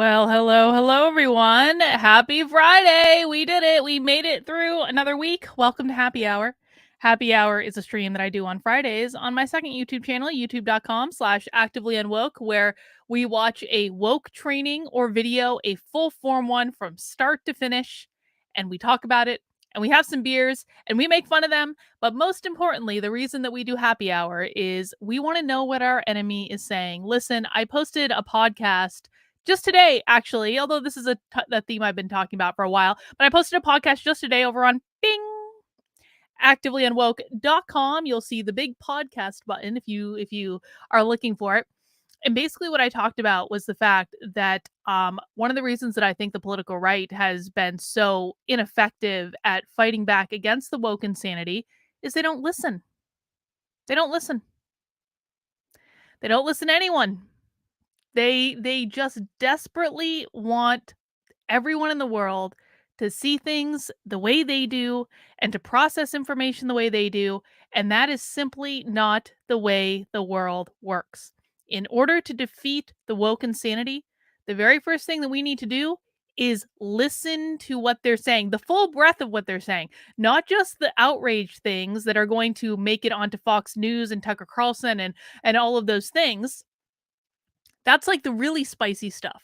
Well, hello, everyone. Happy Friday. We did it. We made it through another week. Welcome to Happy Hour. Happy Hour is a stream that I do on Fridays on my second YouTube channel, youtube.com/activelyunwoke, where we watch a woke training or video, a full form one from start to finish, and we talk about it, and we have some beers, and we make fun of them. But most importantly, the reason that we do Happy Hour is we want to know what our enemy is saying. Listen, I posted a podcast just today, actually, although this is a theme I've been talking about for a while, but I posted a podcast just today over on Bing, activelyunwoke.com. You'll see the big podcast button if you are looking for it. And basically what I talked about was the fact that one of the reasons that I think the political right has been so ineffective at fighting back against the woke insanity is they don't listen. They don't listen. They don't listen to anyone. They just desperately want everyone in the world to see things the way they do and to process information the way they do, and that is simply not the way the world works. In order to defeat the woke insanity, the very first thing that we need to do is listen to what they're saying, the full breadth of what they're saying, not just the outrage things that are going to make it onto Fox News and Tucker Carlson and all of those things. That's like the really spicy stuff.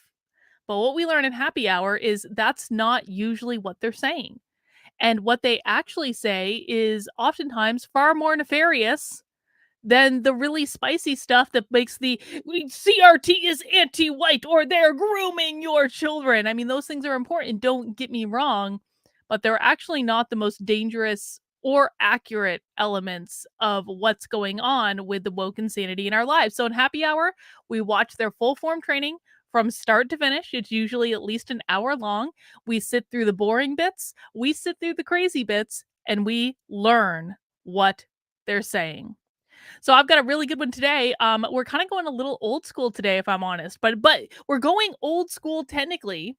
But what we learn in Happy Hour is that's not usually what they're saying. And what they actually say is oftentimes far more nefarious than the really spicy stuff that makes the CRT is anti-white or they're grooming your children. I mean, those things are important, don't get me wrong, but they're actually not the most dangerous or accurate elements of what's going on with the woke insanity in our lives. So in Happy Hour, we watch their full form training from start to finish. It's usually at least an hour long. We sit through the boring bits, we sit through the crazy bits, and we learn what they're saying. So I've got a really good one today. We're kind of going a little old school today, if I'm honest, but we're going old school technically.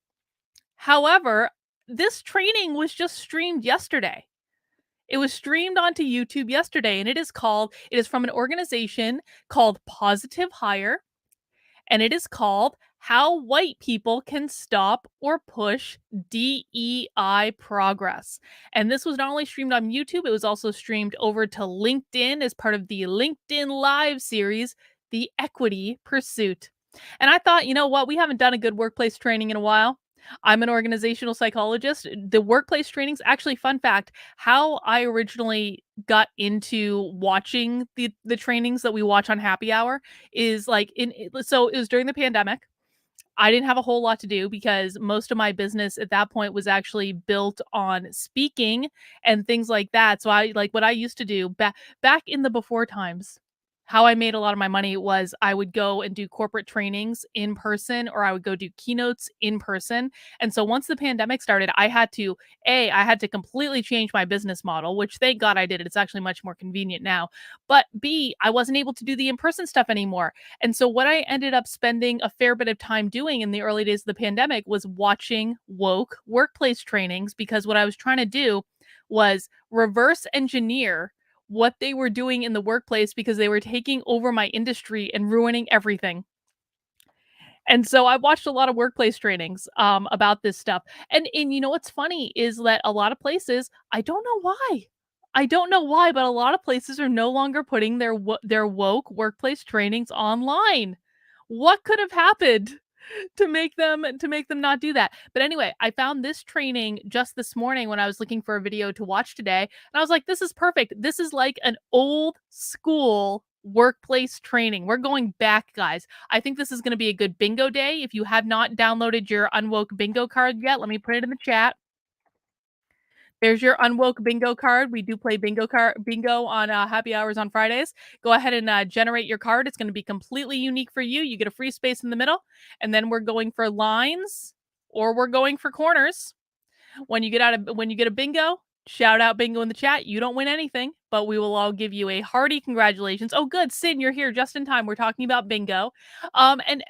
However, this training was just streamed yesterday. It was streamed onto YouTube yesterday, and it is from an organization called Positive Hire, and it is called How White People Can Stop or Push DEI Progress. And this was not only streamed on YouTube, it was also streamed over to LinkedIn as part of the LinkedIn Live series, The Equity Pursuit. And I thought, you know what? We haven't done a good workplace training in a while. I'm an organizational psychologist. The workplace trainings, actually, fun fact, how I originally got into watching the trainings that we watch on Happy Hour is like so it was during the pandemic. I didn't have a whole lot to do because most of my business at that point was actually built on speaking and things like that. So I like what I used to do back in the before times. How I made a lot of my money was I would go and do corporate trainings in person or I would go do keynotes in person. And so once the pandemic started, I had to completely change my business model, which thank God I did it. It's actually much more convenient now. But B, I wasn't able to do the in-person stuff anymore. And so what I ended up spending a fair bit of time doing in the early days of the pandemic was watching woke workplace trainings, because what I was trying to do was reverse engineer what they were doing in the workplace because they were taking over my industry and ruining everything. And so I watched a lot of workplace trainings about this stuff. And you know what's funny is that a lot of places, I don't know why. I don't know why, but a lot of places are no longer putting their woke workplace trainings online. What could have happened to make them not do that? But anyway, I found this training just this morning when I was looking for a video to watch today, and I was like, this is perfect. This is like an old school workplace training. We're going back, guys. I think this is going to be a good bingo day. If you have not downloaded your Unwoke bingo card yet, let me put it in the chat. There's your Unwoke bingo card. We do play bingo on happy hours on Fridays. Go ahead and generate your card. It's going to be completely unique for you. You get a free space in the middle, and then we're going for lines or we're going for corners. When you get a bingo, shout out bingo in the chat. You don't win anything, but we will all give you a hearty congratulations. Oh, good, Sin, you're here just in time. We're talking about bingo. And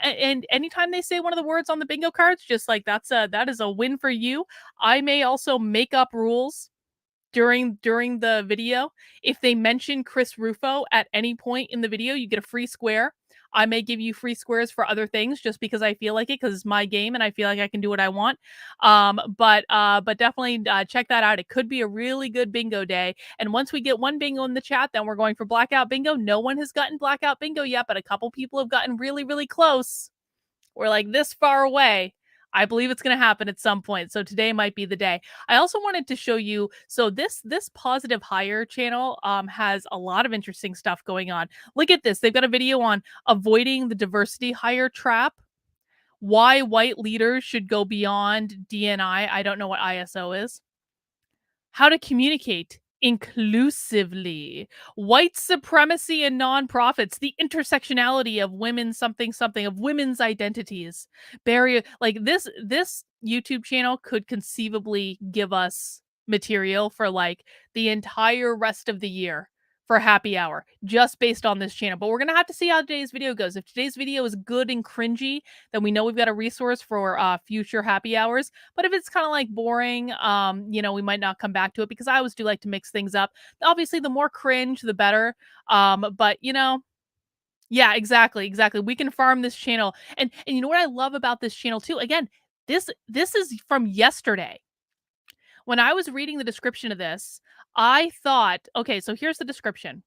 anytime they say one of the words on the bingo cards, just like that is a win for you. I may also make up rules during the video. If they mention Chris Rufo at any point in the video, you get a free square. I may give you free squares for other things just because I feel like it, because it's my game and I feel like I can do what I want. But definitely check that out. It could be a really good bingo day. And once we get one bingo in the chat, then we're going for blackout bingo. No one has gotten blackout bingo yet, but a couple people have gotten really, really close. We're like this far away. I believe it's going to happen at some point. So today might be the day. I also wanted to show you. So this positive hire channel has a lot of interesting stuff going on. Look at this. They've got a video on avoiding the diversity hire trap. Why white leaders should go beyond DNI. I don't know what ISO is. How to communicate inclusively, white supremacy and nonprofits, the intersectionality of women's something something, of women's identities, barrier. Like this YouTube channel could conceivably give us material for like the entire rest of the year for happy hour just based on this channel. But we're gonna have to see how today's video goes. If today's video is good and cringy, then we know we've got a resource for future happy hours. But if it's kind of like boring, we might not come back to it, because I always do like to mix things up. Obviously, the more cringe, the better. But yeah, exactly. We can farm this channel. And you know what I love about this channel too? Again, this is from yesterday. When I was reading the description of this, I thought, okay, so here's the description.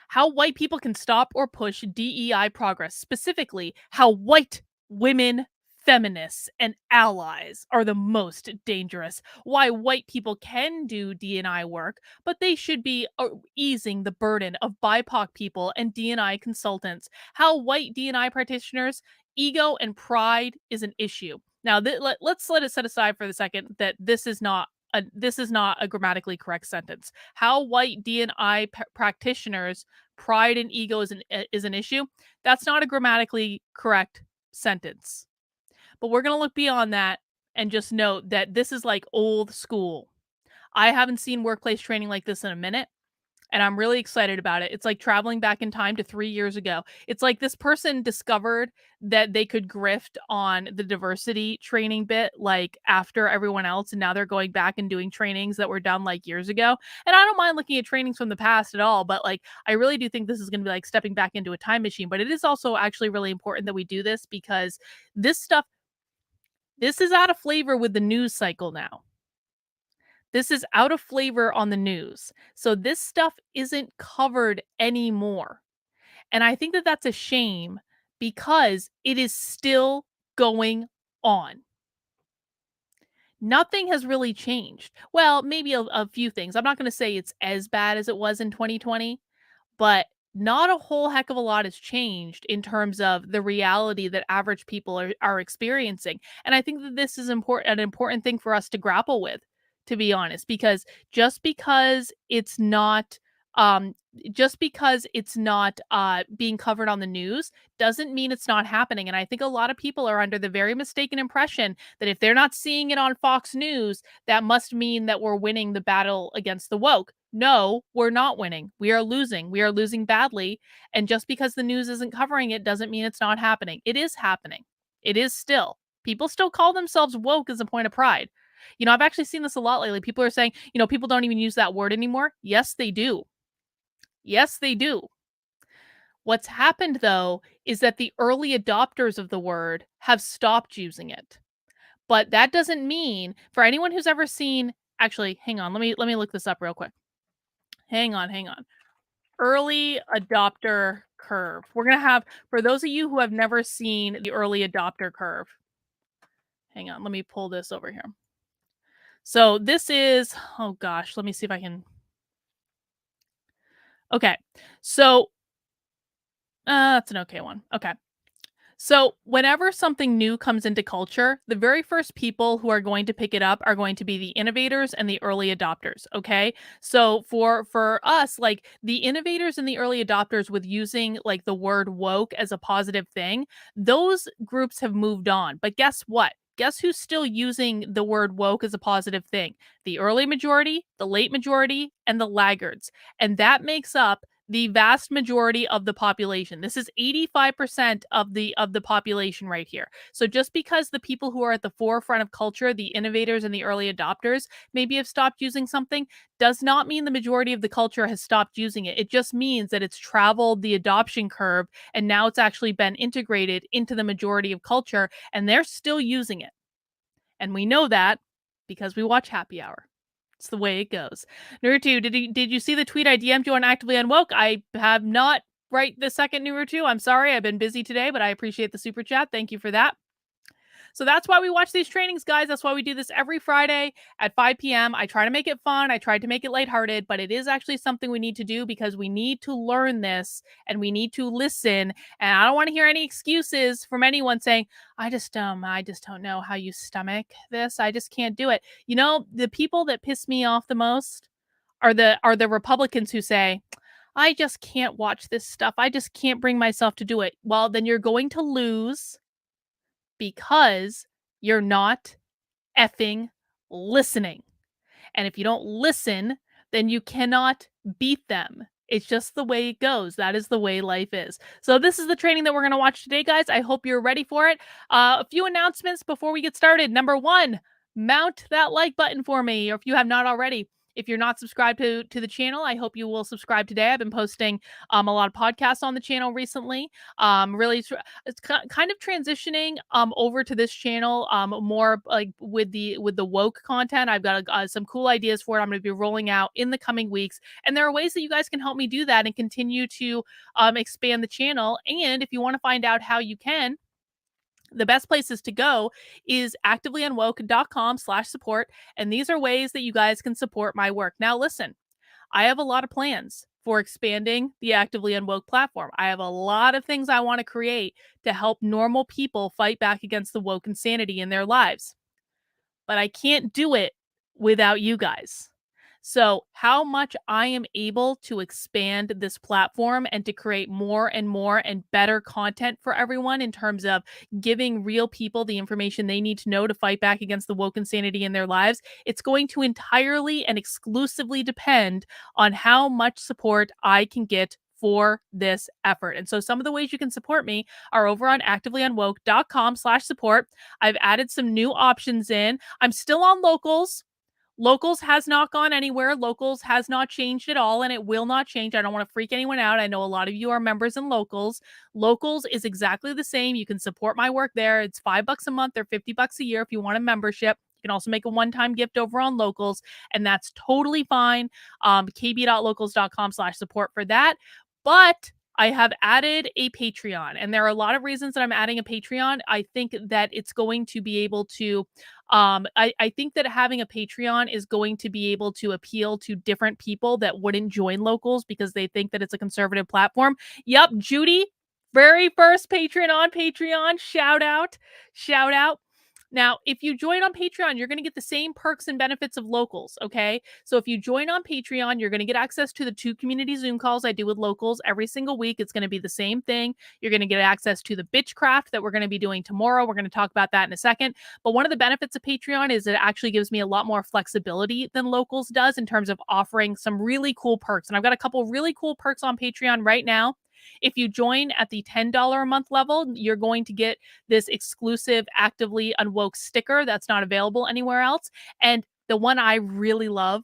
How white people can stop or push DEI progress, specifically how white women, feminists, and allies are the most dangerous. Why white people can do D&I work, but they should be easing the burden of BIPOC people and D&I consultants. How white D&I practitioners' ego and pride is an issue. Now, let's let it set aside for the second that this is not a grammatically correct sentence. How white D&I practitioners' pride and ego is an issue. That's not a grammatically correct sentence. But we're going to look beyond that and just note that this is like old school. I haven't seen workplace training like this in a minute, and I'm really excited about it. It's like traveling back in time to 3 years ago. It's like this person discovered that they could grift on the diversity training bit like after everyone else, and now they're going back and doing trainings that were done like years ago. And I don't mind looking at trainings from the past at all, but like I really do think this is going to be like stepping back into a time machine. But it is also actually really important that we do this, because this is out of flavor with the news cycle now. This is out of flavor on the news. So this stuff isn't covered anymore. And I think that that's a shame, because it is still going on. Nothing has really changed. Well, maybe a few things. I'm not going to say it's as bad as it was in 2020, but not a whole heck of a lot has changed in terms of the reality that average people are experiencing. And I think that this is an important thing for us to grapple with, to be honest, because just because it's not being covered on the news doesn't mean it's not happening. And I think a lot of people are under the very mistaken impression that if they're not seeing it on Fox News, that must mean that we're winning the battle against the woke. No, we're not winning. We are losing. We are losing badly. And just because the news isn't covering it doesn't mean it's not happening. It is happening. It is still. People still call themselves woke as a point of pride. I've actually seen this a lot lately. People are saying, people don't even use that word anymore. Yes, they do. Yes, they do. What's happened, though, is that the early adopters of the word have stopped using it. But that doesn't mean, for anyone who's ever seen, actually, hang on, let me look this up real quick. Hang on. Early adopter curve. We're going to have, for those of you who have never seen the early adopter curve, hang on, let me pull this over here. So this is, oh gosh, let me see if I can. Okay, so that's an okay one. Okay. So whenever something new comes into culture, the very first people who are going to pick it up are going to be the innovators and the early adopters, okay? So for us, like the innovators and the early adopters with using like the word woke as a positive thing, those groups have moved on. But guess what? Guess who's still using the word woke as a positive thing? The early majority, the late majority, and the laggards. And that makes up The vast majority of the population. This is 85% of the population right here. So just because the people who are at the forefront of culture, the innovators and the early adopters, maybe have stopped using something, does not mean the majority of the culture has stopped using it. It just means that it's traveled the adoption curve and now it's actually been integrated into the majority of culture and they're still using it. And we know that because we watch Happy Hour. It's the way it goes. Naruto, did you see the tweet I DM'd you on Actively Unwoke? I have not right this second, Naruto. I'm sorry, I've been busy today, but I appreciate the super chat. Thank you for that. So that's why we watch these trainings, guys. That's why we do this every Friday at 5 p.m. I try to make it fun. I tried to make it lighthearted, but it is actually something we need to do because we need to learn this and we need to listen. And I don't want to hear any excuses from anyone saying, I just don't know how you stomach this. I just can't do it. You know, the people that piss me off the most are the Republicans who say, I just can't watch this stuff. I just can't bring myself to do it. Well, then you're going to lose because you're not effing listening. And if you don't listen, then you cannot beat them. It's just the way it goes. That is the way life is. So this is the training that we're going to watch today, guys. I hope you're ready for it. A few announcements before we get started. Number one, mount that like button for me, or if you have not already. If you're not subscribed to the channel, I hope you will subscribe today. I've been posting a lot of podcasts on the channel recently. Really, it's kind of transitioning over to this channel more like with the woke content. I've got some cool ideas for it. I'm going to be rolling out in the coming weeks, and there are ways that you guys can help me do that and continue to expand the channel. And if you want to find out how you can, the best places to go is activelyunwoke.com/support. And these are ways that you guys can support my work. Now, listen, I have a lot of plans for expanding the Actively Unwoke platform. I have a lot of things I want to create to help normal people fight back against the woke insanity in their lives. But I can't do it without you guys. So, how much I am able to expand this platform and to create more and better content for everyone in terms of giving real people the information they need to know to fight back against the woke insanity in their lives, it's going to entirely and exclusively depend on how much support I can get for this effort. And so some of the ways you can support me are over on activelyunwoke.com/support. I've added some new options in. I'm still on locals. Locals has not gone anywhere. Locals has not changed at all, and it will not change. I don't want to freak anyone out. I know a lot of you are members in Locals. Locals is exactly the same. You can support my work there. It's $5 a month or $50 a year if you want a membership. You can also make a one-time gift over on Locals, and that's totally fine. kb.locals.com/support for that. But I have added a Patreon, and there are a lot of reasons that I'm adding a Patreon. I think that it's going to be able to I think that having a Patreon is going to be able to appeal to different people that wouldn't join Locals because they think that it's a conservative platform. Yep, Judy, very first patron on Patreon. Shout out. Shout out. Now, if you join on Patreon, you're going to get the same perks and benefits of Locals, okay? So if you join on Patreon, you're going to get access to the 2 community Zoom calls I do with Locals every single week. It's going to be the same thing. You're going to get access to the Bitchcraft that we're going to be doing tomorrow. We're going to talk about that in a second. But one of the benefits of Patreon is it actually gives me a lot more flexibility than Locals does in terms of offering some really cool perks. And I've got a couple really cool perks on Patreon right now. If you join at the $10 a month level, you're going to get this exclusive Actively Unwoke sticker that's not available anywhere else. And the one I really love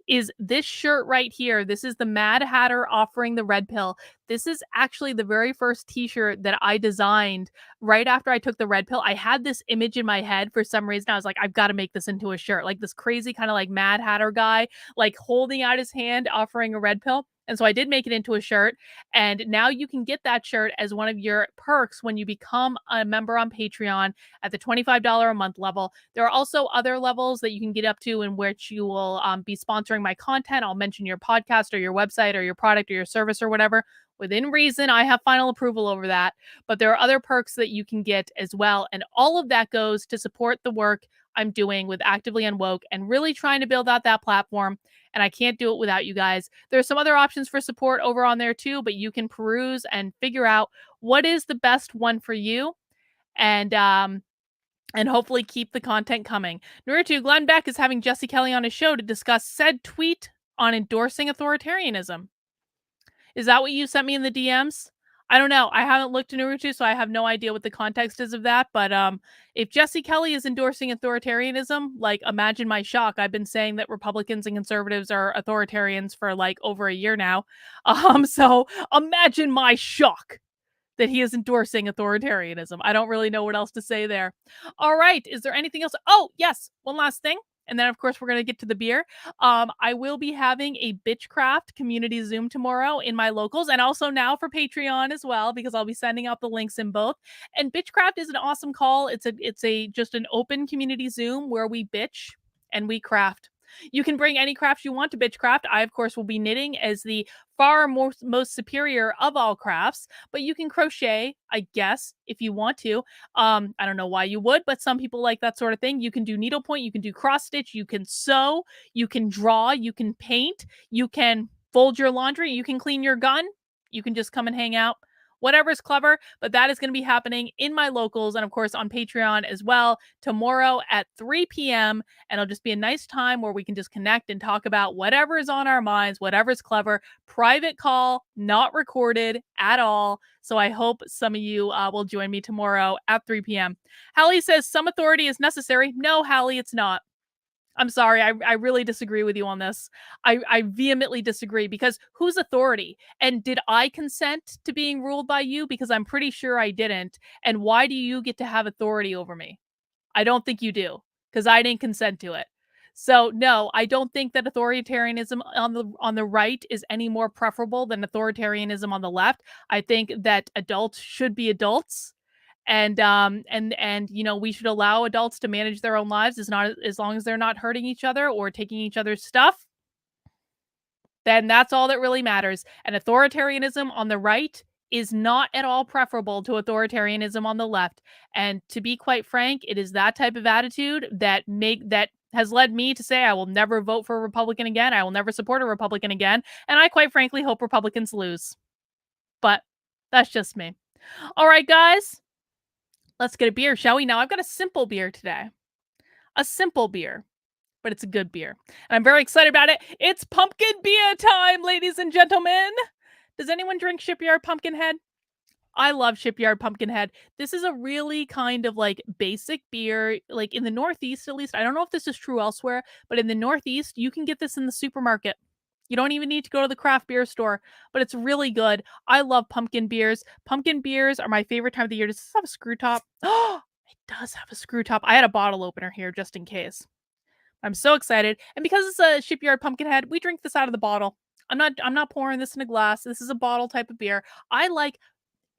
is this shirt right here. This is the Mad Hatter offering the red pill. This is actually the very first t-shirt that I designed right after I took the red pill. I had this image in my head for some reason. I was like, I've got to make this into a shirt. Like this crazy kind of like Mad Hatter guy, like holding out his hand, offering a red pill. And so I did make it into a shirt. And now you can get that shirt as one of your perks when you become a member on Patreon at the $25 a month level. There are also other levels that you can get up to in which you will be sponsoring my content. I'll mention your podcast or your website or your product or your service or whatever. Within reason, I have final approval over that. But there are other perks that you can get as well. And all of that goes to support the work I'm doing with Actively Unwoke and really trying to build out that platform. And I can't do it without you guys. There's some other options for support over on there too, but you can peruse and figure out what is the best one for you. And hopefully keep the content coming. Naruto, Glenn Beck is having Jesse Kelly on his show to discuss said tweet on endorsing authoritarianism. Is that what you sent me in the DMs? I don't know. I haven't looked in Naruto, so I have no idea what the context is of that. But if Jesse Kelly is endorsing authoritarianism, like, imagine my shock. I've been saying that Republicans and conservatives are authoritarians for like over a year now. So imagine my shock that he is endorsing authoritarianism. I don't really know what else to say there. All right. Is there anything else? Oh, yes. One last thing. And then, of course, we're going to get to the beer. I will be having a Bitchcraft community Zoom tomorrow in my locals, and also now for Patreon as well, because I'll be sending out the links in both. And Bitchcraft is an awesome call. It's a just an open community Zoom where we bitch and we craft. You can bring any crafts you want to Bitchcraft. I, of course, will be knitting as the far most superior of all crafts, but you can crochet, I guess, if you want to. I don't know why you would, but some people like that sort of thing. You can do needlepoint, you can do cross stitch, you can sew, you can draw, you can paint, you can fold your laundry, you can clean your gun, you can just come and hang out. Whatever's clever, but that is going to be happening in my locals and, of course, on Patreon as well tomorrow at 3 p.m. And it'll just be a nice time where we can just connect and talk about whatever is on our minds, whatever's clever. Private call, not recorded at all. So I hope some of you will join me tomorrow at 3 p.m. Hallie says some authority is necessary. No, Hallie, it's not. I'm sorry. I really disagree with you on this. I vehemently disagree, because whose authority? And did I consent to being ruled by you? Because I'm pretty sure I didn't. And why do you get to have authority over me? I don't think you do, because I didn't consent to it. So no, I don't think that authoritarianism on the right is any more preferable than authoritarianism on the left. I think that adults should be adults, and you know, we should allow adults to manage their own lives as long as they're not hurting each other or taking each other's stuff. Then that's all that really matters. And authoritarianism on the right is not at all preferable to authoritarianism on the left. And to be quite frank, it is that type of attitude that has led me to say I will never vote for a Republican again. I will never support a Republican again. And I quite frankly hope Republicans lose. But that's just me. All right, guys. Let's get a beer, shall we? Now, I've got a simple beer today. A simple beer, but it's a good beer. And I'm very excited about it. It's pumpkin beer time, ladies and gentlemen. Does anyone drink Shipyard Pumpkinhead? I love Shipyard Pumpkinhead. This is a really kind of like basic beer, like in the Northeast at least. I don't know if this is true elsewhere, but in the Northeast, you can get this in the supermarket. You don't even need to go to the craft beer store, but it's really good. I love pumpkin beers. Pumpkin beers are my favorite time of the year. Does this have a screw top? Oh, it does have a screw top. I had a bottle opener here just in case. I'm so excited. And because it's a Shipyard Pumpkinhead, we drink this out of the bottle. I'm not pouring this in a glass. This is a bottle type of beer.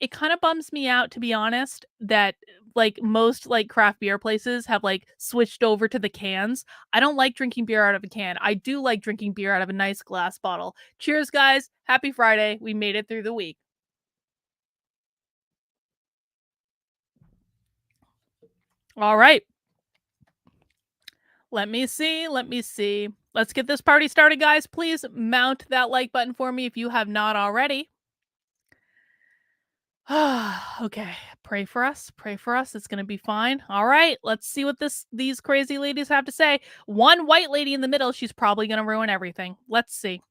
It kind of bums me out, to be honest, that like most like craft beer places have like switched over to the cans. I don't like drinking beer out of a can. I do like drinking beer out of a nice glass bottle. Cheers, guys. Happy Friday. We made it through the week. All right. Let me see. Let's get this party started, guys. Please mount that like button for me if you have not already. Okay, pray for us. It's gonna be fine. All right, let's see what these crazy ladies have to say. One white lady in the middle, she's probably gonna ruin everything. Let's see.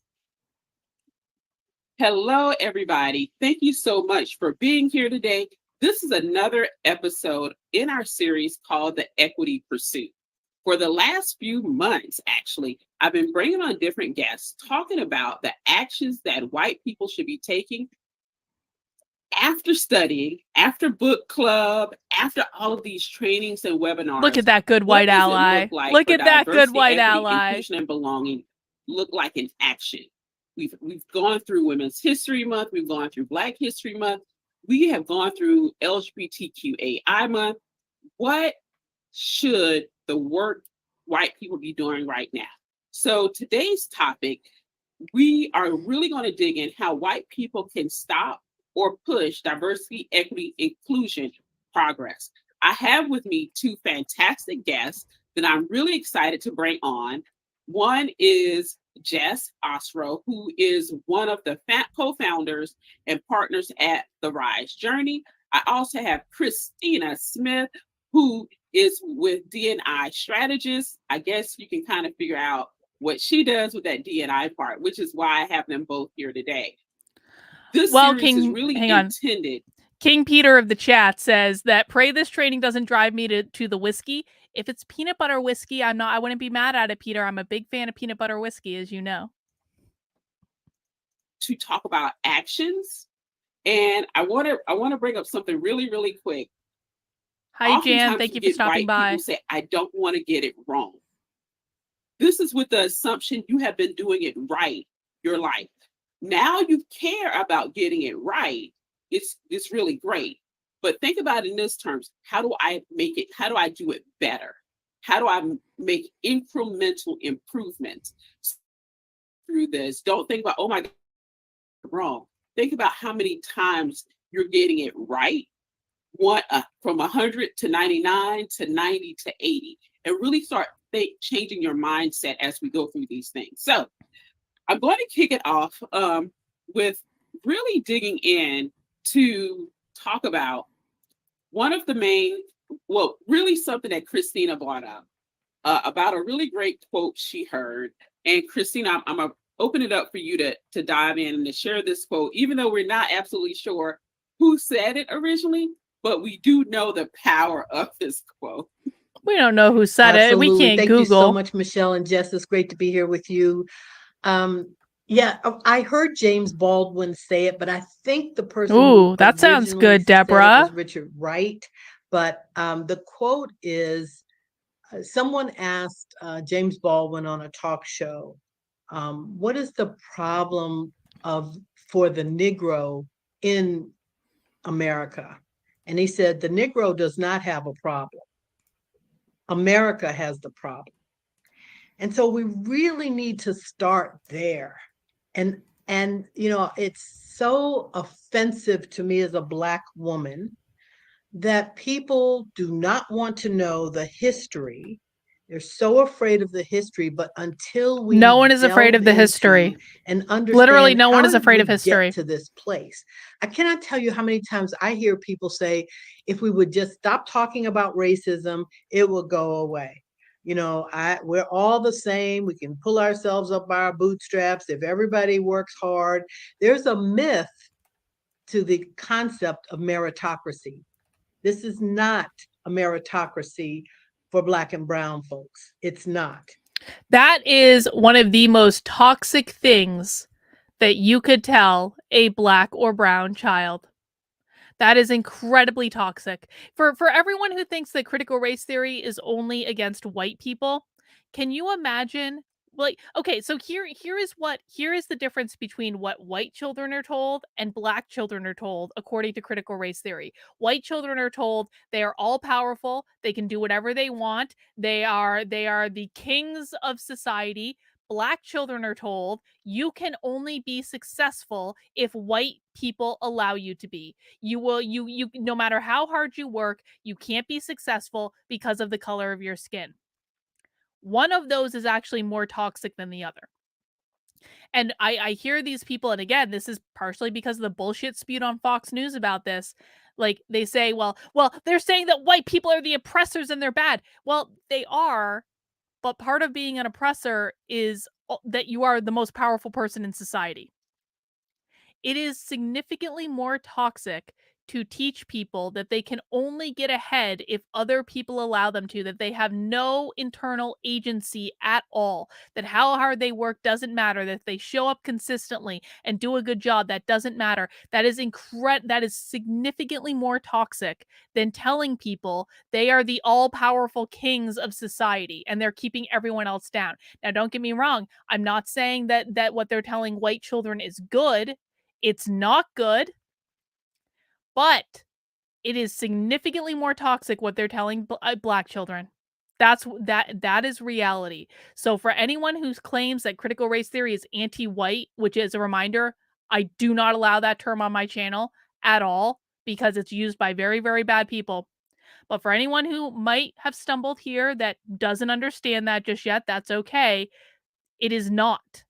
Hello, everybody. Thank you so much for being here today. This is another episode in our series called The Equity Pursuit. For the last few months, actually, I've been bringing on different guests talking about the actions that white people should be taking after studying, after book club, after all of these trainings and webinars. Look at that good white ally. Look at that good white ally. Inclusion and belonging look like in action. We've gone through Women's History Month. We've gone through Black History Month. We have gone through LGBTQAI Month. What should the work white people be doing right now? So today's topic, we are really going to dig in how white people can stop or push diversity, equity, inclusion progress. I have with me two fantastic guests that I'm really excited to bring on. One is Jess Osro, who is one of the co-founders and partners at The Rise Journey. I also have Christina Smith, who is with D&I Strategists. I guess you can kind of figure out what she does with that D&I part, which is why I have them both here today. This Well, series is really hang on. intended. King Peter of the chat says that pray this training doesn't drive me to the whiskey. If it's peanut butter whiskey, I wouldn't be mad at it, Peter. I'm a big fan of peanut butter whiskey, as you know. To talk about actions, and I want to bring up something really, really quick. Hi, Jan. Oftentimes Thank we you for get stopping right, by. people say, I don't want to get it wrong. This is with the assumption you have been doing it right your life. Now you care about getting it right. It's really great. But think about it in this terms. How do I make it? How do I do it better? How do I make incremental improvements through this? Don't think about, oh my God, wrong. Think about how many times you're getting it right. From 100 to 99 to 90 to 80, and really start changing your mindset as we go through these things. So I'm going to kick it off with really digging in to talk about one of the main, well, really something that Christina brought up about a really great quote she heard. And Christina, I'm going to open it up for you to dive in and to share this quote, even though we're not absolutely sure who said it originally, but we do know the power of this quote. We don't know who said Absolutely. it. We can't Thank Google. you so much, Michelle and Jess. It's great to be here with you. Yeah, I heard James Baldwin say it, but I think the person who that sounds good, Deborah. was Richard Wright. But the quote is, someone asked James Baldwin on a talk show, what is the problem for the Negro in America? And he said, the Negro does not have a problem. America has the problem. And so we really need to start there. And it's so offensive to me as a Black woman that people do not want to know the history. They're so afraid of the history, but until we no one is afraid of the history and understand, literally no one is afraid of history, get to this place. I cannot tell you how many times I hear people say, if we would just stop talking about racism, it will go away. We're all the same. We can pull ourselves up by our bootstraps if everybody works hard. There's a myth to the concept of meritocracy. This is not a meritocracy for Black and brown folks. It's not. That is one of the most toxic things that you could tell a Black or brown child. That is incredibly toxic. For everyone who thinks that critical race theory is only against white people, can you imagine? Like, okay, so here is the difference between what white children are told and Black children are told according to critical race theory. White children are told they are all powerful, they can do whatever they want, they are the kings of society. Black children are told you can only be successful if white people allow you to be. You no matter how hard you work, you can't be successful because of the color of your skin. One of those is actually more toxic than the other. And I hear these people, and again, this is partially because of the bullshit spewed on Fox News about this. Like, they say, well, they're saying that white people are the oppressors and they're bad. Well, they are, but part of being an oppressor is that you are the most powerful person in society. It is significantly more toxic to teach people that they can only get ahead if other people allow them to, that they have no internal agency at all, that how hard they work doesn't matter, that if they show up consistently and do a good job, that doesn't matter. That is significantly more toxic than telling people they are the all-powerful kings of society and they're keeping everyone else down. Now, don't get me wrong. I'm not saying that what they're telling white children is good. It's not good, but it is significantly more toxic what they're telling Black children. That is reality. So for anyone who claims that critical race theory is anti-white, which is a reminder, I do not allow that term on my channel at all because it's used by very, very bad people. But for anyone who might have stumbled here that doesn't understand that just yet, that's okay. It is not.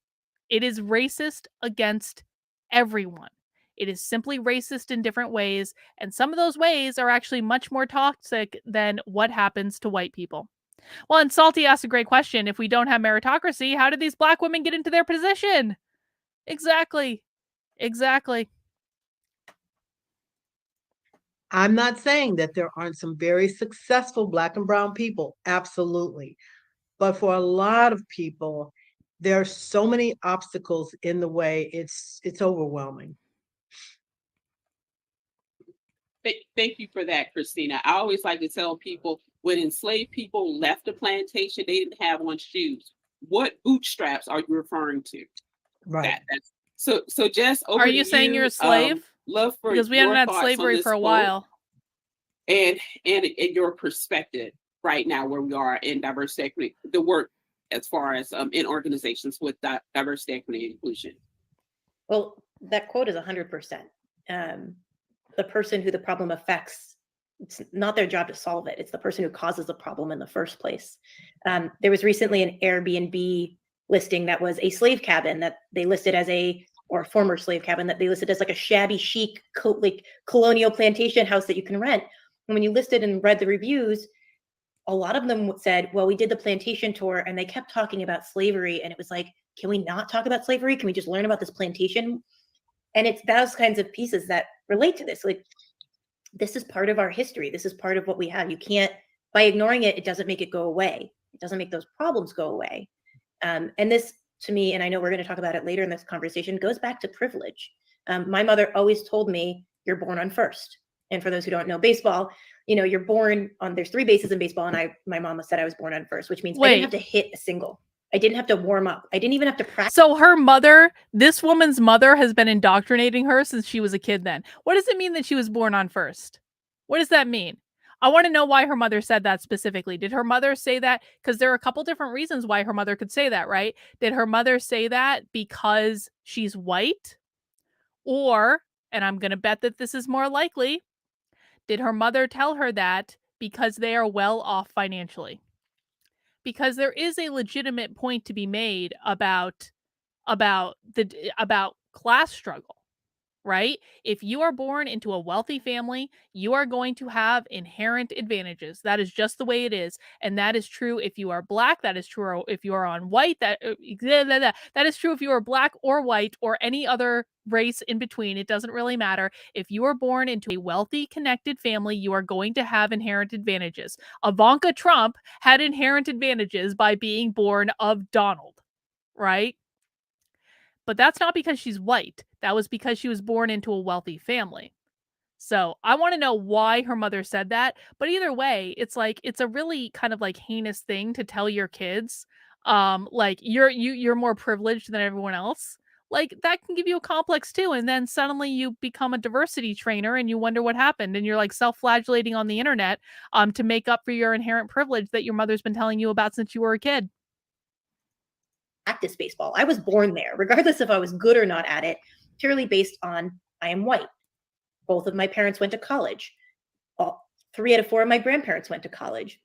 It is racist against everyone. It is simply racist in different ways, and some of those ways are actually much more toxic than what happens to white people. Well, and Salty asked a great question. If we don't have meritocracy, how did these Black women get into their position? Exactly. I'm not saying that there aren't some very successful Black and brown people, absolutely. But for a lot of people, there are so many obstacles in the way, it's overwhelming. Thank you for that, Christina. I always like to tell people when enslaved people left the plantation, they didn't have on shoes. What bootstraps are you referring to? Right. That's so Jess, over Are to you saying you're a you. slave? Love for Because we haven't your had thoughts on slavery this for a quote while. and your perspective right now where we are in diversity, equity, the work as far as in organizations with diversity, equity, and inclusion. Well, that quote is 100%. The person who the problem affects, it's not their job to solve it. It's the person who causes the problem in the first place. There was recently an Airbnb listing that was a slave cabin that they listed as or former slave cabin that they listed as like a shabby chic like colonial plantation house that you can rent. And when you listed and read the reviews, a lot of them said, well, we did the plantation tour and they kept talking about slavery. And it was like, can we not talk about slavery? Can we just learn about this plantation? And it's those kinds of pieces that relate to this. Like, this is part of our history. This is part of what we have. You can't, by ignoring it, it doesn't make it go away. It doesn't make those problems go away. And this, to me, and I know we're going to talk about it later in this conversation, goes back to privilege. My mother always told me, you're born on first. And for those who don't know baseball, you're born on, there's 3 bases in baseball. And my mama said I was born on first, which means I didn't have to hit a single. I didn't have to warm up. I didn't even have to practice. So her mother, this woman's mother, has been indoctrinating her since she was a kid then. What does it mean that she was born on first? What does that mean? I want to know why her mother said that specifically. Did her mother say that? Because there are a couple different reasons why her mother could say that, right? Did her mother say that because she's white? Or, and I'm going to bet that this is more likely, did her mother tell her that because they are well off financially? Because there is a legitimate point to be made about class struggle, right? If you are born into a wealthy family, you are going to have inherent advantages. That is just the way it is. And that is true if you are Black. That is true if you are on white. That is true if you are Black or white or any other race in between. It doesn't really matter. If you are born into a wealthy, connected family, you are going to have inherent advantages. Ivanka Trump had inherent advantages by being born of Donald, right? But that's not because she's white. That was because she was born into a wealthy family. So I want to know why her mother said that. But either way, it's like, it's a really kind of like heinous thing to tell your kids, like you're more privileged than everyone else. Like that can give you a complex too. And then suddenly you become a diversity trainer and you wonder what happened. And you're like self-flagellating on the internet to make up for your inherent privilege that your mother's been telling you about since you were a kid. Practice baseball. I was born there, regardless if I was good or not at it, purely based on I am white. Both of my parents went to college. 3 out of 4 of my grandparents went to college.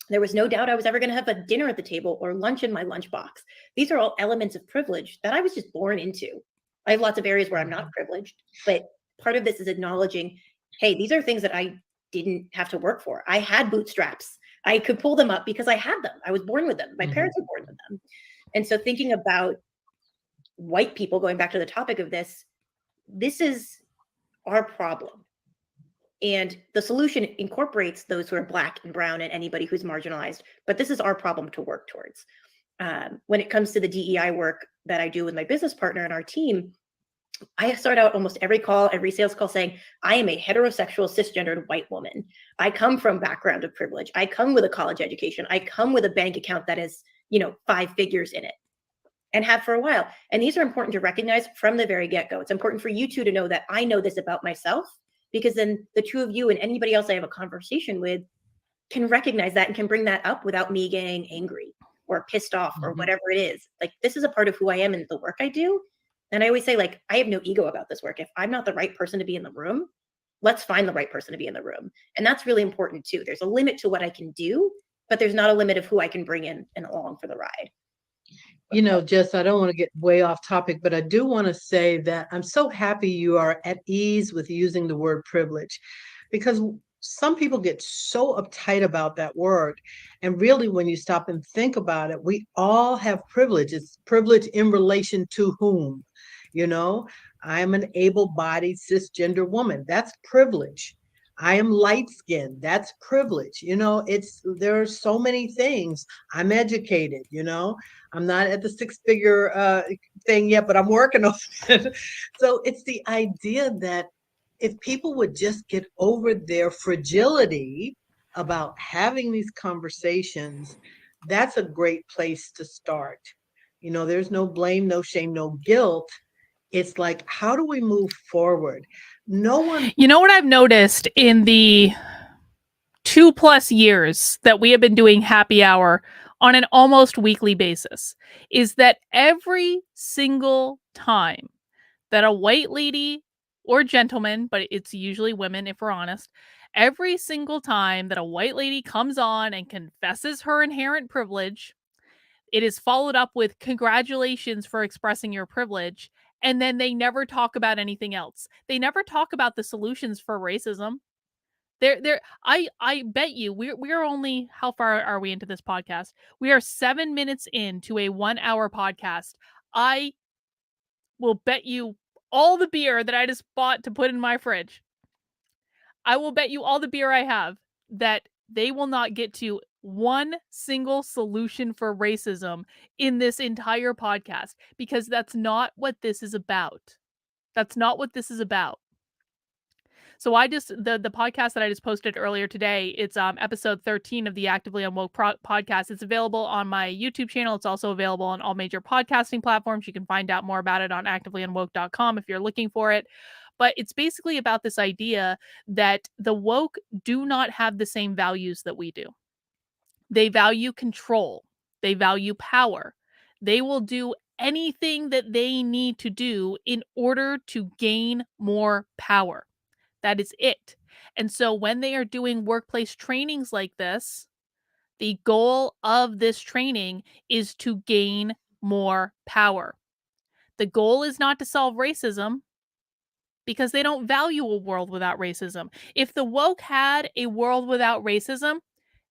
There was no doubt I was ever going to have a dinner at the table or lunch in my lunchbox. These are all elements of privilege that I was just born into. I have lots of areas where I'm not privileged, but part of this is acknowledging, hey, these are things that I didn't have to work for. I had bootstraps. I could pull them up because I had them. I was born with them. My parents were born with them. And so thinking about white people, going back to the topic of this is our problem. And the solution incorporates those who are Black and brown and anybody who's marginalized. But this is our problem to work towards. When it comes to the DEI work that I do with my business partner and our team, I start out almost every call, every sales call saying, I am a heterosexual cisgendered white woman. I come from background of privilege. I come with a college education. I come with a bank account that is 5 figures in it and have for a while. And these are important to recognize from the very get-go. It's important for you two to know that I know this about myself, because then the 2 of you and anybody else I have a conversation with can recognize that and can bring that up without me getting angry or pissed off or whatever it is. Like, this is a part of who I am and the work I do. And I always say, like, I have no ego about this work. If I'm not the right person to be in the room, let's find the right person to be in the room. And that's really important too. There's a limit to what I can do, but there's not a limit of who I can bring in and along for the ride. Jess, I don't want to get way off topic, but I do want to say that I'm so happy you are at ease with using the word privilege, because some people get so uptight about that word. And really, when you stop and think about it, we all have privilege. It's privilege in relation to whom? I'm an able-bodied cisgender woman. That's privilege. I am light skinned. That's privilege. There are so many things. I'm educated, I'm not at the six-figure thing yet, but I'm working on it. So it's the idea that if people would just get over their fragility about having these conversations, that's a great place to start. There's no blame, no shame, no guilt. It's like, how do we move forward? No one. You know what I've noticed in the 2+ years that we have been doing happy hour on an almost weekly basis is that every single time that a white lady or gentleman, but it's usually women if we're honest, every single time that a white lady comes on and confesses her inherent privilege, it is followed up with congratulations for expressing your privilege. And then they never talk about anything else. They never talk about the solutions for racism. I bet you we're only, how far are we into this podcast? We are 7 minutes into a 1 hour podcast. I will bet you all the beer that I just bought to put in my fridge. I will bet you all the beer I have that they will not get to one single solution for racism in this entire podcast, because that's not what this is about. That's not what this is about. So the podcast that I just posted earlier today, it's episode 13 of the Actively Unwoke podcast. It's available on my YouTube channel. It's also available on all major podcasting platforms. You can find out more about it on activelyunwoke.com if you're looking for it. But it's basically about this idea that the woke do not have the same values that we do. They value control. They value power. They will do anything that they need to do in order to gain more power. That is it. And so when they are doing workplace trainings like this, the goal of this training is to gain more power. The goal is not to solve racism, because they don't value a world without racism. If the woke had a world without racism,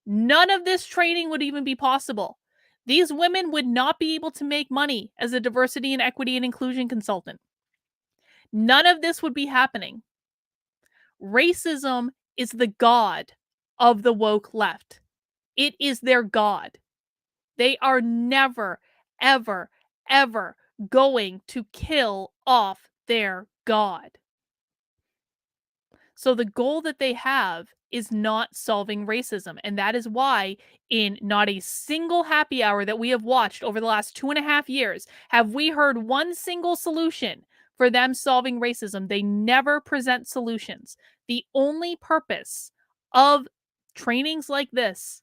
none of this training would even be possible. These women would not be able to make money as a diversity and equity and inclusion consultant. None of this would be happening. Racism is the god of the woke left. It is their god. They are never, ever, ever going to kill off their god. So the goal that they have is not solving racism. And that is why in not a single happy hour that we have watched over the last 2.5 years have we heard one single solution for them solving racism. They never present solutions. The only purpose of trainings like this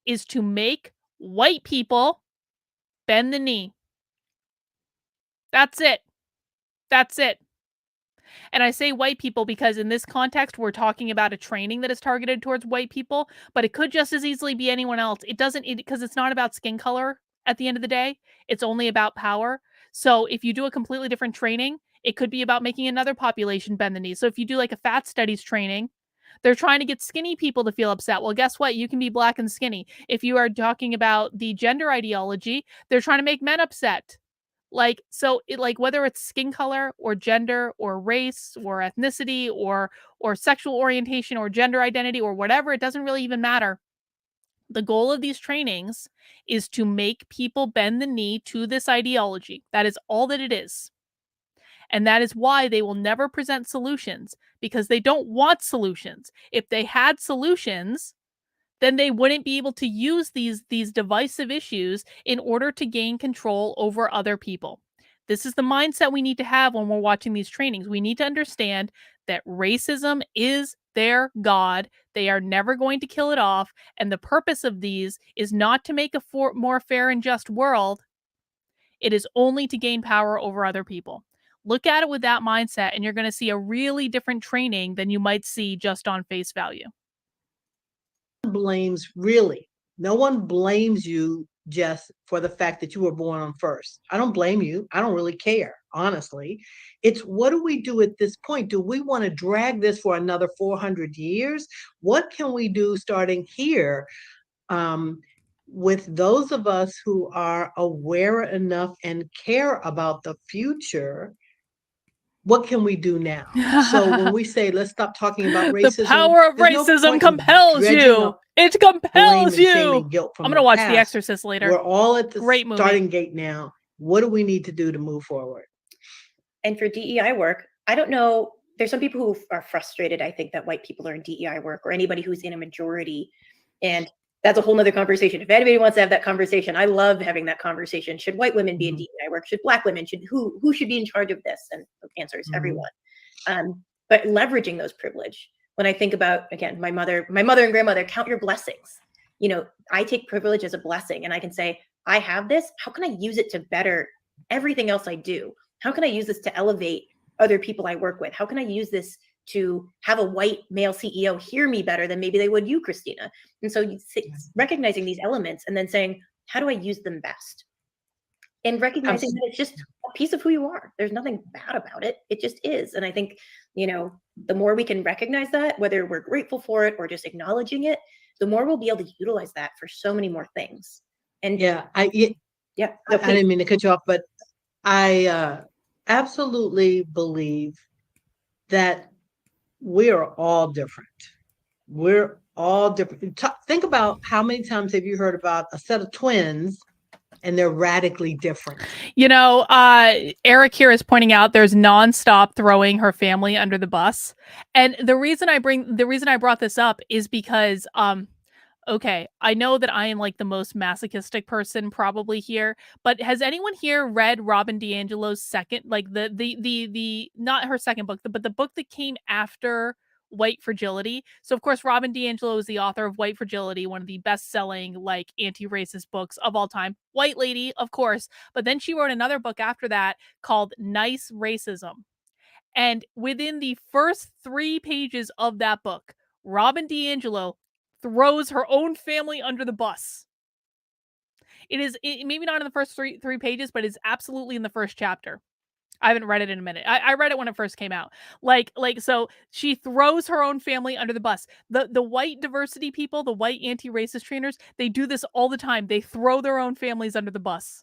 is to make white people bend the knee. That's it. That's it. And I say white people because in this context, we're talking about a training that is targeted towards white people, but it could just as easily be anyone else. Because it's not about skin color at the end of the day. It's only about power. So if you do a completely different training, it could be about making another population bend the knee. So if you do like a fat studies training, they're trying to get skinny people to feel upset. Well, guess what? You can be black and skinny. If you are talking about the gender ideology, they're trying to make men upset. Like, so it, like, whether it's skin color or gender or race or ethnicity or sexual orientation or gender identity or whatever, it doesn't really even matter. The goal of these trainings is to make people bend the knee to this ideology. That is all that it is. And that is why they will never present solutions, because they don't want solutions. If they had solutions, then they wouldn't be able to use these divisive issues in order to gain control over other people. This is the mindset we need to have when we're watching these trainings. We need to understand that racism is their god. They are never going to kill it off. And the purpose of these is not to make a more fair and just world. It is only to gain power over other people. Look at it with that mindset, and you're going to see a really different training than you might see just on face value. No one blames you, Jess, for the fact that you were born on first. I don't blame you. I don't really care, honestly. It's, what do we do at this point? Do we want to drag this for another 400 years? What can we do starting here with those of us who are aware enough and care about the future? what can we do now? So when we say, let's stop talking about The racism, power of there's no racism point in compels dredging you. up It blame compels and shame you. and guilt from I'm the gonna watch The past. Exorcist later. We're all at the Great movie. starting gate now. What do we need to do to move forward? And for DEI work, I don't know. There's some people who are frustrated, I think, that white people are in DEI work, or anybody who's in a majority. And that's a whole nother conversation. If anybody wants to have that conversation, I love having that conversation. Should white women be in DEI work? Should Black women? Who should be in charge of this? And the answer is everyone. But leveraging those privilege. When I think about, again, my mother and grandmother, count your blessings. You know, I take privilege as a blessing, and I can say, I have this. How can I use it to better everything else I do? How can I use this to elevate other people I work with? How can I use this to have a white male CEO hear me better than maybe they would you, Christina? And so recognizing these elements and then saying, how do I use them best? And recognizing that it's just a piece of who you are. There's nothing bad about it. It just is. And I think, you know, the more we can recognize that, whether we're grateful for it or just acknowledging it, the more we'll be able to utilize that for so many more things. And I didn't mean to cut you off, but I absolutely believe that we are all different. We're all different. Think about how many times have you heard about a set of twins and they're radically different? You know, Eric here is pointing out there's nonstop throwing her family under the bus. And the reason I brought this up is because okay, I know that I am like the most masochistic person probably here, but has anyone here read Robin DiAngelo's second, like the not her second book, but the book that came after White Fragility? So of course, Robin DiAngelo is the author of White Fragility, one of the best-selling like anti-racist books of all time. White lady, of course, but then she wrote another book after that called Nice Racism. And within the first 3 pages of that book, Robin DiAngelo throws her own family under the bus. It is maybe not in the first three pages, but it's absolutely in the first chapter. I haven't read it in a minute. I read it when it first came out. So she throws her own family under the bus. The white diversity people, the white anti-racist trainers, they do this all the time. They throw their own families under the bus.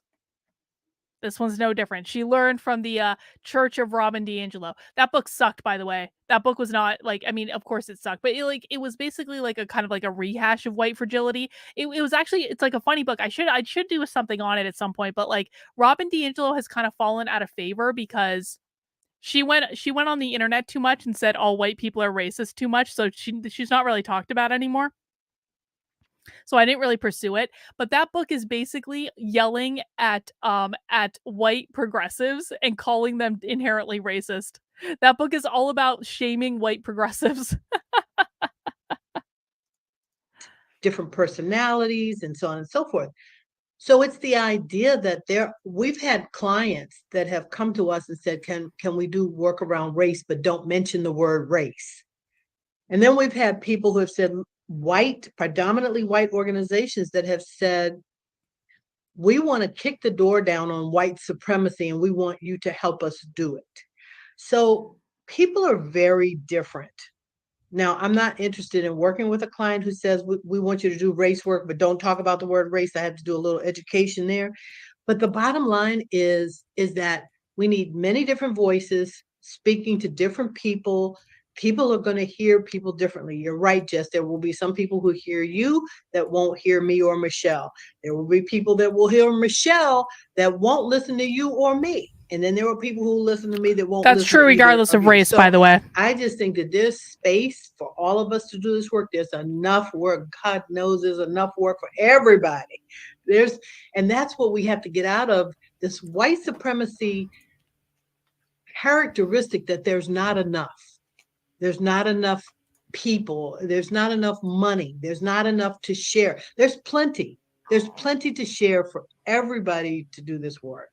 This one's no different. She learned from the Church of Robin DiAngelo. That book sucked, by the way. That book was not like, I mean, of course it sucked, but it was basically like a kind of like a rehash of White Fragility. It was actually, it's like a funny book. I should do something on it at some point, but like Robin DiAngelo has kind of fallen out of favor because she went on the internet too much and said all white people are racist too much, so she's not really talked about anymore. So I didn't really pursue it, but that book is basically yelling at white progressives and calling them inherently racist. That book is all about shaming white progressives. Different personalities and so on and so forth. So it's the idea that we've had clients that have come to us and said, can we do work around race, but don't mention the word race? And then we've had people who have said, predominantly white organizations that have said, we want to kick the door down on white supremacy and we want you to help us do it. So people are very different. Now, I'm not interested in working with a client who says, we want you to do race work, but don't talk about the word race. I have to do a little education there. But the bottom line is that we need many different voices speaking to different people. People are going to hear people differently. You're right, Jess. There will be some people who hear you that won't hear me or Michelle. There will be people that will hear Michelle that won't listen to you or me. And then there are people who listen to me that won't listen. That's true regardless of race, by the way. I just think that there's space for all of us to do this work. There's enough work. God knows there's enough work for everybody. And that's what we have to get out of this white supremacy characteristic, that there's not enough. There's not enough people. There's not enough money. There's not enough to share. There's plenty. There's plenty to share for everybody to do this work.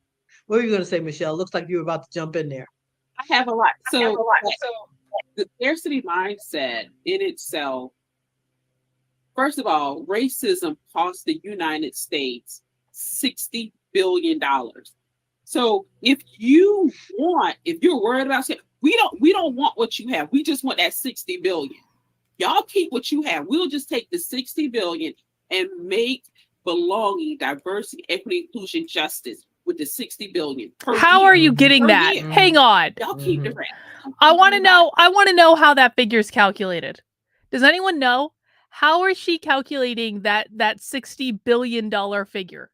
What were you going to say, Michelle? Looks like you were about to jump in there. I have a lot. So the scarcity mindset in itself, first of all, racism cost the United States $60 billion. So if you're worried about shit, we don't want what you have. We just want that 60 billion. Y'all keep what you have. We'll just take the 60 billion and make belonging, diversity, equity, inclusion, justice with the 60 billion per How year. are you getting Per that? year. Hang on. Y'all keep the rest. I want to know how that figure's calculated. Does anyone know? How is she calculating that $60 billion figure?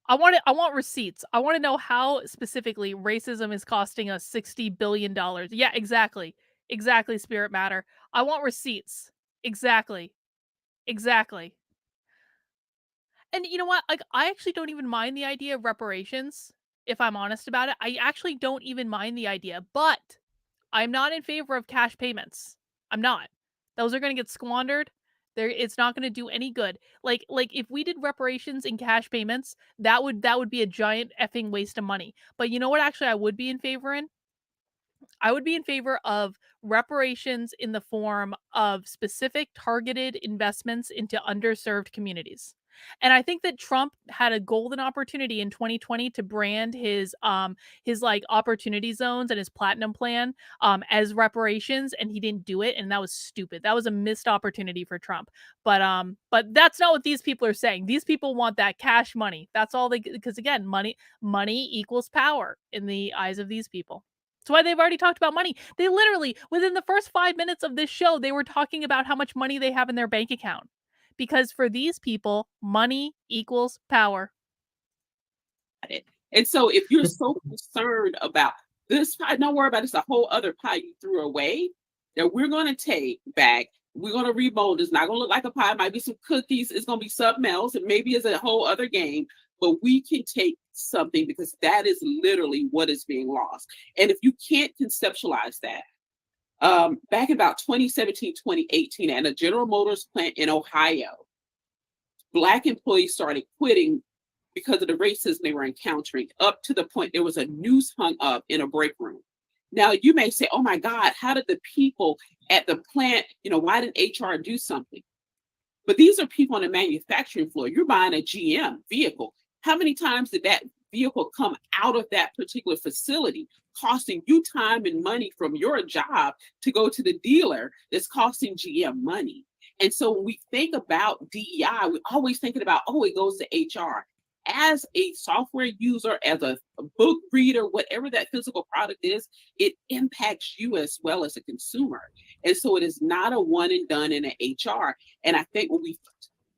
I want receipts. I want to know how specifically racism is costing us $60 billion. Yeah, exactly. Exactly, Spirit Matter. I want receipts. Exactly. Exactly. And you know what? Like, I actually don't even mind the idea of reparations, if I'm honest about it. I actually don't even mind the idea, but I'm not in favor of cash payments. I'm not. Those are going to get squandered. It's not going to do any good. Like if we did reparations in cash payments, that would be a giant effing waste of money. But you know what actually I would be in favor in? I would be in favor of reparations in the form of specific targeted investments into underserved communities. And I think that Trump had a golden opportunity in 2020 to brand his like opportunity zones and his platinum plan as reparations, and he didn't do it, and that was stupid. That was a missed opportunity for Trump. But that's not what these people are saying. These people want that cash money. That's all they, because again, money equals power in the eyes of these people. That's why they've already talked about money. They literally, within the first 5 minutes of this show, they were talking about how much money they have in their bank account. Because for these people, money equals power. And so if you're so concerned about this pie, don't worry about it. It's a whole other pie you threw away that we're going to take back. We're going to remold. It's not going to look like a pie. It might be some cookies. It's going to be something else. And maybe it's a whole other game. But we can take something, because that is literally what is being lost. And if you can't conceptualize that, back in about 2017, 2018, at a General Motors plant in Ohio, Black employees started quitting because of the racism they were encountering, up to the point there was a noose hung up in a break room. Now, you may say, oh my God, how did the people at the plant, why didn't HR do something? But these are people on the manufacturing floor. You're buying a GM vehicle. How many times did that vehicle come out of that particular facility, costing you time and money from your job to go to the dealer that's costing GM money? And so when we think about DEI, we're always thinking about, it goes to HR. As a software user, as a book reader, whatever that physical product is, it impacts you as well as a consumer. And so it is not a one and done in an HR. And I think when we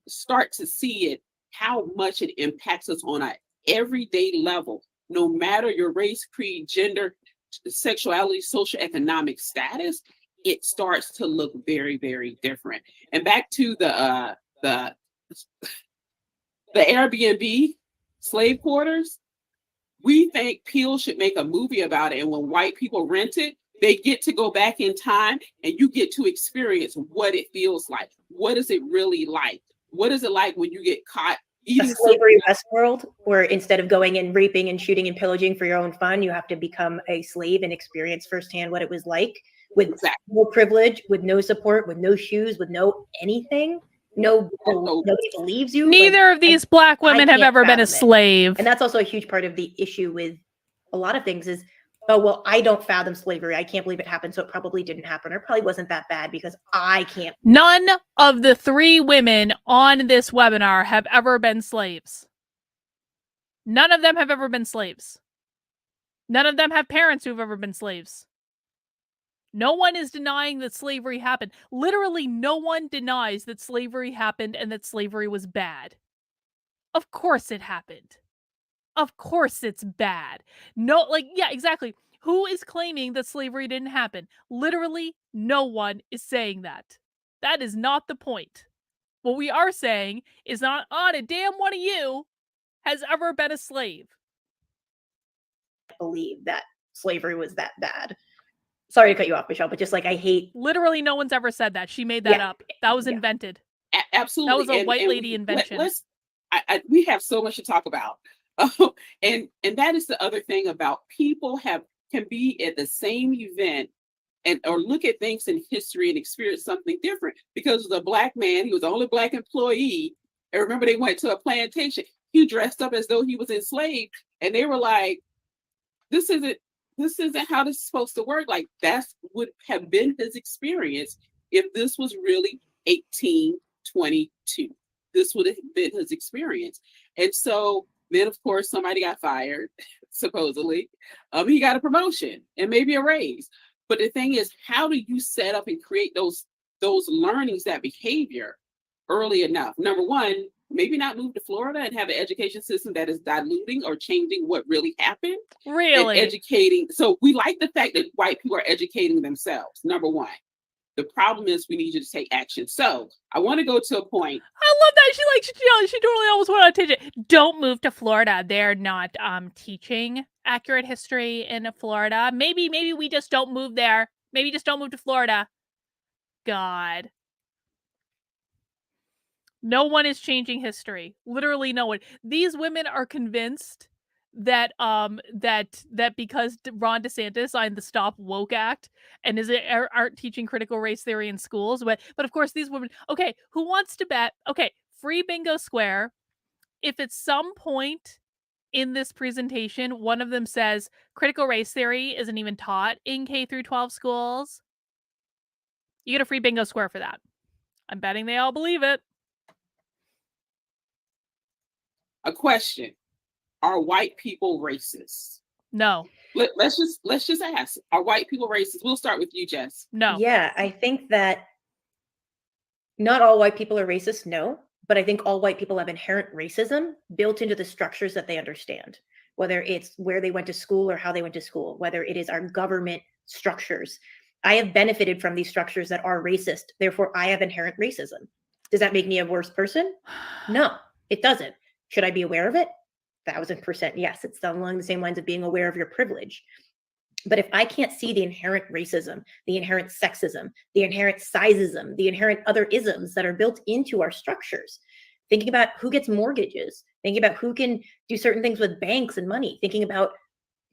start to see it, how much it impacts us on an everyday level, no matter your race, creed, gender, sexuality, socioeconomic status, it starts to look very, very different. And back to the Airbnb slave quarters, we think Peel should make a movie about it. And when white people rent it, they get to go back in time and you get to experience what it feels like. What is it really like? What is it like when you get caught eating a slavery Westworld, where instead of going and raping and shooting and pillaging for your own fun, you have to become a slave and experience firsthand what it was like, with no privilege, with no support, with no shoes, with no anything. Nobody believes you. Neither of these Black women have ever been a slave. And that's also a huge part of the issue with a lot of things is, oh, well, I don't fathom slavery. I can't believe it happened, so it probably didn't happen, or probably wasn't that bad because I can't. None of the 3 women on this webinar have ever been slaves. None of them have ever been slaves. None of them have parents who've ever been slaves. No one is denying that slavery happened. Literally, no one denies that slavery happened and that slavery was bad. Of course it happened. Of course it's bad. No, yeah, exactly. Who is claiming that slavery didn't happen? Literally, no one is saying that. That is not the point. What we are saying is not a damn one of you has ever been a slave. I believe that slavery was that bad. Sorry to cut you off, Michelle, but just I hate. Literally, no one's ever said that. She made that up. That was invented. Absolutely. That was a white lady invention. We have so much to talk about. And that is the other thing about people can be at the same event or look at things in history and experience something different. Because the Black man, he was the only Black employee. And remember, they went to a plantation. He dressed up as though he was enslaved, and they were like, this isn't how this is supposed to work. Like, that would have been his experience if this was really 1822. this would have been his experience. And so then, of course, somebody got fired, supposedly. He got a promotion and maybe a raise. But the thing is, how do you set up and create those learnings, that behavior early enough? Number one, maybe not move to Florida and have an education system that is diluting or changing what really happened. Really? And educating. So we like the fact that white people are educating themselves, number one. The problem is we need you to take action. So I want to go to a point. I love that. She totally almost went on a tangent. Don't move to Florida. They're not teaching accurate history in Florida. Maybe we just don't move there. Maybe just don't move to Florida. God. No one is changing history. Literally no one. These women are convinced that that because Ron DeSantis signed the Stop Woke Act and aren't teaching critical race theory in schools, but of course these women. Okay, who wants to bet? Okay, free bingo square. If at some point in this presentation one of them says critical race theory isn't even taught in K through 12 schools, you get a free bingo square for that. I'm betting they all believe it. A question: are white people racist? No. Let's just ask: are white people racist? We'll start with you, Jess. No. Yeah, I think that not all white people are racist, no, but I think all white people have inherent racism built into the structures that they understand, whether it's where they went to school or how they went to school, whether it is our government structures. I have benefited from these structures that are racist, therefore I have inherent racism. Does that make me a worse person? No, it doesn't. Should I be aware of it? 1000% yes. It's along the same lines of being aware of your privilege. But if I can't see the inherent racism, the inherent sexism, the inherent sizeism, the inherent other isms that are built into our structures, thinking about who gets mortgages, thinking about who can do certain things with banks and money, thinking about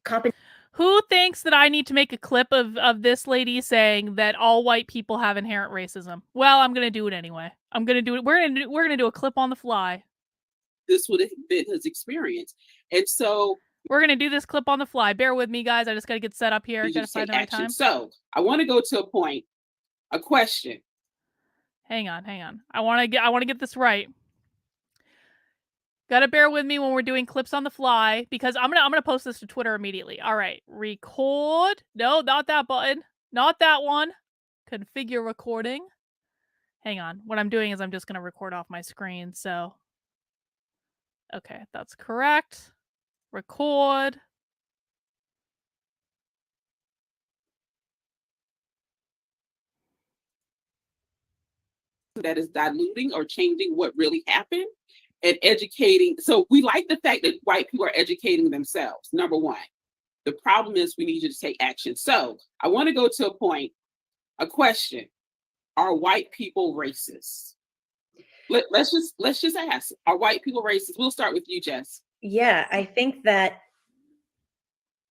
compensation. Who thinks that I need to make a clip of this lady saying that all white people have inherent racism? Well, I'm going to do it anyway. I'm going to do it. We're going to do a clip on the fly. This would have been his experience. And so we're going to do this clip on the fly. Bear with me, guys. I just got to get set up here. Got to find the right time. So I want to go to a point, a question. Hang on. I want to get this right. Got to bear with me when we're doing clips on the fly because I'm going to post this to Twitter immediately. All right. Record. No, not that button. Not that one. Configure recording. Hang on. What I'm doing is I'm just going to record off my screen. So, okay, that's correct. Record. That is diluting or changing what really happened and educating. So we like the fact that white people are educating themselves, number one. The problem is we need you to take action. So I want to go to a point, a question. Are white people racist? Let's just ask: are white people racist? We'll start with you, Jess. Yeah, I think that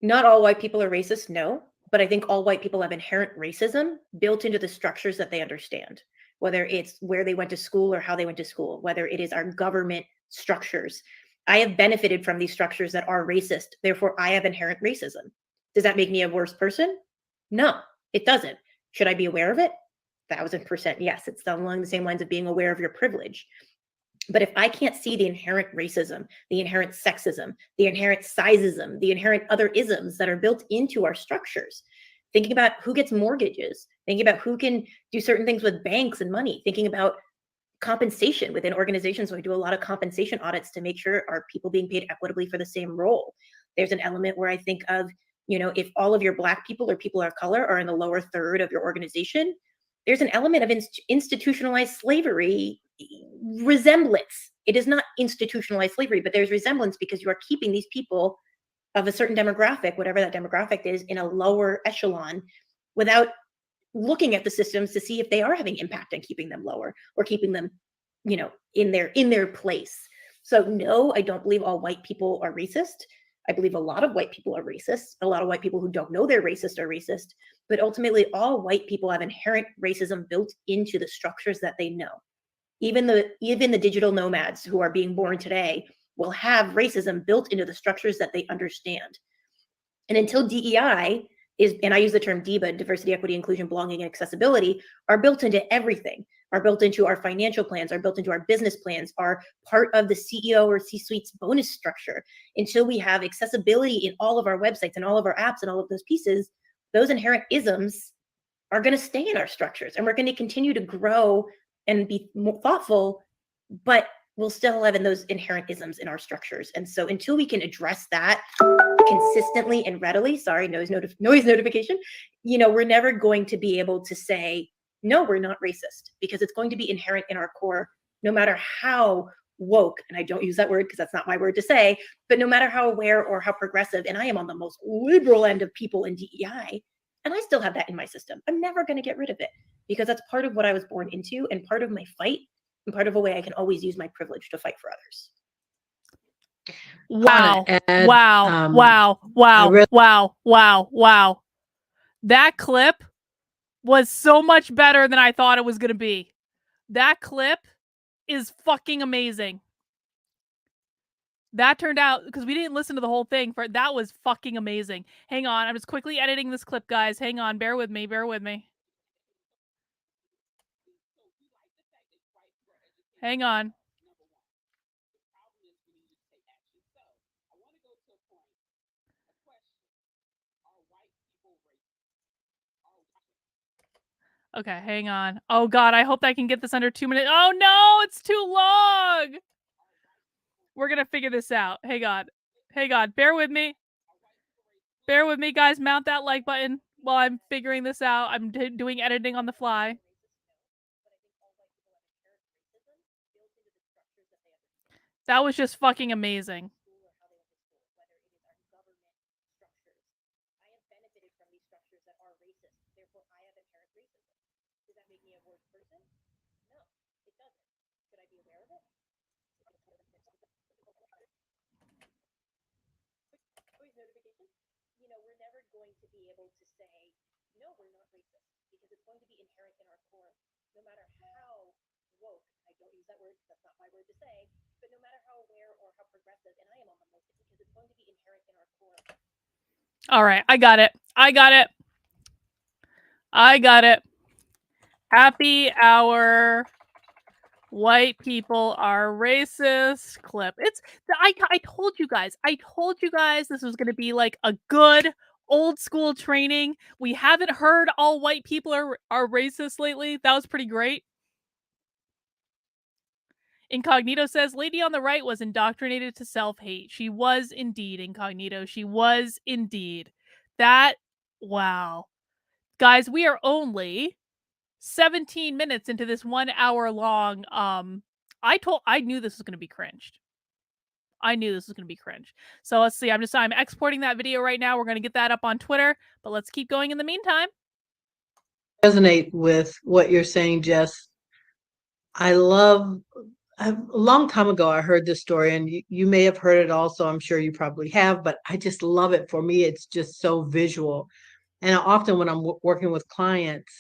not all white people are racist, no, but I think all white people have inherent racism built into the structures that they understand, whether it's where they went to school or how they went to school, whether it is our government structures. I have benefited from these structures that are racist, therefore I have inherent racism. Does that make me a worse person? No, it doesn't. Should I be aware of it? 1000% yes. It's along the same lines of being aware of your privilege. But if I can't see the inherent racism, the inherent sexism, the inherent sizeism, the inherent other isms that are built into our structures, thinking about who gets mortgages, thinking about who can do certain things with banks and money, thinking about compensation within organizations. So I do a lot of compensation audits to make sure are people being paid equitably for the same role. There's an element where I think of, if all of your Black people or people of color are in the lower third of your organization, there's an element of institutionalized slavery resemblance. It is not institutionalized slavery, but there's resemblance because you are keeping these people of a certain demographic, whatever that demographic is, in a lower echelon without looking at the systems to see if they are having impact on keeping them lower or keeping them, in their place. So no, I don't believe all white people are racist. I believe a lot of white people are racist. A lot of white people who don't know they're racist are racist. But ultimately, all white people have inherent racism built into the structures that they know. Even the digital nomads who are being born today will have racism built into the structures that they understand. And until DEI is, and I use the term DEBA, diversity, equity, inclusion, belonging, and accessibility, are built into everything. are built into our financial plans, are built into our business plans, are part of the CEO or C-suite's bonus structure. Until we have accessibility in all of our websites and all of our apps and all of those pieces, those inherent isms are going to stay in our structures, and we're going to continue to grow and be more thoughtful, but we'll still have in those inherent isms in our structures. And so until we can address that consistently and readily, sorry, noise notification, we're never going to be able to say, no, we're not racist, because it's going to be inherent in our core, no matter how woke, and I don't use that word because that's not my word to say, but no matter how aware or how progressive, and I am on the most liberal end of people in DEI, and I still have that in my system. I'm never going to get rid of it, because that's part of what I was born into and part of my fight and part of a way I can always use my privilege to fight for others. Wow. Add, Wow. That clip was so much better than I thought it was going to be. That clip is fucking amazing. That turned out, because we didn't listen to the whole thing, that was fucking amazing. Hang on, I'm just quickly editing this clip, guys. Hang on, bear with me. Hang on. Okay, hang on. Oh God, I hope I can get this under 2 minutes. Oh no, it's too long. We're gonna figure this out. Hang on. Bear with me, guys. Mount that like button while I'm figuring this out. I'm doing editing on the fly. That was just fucking amazing. We're never going to be able to say, no, we're not racist, because it's going to be inherent in our core, no matter how woke, I don't use that word, that's not my word to say, but no matter how aware or how progressive, and I am on the most, because it's going to be inherent in our core. All right, I got it. Happy hour. White people are racist clip. I told you guys this was going to be like a good old school training. We haven't heard all white people are racist lately. That was pretty great. Incognito says, lady on the right was indoctrinated to self-hate. She was indeed, Incognito. She was indeed. Wow. Guys, we are only 17 minutes into this 1 hour long. I knew this was going to be cringed. So let's see. I'm exporting that video right now. We're going to get that up on Twitter, but let's keep going in the meantime. Resonate with what you're saying, Jess. A long time ago, I heard this story, and you may have heard it also. I'm sure you probably have, but I just love it. For me, it's just so visual. And often when I'm working with clients,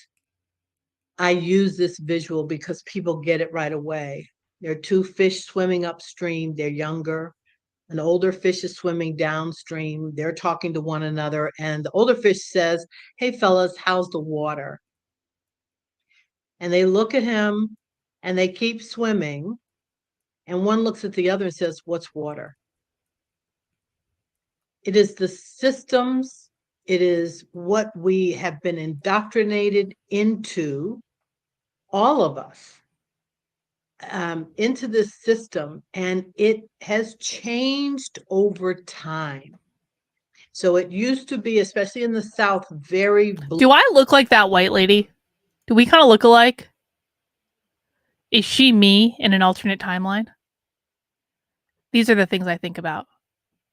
I use this visual because people get it right away. There are two fish swimming upstream. They're younger. An older fish is swimming downstream. They're talking to one another. And the older fish says, hey, fellas, how's the water? And they look at him and they keep swimming. And one looks at the other and says, what's water? It is the systems. It is what we have been indoctrinated into, all of us, into this system, and it has changed over time. So it used to be, especially in the South, very blue. Do I look like that white lady? Do we kind of look alike? Is she me in an alternate timeline? These are the things I think about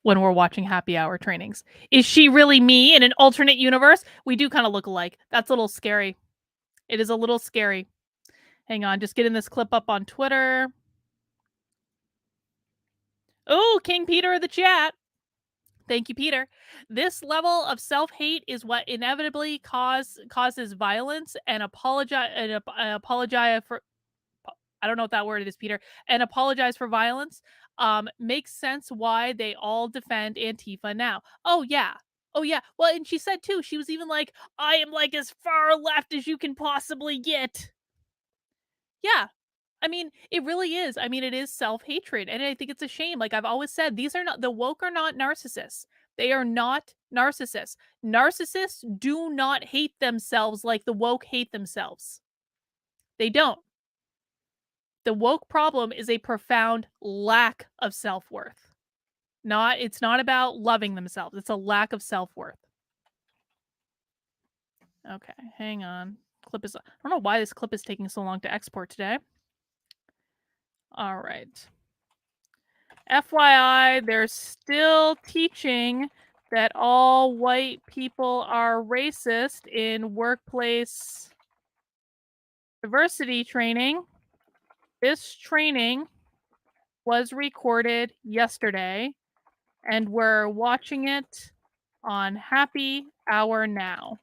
when we're watching happy hour trainings. Is she really me in an alternate universe? We do kind of look alike. That's a little scary. It is a little scary. Hang on, just getting this clip up on Twitter. Oh, King Peter of the chat. Thank you, Peter. This level of self-hate is what inevitably causes violence and apologize for. I don't know what that word is, Peter. And apologize for violence. Makes sense why they all defend Antifa now. Oh yeah. Well, and she said too. She was even like, "I am like as far left as you can possibly get." Yeah. I mean, it really is. I mean, it is self-hatred, and I think it's a shame. Like I've always said, these are not the woke are not narcissists. They are not narcissists. Narcissists do not hate themselves like the woke hate themselves. They don't. The woke problem is a profound lack of self-worth. It's not about loving themselves. It's a lack of self-worth. Okay, hang on. I don't know why this clip is taking so long to export today. All right. FYI, they're still teaching that all white people are racist in workplace diversity training. This training was recorded yesterday, and we're watching it on Happy Hour now.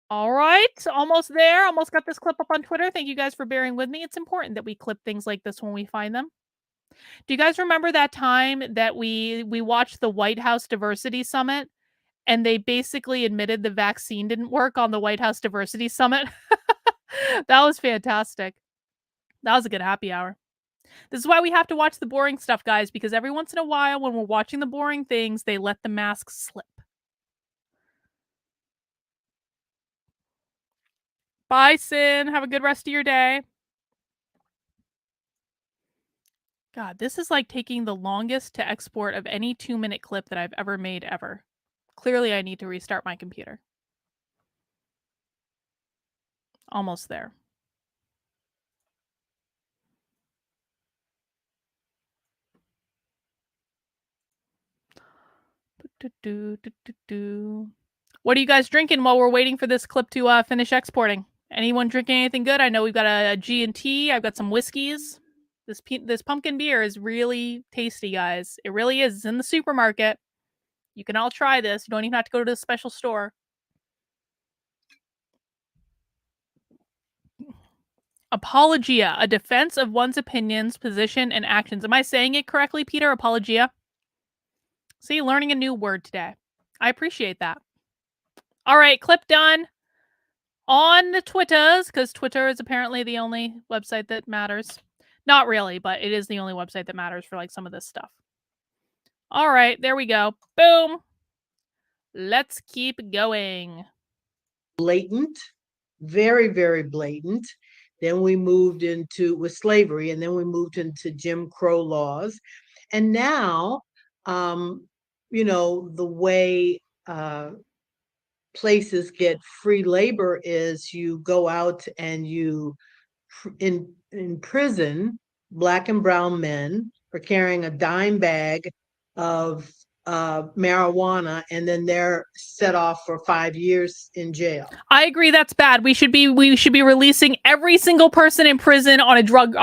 All right, almost there. Almost got this clip up on Twitter. Thank you guys for bearing with me. It's important that we clip things like this when we find them. Do you guys remember that time that we watched the White House Diversity Summit and they basically admitted the vaccine didn't work on the White House Diversity Summit? That was fantastic. That was a good happy hour. This is why we have to watch the boring stuff, guys, because every once in a while when we're watching the boring things, they let the masks slip. Bye, Sin. Have a good rest of your day. God, this is like taking the longest to export of any 2-minute clip that I've ever made ever. Clearly, I need to restart my computer. Almost there. What are you guys drinking while we're waiting for this clip to finish exporting? Anyone drinking anything good? I know we've got a G&T. I've got some whiskeys. This pumpkin beer is really tasty, guys. It really is. It's in the supermarket. You can all try this. You don't even have to go to the special store. Apologia, a defense of one's opinions, position, and actions. Am I saying it correctly, Peter? Apologia? See, learning a new word today. I appreciate that. All right, clip done. On the Twitters, because Twitter is apparently the only website that matters. Not really, but it is the only website that matters for like some of this stuff. All right, there we go. Boom. Let's keep going. Blatant, very, very blatant. Then we moved into with slavery, and then we moved into Jim Crow laws. And now, you know, the way places get free labor is you go out and you in prison Black and brown men for carrying a dime bag of marijuana, and then they're set off for 5 years in jail. I agree that's bad. We should be releasing every single person in prison on a drug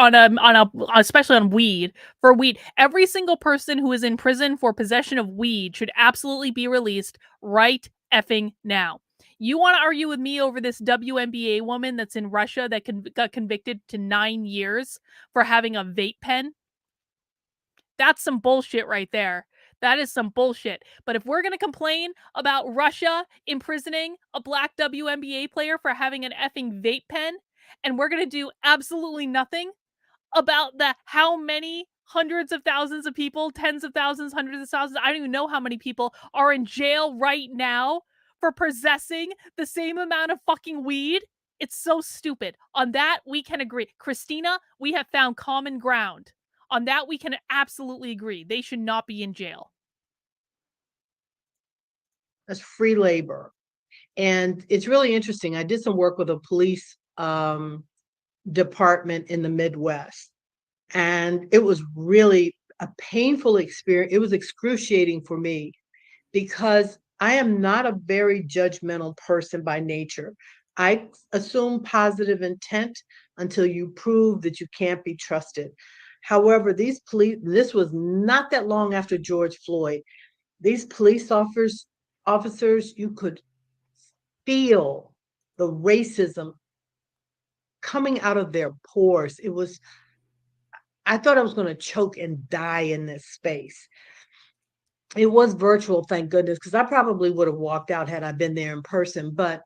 especially on weed for weed. Every single person who is in prison for possession of weed should absolutely be released right effing now. You want to argue with me over this WNBA woman that's in Russia that got convicted to 9 years for having a vape pen? That's some bullshit right there. That is some bullshit. But if we're going to complain about Russia imprisoning a Black WNBA player for having an effing vape pen, and we're going to do absolutely nothing about the how many hundreds of thousands of people, tens of thousands, hundreds of thousands, I don't even know how many people are in jail right now for possessing the same amount of fucking weed, it's so stupid. On that, we can agree. Christina, we have found common ground. On that, we can absolutely agree. They should not be in jail. That's free labor. And it's really interesting. I did some work with a police department in the Midwest, and it was really a painful experience. It was excruciating for me because I am not a very judgmental person by nature. I assume positive intent until you prove that you can't be trusted. However, these police, this was not that long after George Floyd, these police officers, you could feel the racism coming out of their pores. I thought I was going to choke and die in this space. It was virtual, thank goodness, because I probably would have walked out had I been there in person. But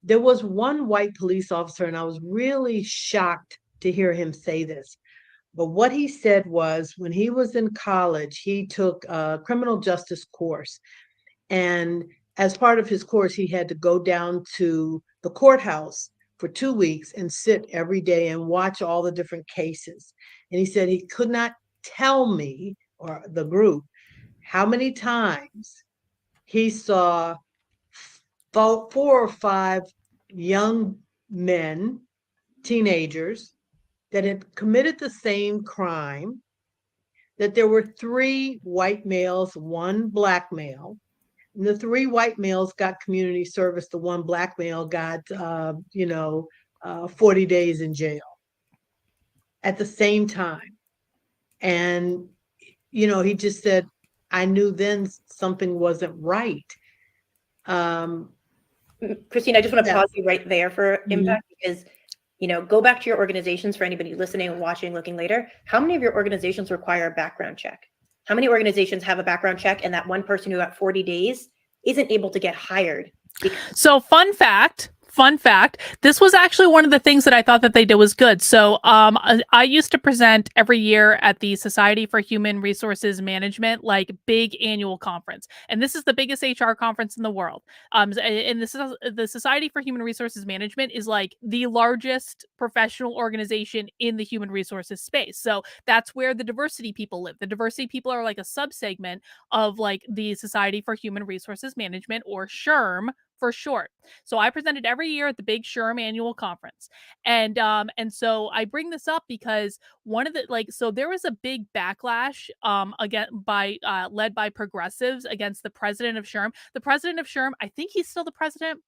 There was one white police officer, and I was really shocked to hear him say this. But what he said was when he was in college, he took a criminal justice course. And as part of his course, he had to go down to the courthouse for 2 weeks and sit every day and watch all the different cases. And he said he could not tell me or the group how many times he saw 4 or 5 young men, teenagers, that had committed the same crime, that there were 3 white males, 1 black male. And the 3 white males got community service. The 1 black male got, 40 days in jail at the same time. And, he just said, I knew then something wasn't right. Christine, I just want to Yeah. pause you right there for Mhm. impact, because, go back to your organizations for anybody listening and watching, looking later. How many of your organizations require a background check? How many organizations have a background check and that one person who got 40 days isn't able to get hired? So fun fact, this was actually one of the things that I thought that they did was good. So I used to present every year at the Society for Human Resources Management, like big annual conference. And this is the biggest HR conference in the world. And this is the Society for Human Resources Management is like the largest professional organization in the human resources space. So that's where the diversity people live. The diversity people are like a subsegment of like the Society for Human Resources Management, or SHRM for short. So I presented every year at the big SHRM annual conference. And so I bring this up because one of the so there was a big backlash again by led by progressives against the president of SHRM. The president of SHRM, I think he's still the president.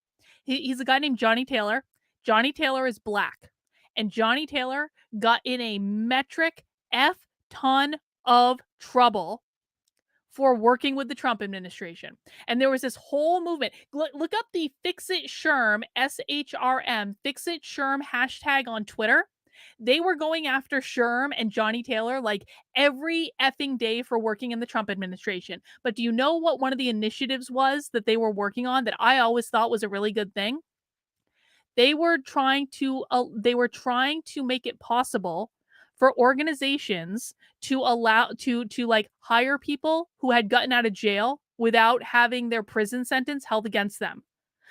He's a guy named Johnny Taylor. Johnny Taylor is black. And Johnny Taylor got in a metric F ton of trouble for working with the Trump administration. And there was this whole movement. Look up the Fix It SHRM, SHRM, Fix It SHRM hashtag on Twitter. They were going after SHRM and Johnny Taylor like every effing day for working in the Trump administration. But do you know what one of the initiatives was that they were working on that I always thought was a really good thing? They were trying to make it possible for organizations to allow to like hire people who had gotten out of jail without having their prison sentence held against them.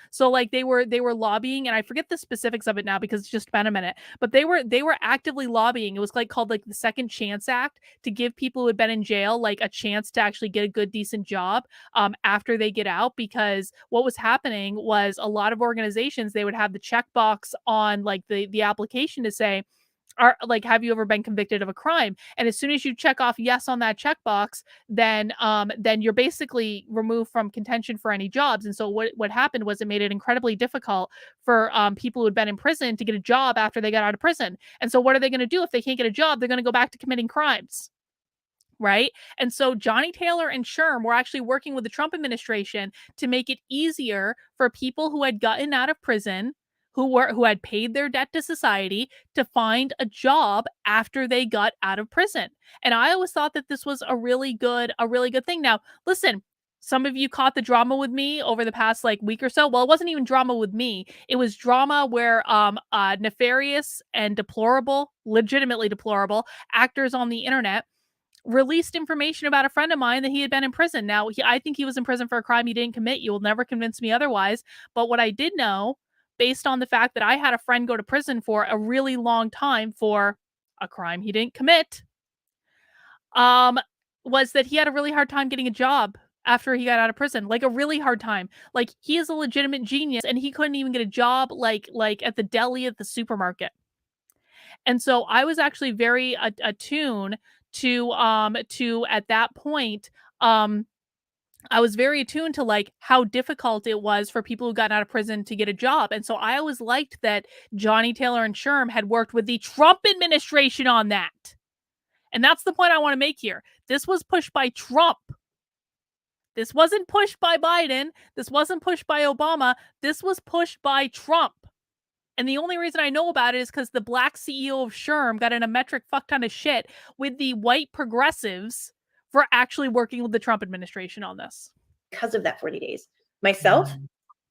So like they were lobbying, and I forget the specifics of it now because it's just been a minute, but they were actively lobbying. It was like called like the Second Chance Act, to give people who had been in jail like a chance to actually get a good decent job after they get out. Because what was happening was a lot of organizations, they would have the checkbox on like the application to say, are like, have you ever been convicted of a crime? And as soon as you check off yes on that checkbox, then you're basically removed from contention for any jobs. And so what happened was it made it incredibly difficult for people who had been in prison to get a job after they got out of prison. And so what are they going to do if they can't get a job? They're going to go back to committing crimes. Right. And so Johnny Taylor and SHRM were actually working with the Trump administration to make it easier for people who had gotten out of prison, who had paid their debt to society, to find a job after they got out of prison. And I always thought that this was a really good thing. Now, listen, some of you caught the drama with me over the past like week or so. Well, it wasn't even drama with me. It was drama where nefarious and deplorable, legitimately deplorable actors on the internet released information about a friend of mine that he had been in prison. Now, I think he was in prison for a crime he didn't commit. You will never convince me otherwise. But what I did know, based on the fact that I had a friend go to prison for a really long time for a crime he didn't commit, was that he had a really hard time getting a job after he got out of prison. Like a really hard time. Like he is a legitimate genius and he couldn't even get a job like at the deli at the supermarket. And so I was actually very attuned to at that point, I was very attuned to like how difficult it was for people who got out of prison to get a job. And so I always liked that Johnny Taylor and SHRM had worked with the Trump administration on that. And that's the point I want to make here. This was pushed by Trump. This wasn't pushed by Biden. This wasn't pushed by Obama. This was pushed by Trump. And the only reason I know about it is because the black CEO of SHRM got in a metric fuck ton of shit with the white progressives for actually working with the Trump administration on this. Because of that 40 days. Myself,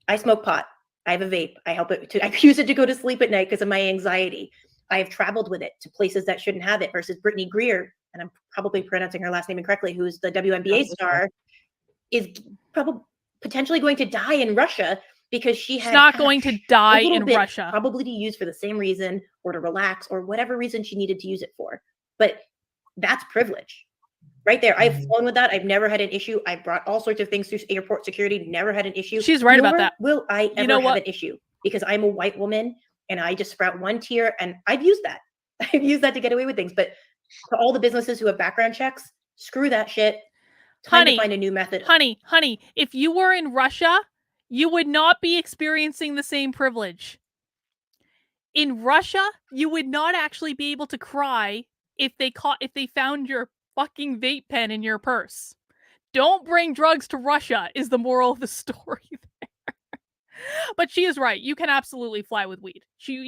I smoke pot. I have a vape. I use it to go to sleep at night because of my anxiety. I have traveled with it to places that shouldn't have it, versus Brittany Greer, and I'm probably pronouncing her last name incorrectly, who's the WNBA star, is probably potentially going to die in Russia because she's not going to die in Russia. Probably to use for the same reason, or to relax, or whatever reason she needed to use it for. But that's privilege. Right there. I've flown with that. I've never had an issue. I've brought all sorts of things through airport security, never had an issue. She's right about that. Will I ever have an issue? Because I'm a white woman and I just sprout one tear, and I've used that. I've used that to get away with things. But for all the businesses who have background checks, screw that shit. Time to find a new method. Honey, if you were in Russia, you would not be experiencing the same privilege. In Russia, you would not actually be able to cry if they found your fucking vape pen in your purse. Don't bring drugs to Russia is the moral of the story there. But she is right. You can absolutely fly with weed. She's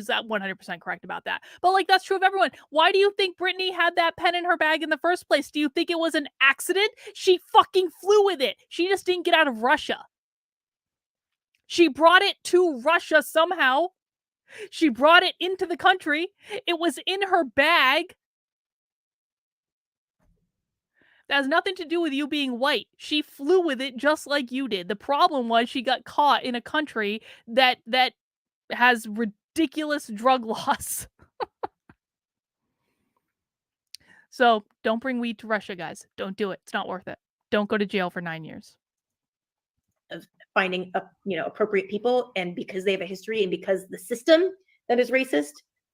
100% correct about that. But like, that's true of everyone. Why do you think Brittany had that pen in her bag in the first place? Do you think it was an accident? She fucking flew with it. She just didn't get out of Russia. She brought it to Russia somehow. She brought it into the country. It was in her bag. That has nothing to do with you being white. She flew with it just like you did. The problem was she got caught in a country that has ridiculous drug laws. So don't bring weed to Russia, guys. Don't do it. It's not worth it. Don't go to jail for 9 years. Of finding appropriate people, and because they have a history, and because the system that is racist,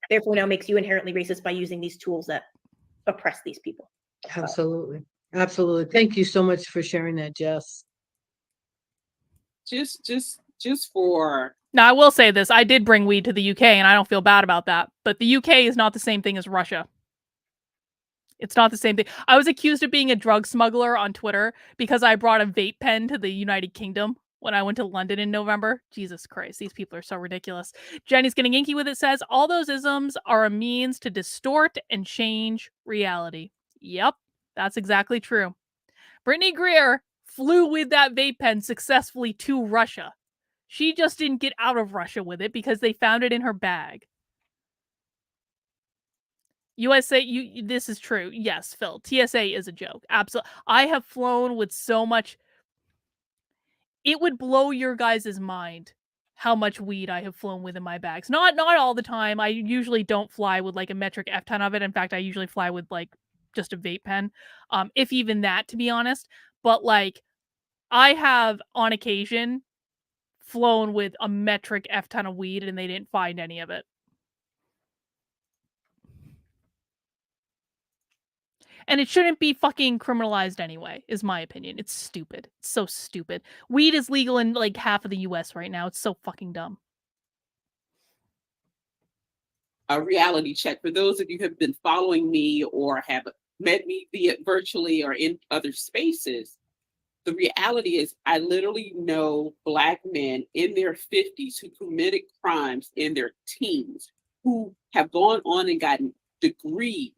therefore now makes you inherently racist by using these tools that oppress these people. Absolutely. Absolutely. Thank you so much for sharing that, Jess. Just for... Now, I will say this. I did bring weed to the UK, and I don't feel bad about that. But the UK is not the same thing as Russia. It's not the same thing. I was accused of being a drug smuggler on Twitter because I brought a vape pen to the United Kingdom when I went to London in November. Jesus Christ, these people are so ridiculous. Jenny's getting inky with it, says, all those isms are a means to distort and change reality. Yep, that's exactly true. Brittany Greer flew with that vape pen successfully to Russia. She just didn't get out of Russia with it because they found it in her bag. USA, this is true. Yes, Phil, TSA is a joke. Absolutely. I have flown with so much. It would blow your guys' mind how much weed I have flown with in my bags. Not all the time. I usually don't fly with like a metric F ton of it. In fact, I usually fly with like just a vape pen. If even that, to be honest. But like, I have on occasion flown with a metric F ton of weed and they didn't find any of it. And it shouldn't be fucking criminalized anyway, is my opinion. It's stupid. It's so stupid. Weed is legal in like half of the US right now. It's so fucking dumb. A reality check. For those of you who have been following me or have met me via virtually or in other spaces, the reality is I literally know Black men in their 50s who committed crimes in their teens, who have gone on and gotten degrees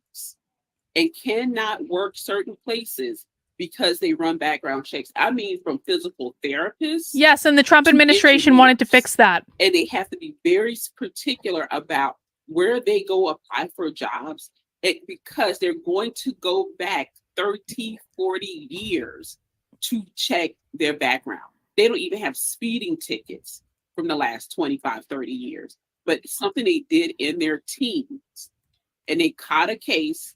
and cannot work certain places because they run background checks. I mean, from physical therapists. Yes, and the Trump administration wanted to fix that. And they have to be very particular about where they go apply for jobs, because they're going to go back 30, 40 years to check their background. They don't even have speeding tickets from the last 25, 30 years, but something they did in their teens, and they caught a case.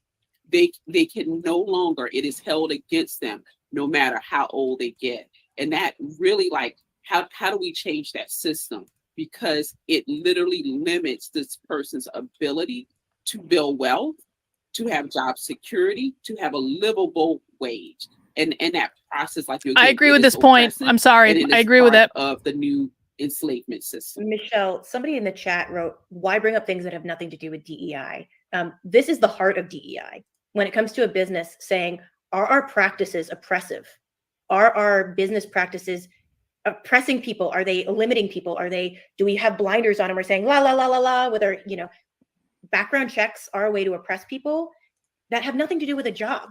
They can no longer, it is held against them no matter how old they get. And that really, like, how do we change that system? Because it literally limits this person's ability to build wealth, to have job security, to have a livable wage. And that process, like, I agree with this point. I'm sorry. I agree with it. Of the new enslavement system. Michelle, somebody in the chat wrote, why bring up things that have nothing to do with DEI? This is the heart of DEI. When it comes to a business, saying, are our practices oppressive? Are our business practices oppressing people? Are they limiting people? Do we have blinders on and we're saying la la la la la with our, background checks are a way to oppress people that have nothing to do with a job.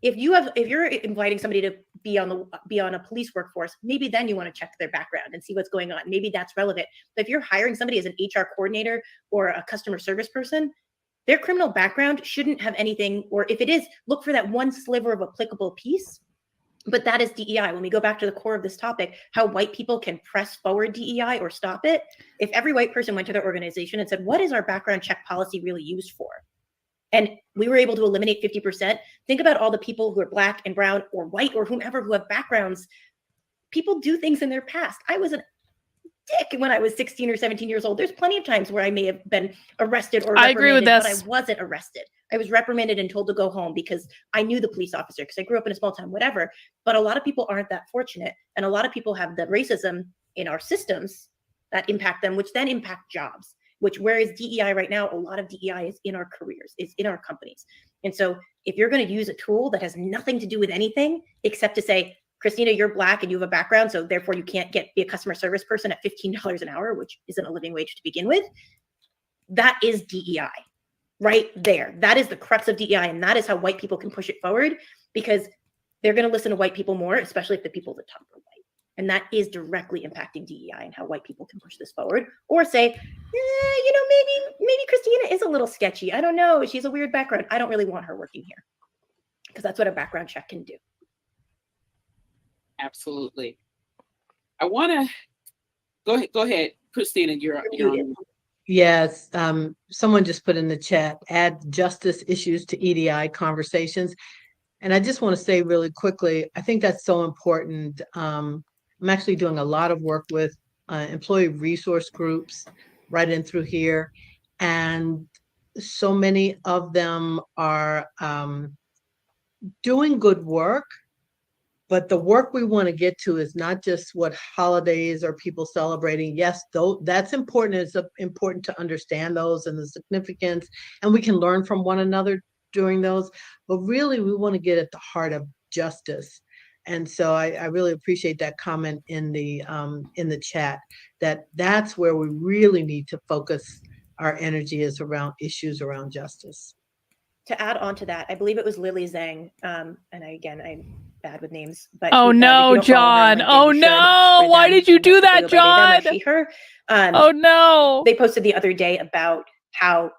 if you're inviting somebody to be on a police workforce, maybe then you want to check their background and see what's going on. Maybe that's relevant. But if you're hiring somebody as an HR coordinator or a customer service person, their criminal background shouldn't have anything, or if it is, look for that one sliver of applicable piece. But that is DEI. When we go back to the core of this topic, how white people can press forward DEI or stop it. If every white person went to their organization and said, what is our background check policy really used for? And we were able to eliminate 50%. Think about all the people who are Black and brown or white or whomever who have backgrounds. People do things in their past. I was a dick when I was 16 or 17 years old. There's plenty of times where I may have been arrested or reprimanded, I agree with but this. I wasn't arrested. I was reprimanded and told to go home because I knew the police officer, because I grew up in a small town, whatever. But a lot of people aren't that fortunate. And a lot of people have the racism in our systems that impact them, which then impact jobs, which whereas DEI right now, a lot of DEI is in our careers, is in our companies. And so if you're going to use a tool that has nothing to do with anything except to say, Christina, you're Black and you have a background, so therefore you can't be a customer service person at $15 an hour, which isn't a living wage to begin with. That is DEI right there. That is the crux of DEI, and that is how white people can push it forward, because they're going to listen to white people more, especially if the people at the top are white. And that is directly impacting DEI and how white people can push this forward. Or say, maybe Christina is a little sketchy. I don't know. She's a weird background. I don't really want her working here, because that's what a background check can do. Absolutely. I want to go ahead, Christina. You're on. Yes, someone just put in the chat, add justice issues to EDI conversations. And I just want to say really quickly, I think that's so important. I'm actually doing a lot of work with employee resource groups right in through here. And so many of them are doing good work. But the work we want to get to is not just what holidays are people celebrating. Yes, though that's important. It's important to understand those and the significance, and we can learn from one another during those. But really, we want to get at the heart of justice. And so I really appreciate that comment in the chat, that's where we really need to focus our energy, is around issues around justice. To add on to that, I believe it was Lily Zhang, and I'm bad with names, but oh no, John! Oh no! Why did you do that, John? Oh no! They posted the other day about how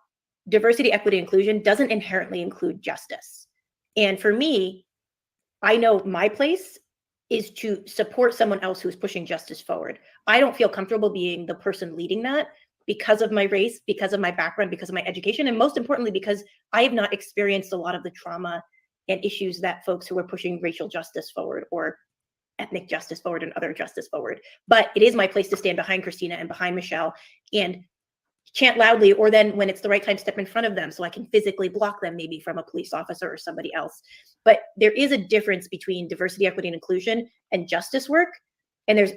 diversity, equity, inclusion doesn't inherently include justice. And for me, I know my place is to support someone else who's pushing justice forward. I don't feel comfortable being the person leading that, because of my race, because of my background, because of my education, and most importantly, because I have not experienced a lot of the trauma and issues that folks who are pushing racial justice forward or ethnic justice forward and other justice forward. But it is my place to stand behind Christina and behind Michelle and chant loudly, or then when it's the right time, step in front of them so I can physically block them, maybe from a police officer or somebody else. But there is a difference between diversity, equity, and inclusion and justice work. And there's,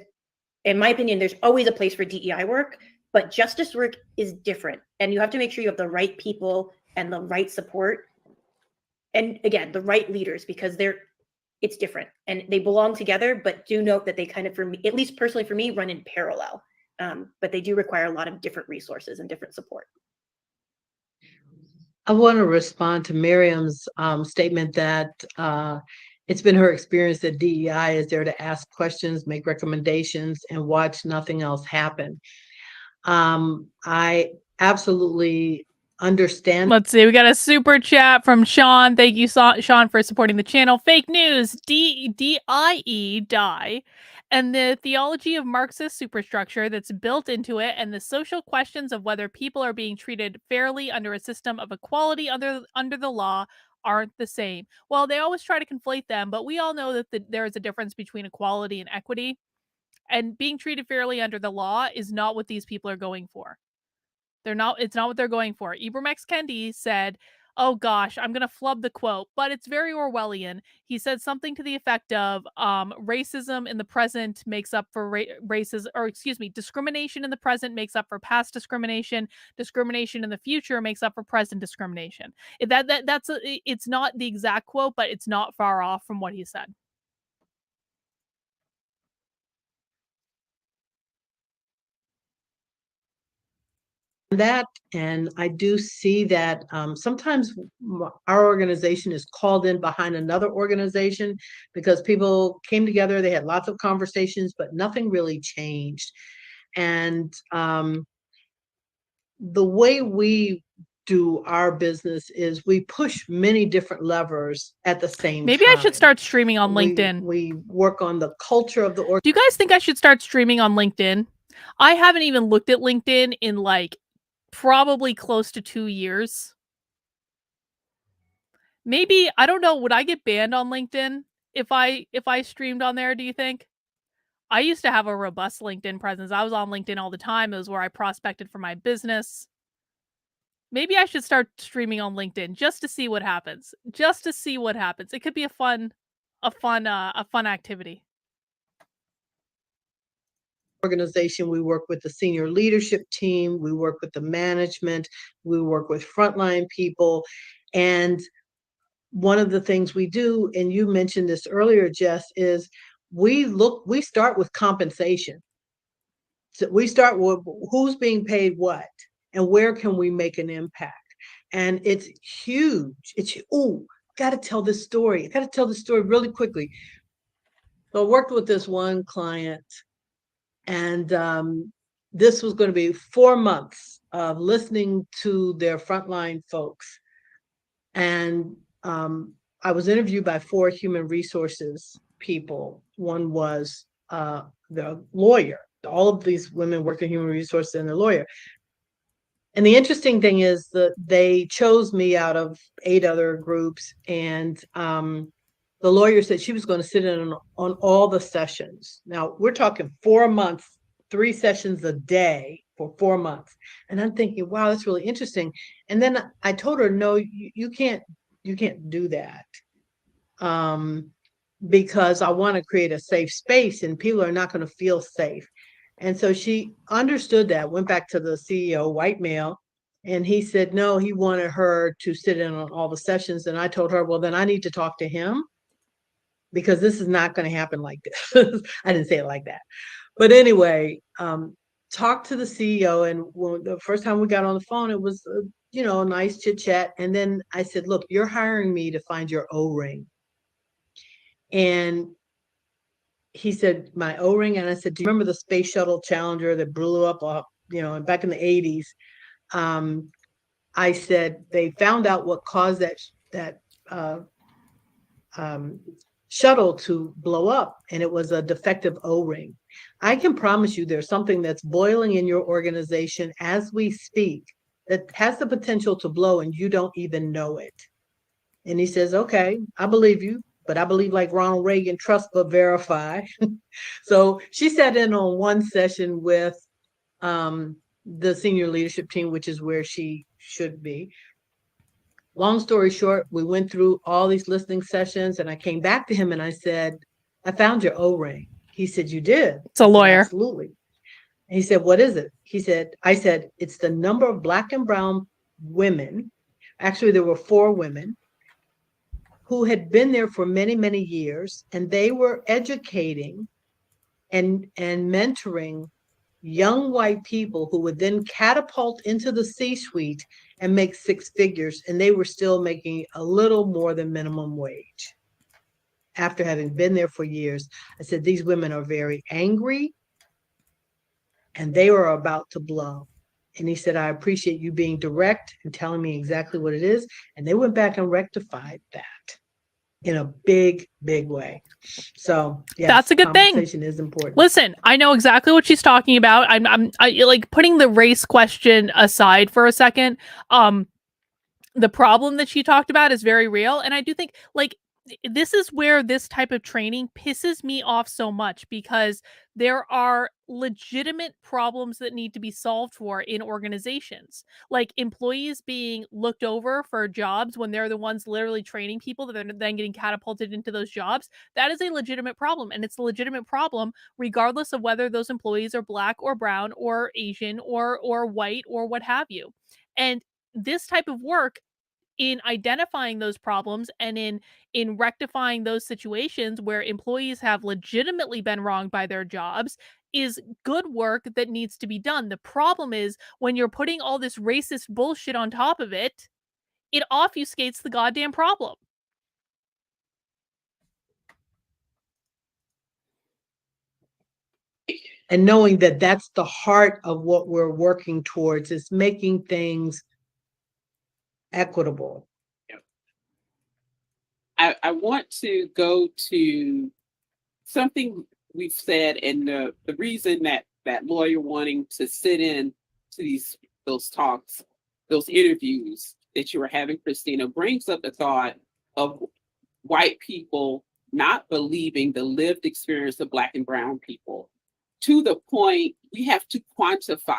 in my opinion, there's always a place for DEI work, but justice work is different. And you have to make sure you have the right people and the right support. And again, the right leaders, because it's different and they belong together, but do note that they kind of, for me, at least personally for me, run in parallel. But they do require a lot of different resources and different support. I want to respond to Miriam's statement that it's been her experience that DEI is there to ask questions, make recommendations, and watch nothing else happen. I absolutely understand. Let's see. We got a super chat from Sean. Thank you, Sean, for supporting the channel. Fake news, DIE, die, and the theology of Marxist superstructure that's built into it, and the social questions of whether people are being treated fairly under a system of equality under the law aren't the same. Well, they always try to conflate them, but we all know that there is a difference between equality and equity, and being treated fairly under the law is not what these people are going for. It's not what they're going for. Ibram X. Kendi said, oh gosh, I'm going to flub the quote, but it's very Orwellian. He said something to the effect of racism in the present makes up for discrimination in the present makes up for past discrimination. Discrimination in the future makes up for present discrimination. It's not the exact quote, but it's not far off from what he said. that, and I do see that sometimes our organization is called in behind another organization because people came together, they had lots of conversations, but nothing really changed. And the way we do our business is we push many different levers at the same Maybe time. I should start streaming on LinkedIn. We work on the culture of the Do you guys think I should start streaming on LinkedIn? I haven't even looked at LinkedIn in like probably close to 2 years. Maybe, I don't know, would I get banned on LinkedIn if I streamed on there, do you think? I used to have a robust LinkedIn presence. I was on LinkedIn all the time. It was where I prospected for my business. Maybe I should start streaming on LinkedIn just to see what happens. Just to see what happens. It could be a fun activity. organization. We work with the senior leadership team, we work with the management, we work with frontline people. And one of the things we do, and you mentioned this earlier, Jess, is we start with compensation. So we start with who's being paid what and where can we make an impact. And it's huge. It's, got to tell this story. I got to tell this story really quickly. So I worked with this one client, and this was going to be 4 months of listening to their frontline folks. And I was interviewed by 4 human resources people. One was the lawyer. All of these women work in human resources and the lawyer. And the interesting thing is that they chose me out of 8 other groups. And the lawyer said she was going to sit in on all the sessions. Now we're talking 4 months, 3 sessions a day for 4 months. And I'm thinking, wow, that's really interesting. And then I told her, no, you can't do that. Because I want to create a safe space and people are not going to feel safe. And so she understood that, went back to the CEO, white male, and he said, no, he wanted her to sit in on all the sessions. And I told her, well, then I need to talk to him because this is not going to happen like this. I didn't say it like that. But anyway, talked to the CEO. And when the first time we got on the phone, it was, a nice chit chat. And then I said, look, you're hiring me to find your O-ring. And he said, my O-ring. And I said, do you remember the Space Shuttle Challenger that blew up, back in the 80s? I said, they found out what caused that shuttle to blow up, and it was a defective O-ring. I can promise you there's something that's boiling in your organization as we speak that has the potential to blow and you don't even know it. And he says, okay, I believe you. But I believe, like Ronald Reagan, trust but verify. So she sat in on one session with the senior leadership team, which is where she should be. Long story short, we went through all these listening sessions, and I came back to him and I said, I found your O-ring. He said, you did? It's a lawyer. Absolutely. And he said, what is it? I said, it's the number of Black and brown women. Actually, there were 4 women who had been there for many, many years, and they were educating and mentoring young white people who would then catapult into the C-suite and make 6 figures, and they were still making a little more than minimum wage after having been there for years. I said, these women are very angry, and they were about to blow. And he said, I appreciate you being direct and telling me exactly what it is. And they went back and rectified that in a big, big way. So yes, that's a good thing. Conversation is important. Listen, I know exactly what she's talking about. I like putting the race question aside for a second. The problem that she talked about is very real, and I do think like this is where this type of training pisses me off so much, because there are legitimate problems that need to be solved for in organizations, like employees being looked over for jobs when they're the ones literally training people that are then getting catapulted into those jobs. That is a legitimate problem, and it's a legitimate problem regardless of whether those employees are Black or brown or Asian or white or what have you. And this type of work in identifying those problems and in rectifying those situations where employees have legitimately been wronged by their jobs is good work that needs to be done. The problem is when you're putting all this racist bullshit on top of it, it obfuscates the goddamn problem. And knowing that that's the heart of what we're working towards, is making things equitable. I want to go to something we've said, and the reason that lawyer wanting to sit in to those talks, those interviews that you were having, Christina, brings up the thought of white people not believing the lived experience of Black and brown people, to the point we have to quantify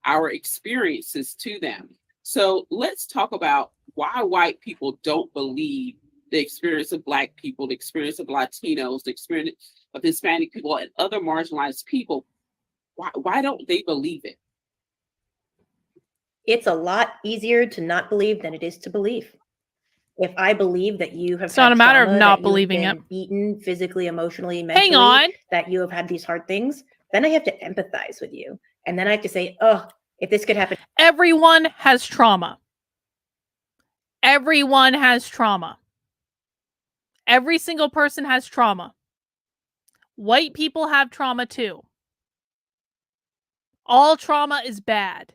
our experiences to them. So let's talk about why white people don't believe the experience of Black people, the experience of Latinos, the experience of Hispanic people and other marginalized people. Why don't they believe it? It's a lot easier to not believe than it is to believe. If I believe that you have It's not had a matter of trauma, not that you have believing been it. beaten physically, emotionally, mentally, Hang on. that you have had these hard things, then I have to empathize with you. And then I have to say, oh, if this could happen. Everyone has trauma. Everyone has trauma. Every single person has trauma. White people have trauma too. All trauma is bad.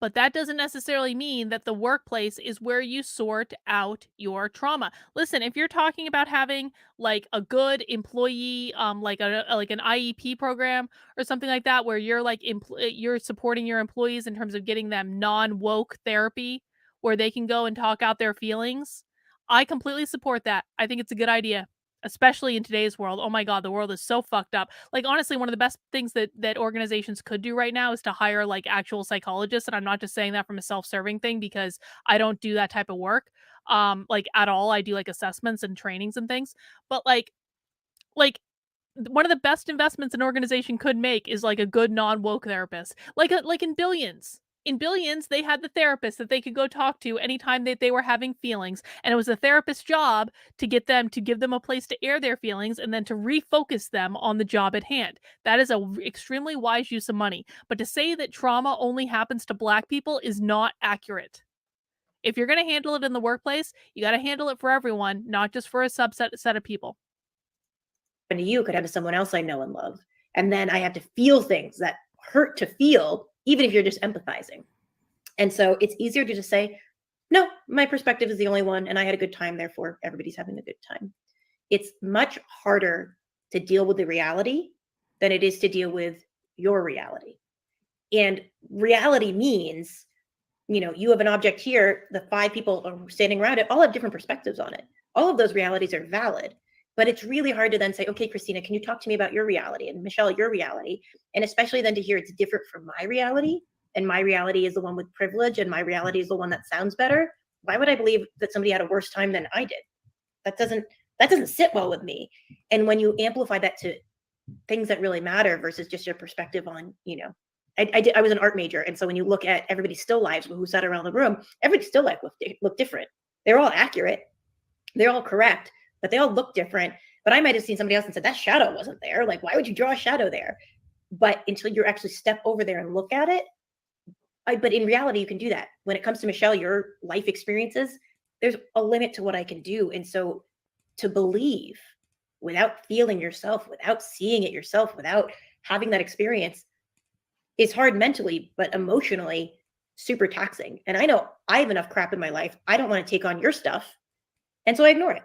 But that doesn't necessarily mean that the workplace is where you sort out your trauma. Listen, if you're talking about having like a good employee, like an IEP program or something like that, where you're like you're supporting your employees in terms of getting them non-woke therapy, where they can go and talk out their feelings, I completely support that. I think it's a good idea, especially in today's world. Oh my God, the world is so fucked up. Like, honestly, one of the best things that organizations could do right now is to hire like actual psychologists. And I'm not just saying that from a self-serving thing, because I don't do that type of work like at all. I do like assessments and trainings and things. But like one of the best investments an organization could make is like a good non-woke therapist. Like in Billions. In Billions, they had the therapist that they could go talk to anytime that they were having feelings. And it was the therapist's job to give them a place to air their feelings and then to refocus them on the job at hand. That is a extremely wise use of money. But to say that trauma only happens to Black people is not accurate. If you're going to handle it in the workplace, you got to handle it for everyone, not just for a subset of people. To you could happen to someone else I know and love. And then I have to feel things that hurt to feel, even if you're just empathizing. And so it's easier to just say, no, my perspective is the only one, and I had a good time, therefore everybody's having a good time. It's much harder to deal with the reality than it is to deal with your reality. And reality means, you have an object here, the 5 people are standing around it, all have different perspectives on it. All of those realities are valid. But it's really hard to then say, okay, Christina, can you talk to me about your reality? And Michelle, your reality. And especially then to hear it's different from my reality. And my reality is the one with privilege. And my reality is the one that sounds better. Why would I believe that somebody had a worse time than I did? That doesn't sit well with me. And when you amplify that to things that really matter versus just your perspective on, I was an art major. And so when you look at everybody's still lives who sat around the room, everybody's still life looked different. They're all accurate. They're all correct. But they all look different. But I might have seen somebody else and said, that shadow wasn't there. Like, why would you draw a shadow there? But until you actually step over there and look at it, but in reality, you can do that. When it comes to Michelle, your life experiences, there's a limit to what I can do. And so to believe without feeling yourself, without seeing it yourself, without having that experience is hard mentally, but emotionally super taxing. And I know I have enough crap in my life. I don't want to take on your stuff. And so I ignore it.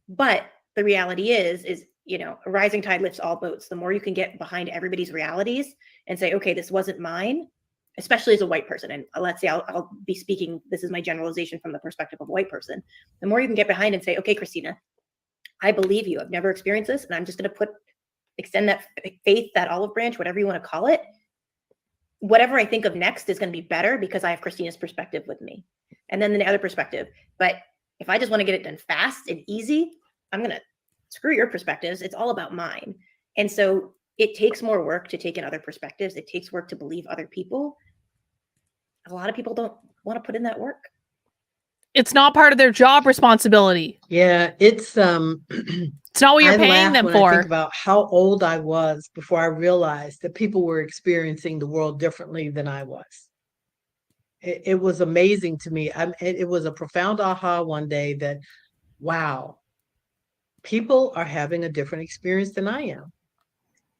But the reality is, a rising tide lifts all boats. The more you can get behind everybody's realities and say, okay, this wasn't mine, especially as a white person. And let's say I'll be speaking, this is my generalization from the perspective of a white person. The more you can get behind and say, okay, Christina, I believe you. I've never experienced this. And I'm just going to extend that faith, that olive branch, whatever you want to call it. Whatever I think of next is going to be better because I have Christina's perspective with me. And then the other perspective. But if I just want to get it done fast and easy, I'm going to screw your perspectives. It's all about mine. And so it takes more work to take in other perspectives. It takes work to believe other people. A lot of people don't want to put in that work. It's not part of their job responsibility. Yeah, it's It's not what you're I paying laugh them when I think for. about how old I was before I realized that people were experiencing the world differently than I was. It was amazing to me. It was a profound aha one day that, wow, people are having a different experience than I am.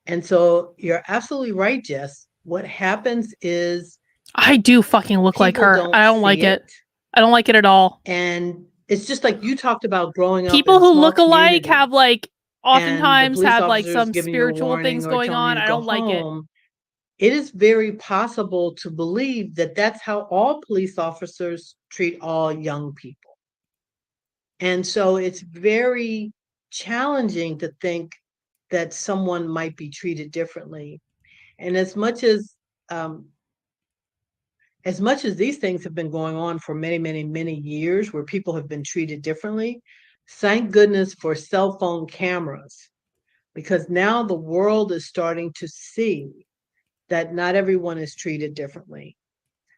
And so you're absolutely right, Jess. What happens is I do fucking look like people her. don't I don't see like it. it. I don't like it at all. And it's just like you talked about growing up in People a who small look alike community have like and the oftentimes police have like officer is some giving you a spiritual things warning or going telling you on. to I go don't like it. home. It is very possible to believe that that's how all police officers treat all young people. And so it's very challenging to think that someone might be treated differently. And um, as much as these things have been going on for many, many, many years where people have been treated differently, thank goodness for cell phone cameras, because now the world is starting to see that not everyone is treated differently.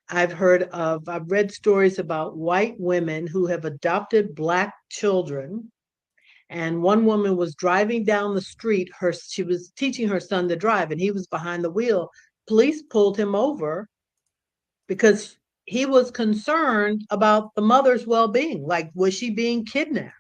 I've read stories about white women who have adopted Black children. And one woman was driving down the street. She was teaching her son to drive, and he was behind the wheel. Police pulled him over because he was concerned about the mother's well-being. Like, was she being kidnapped?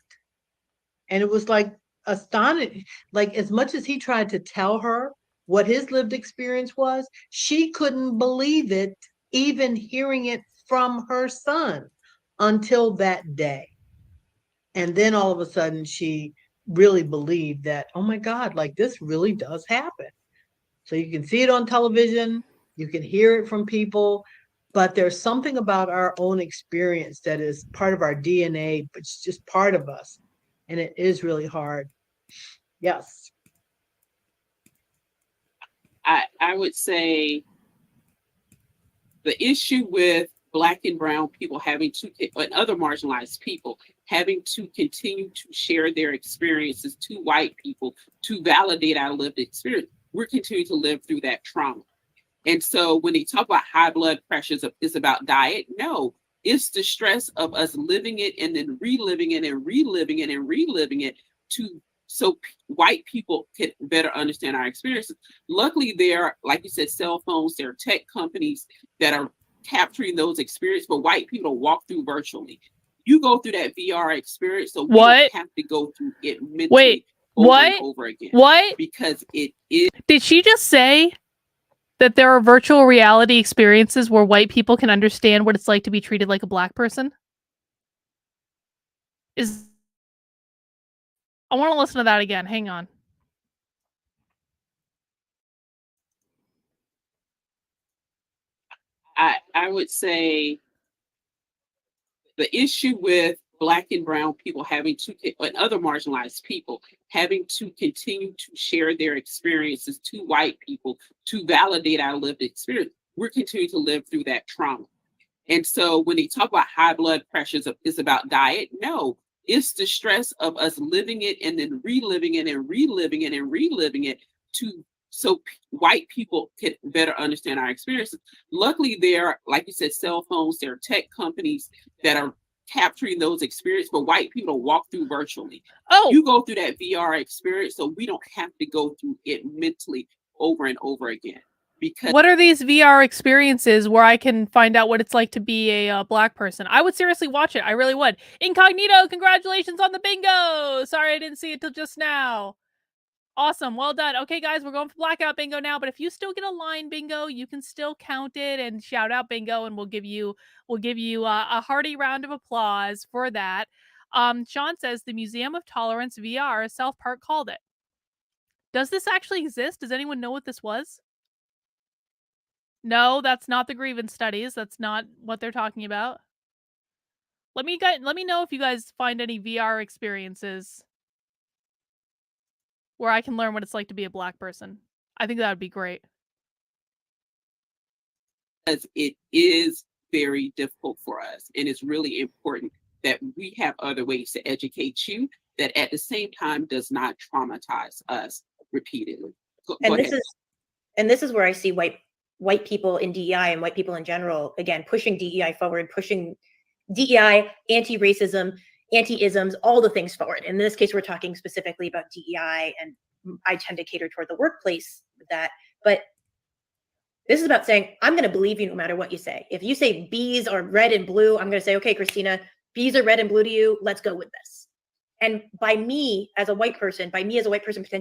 And it was like astonishing. Like, as much as he tried to tell her what his lived experience was, she couldn't believe it, even hearing it from her son until that day. And then all of a sudden she really believed that, oh my God, like this really does happen. So you can see it on television, you can hear it from people, but there's something about our own experience that is part of our DNA, but it's just part of us. And it is really hard. Yes. I would say the issue with Black and brown people having to, and other marginalized people, having to continue to share their experiences to white people to validate our lived experience, we're continuing to live through that trauma. And so when they talk about high blood pressures, is about diet, no, it's the stress of us living it and then reliving it and reliving it and reliving it so white people can better understand our experiences. Luckily, there are, like you said, cell phones, there are tech companies that are capturing those experiences for white people to walk through virtually. You go through that VR experience, so we don't have to go through it mentally over and over again. What? Because it is. Did she just say that there are virtual reality experiences where white people can understand what it's like to be treated like a Black person? I want to listen to that again. Hang on. I would say the issue with Black and brown people having to, and other marginalized people, having to continue to share their experiences to white people to validate our lived experience, we're continuing to live through that trauma. And so when they talk about high blood pressures, is about diet, no, it's the stress of us living it and then reliving it and reliving it and reliving it so white people can better understand our experiences. Luckily, there are, like you said, cell phones, there are tech companies that are capturing those experiences for white people to walk through virtually. Oh, you go through that VR experience, so we don't have to go through it mentally over and over again. Because what are these VR experiences where I can find out what it's like to be a Black person? I would seriously watch it. I really would. Incognito, congratulations on the bingo. Sorry I didn't see it till just now. Awesome. Well done. Okay, guys, we're going for blackout bingo now. But if you still get a line bingo, you can still count it and shout out bingo, and we'll give you a hearty round of applause for that. Sean says the Museum of Tolerance VR, South Park called it. Does this actually exist? Does anyone know what this was? No, that's not the grievance studies. That's not what they're talking about. Let me know if you guys find any VR experiences where I can learn what it's like to be a Black person. I think that would be great. Because it is very difficult for us, and it's really important that we have other ways to educate you that at the same time does not traumatize us repeatedly. Go ahead. This is where I see white people in DEI and white people in general, again, pushing DEI forward, pushing DEI, anti-racism, anti-isms, all the things forward. In this case, we're talking specifically about DEI, and I tend to cater toward the workplace with that. But this is about saying, I'm going to believe you no matter what you say. If you say bees are red and blue, I'm going to say, okay, Christina, bees are red and blue to you. Let's go with this. And by me as a white person, potentially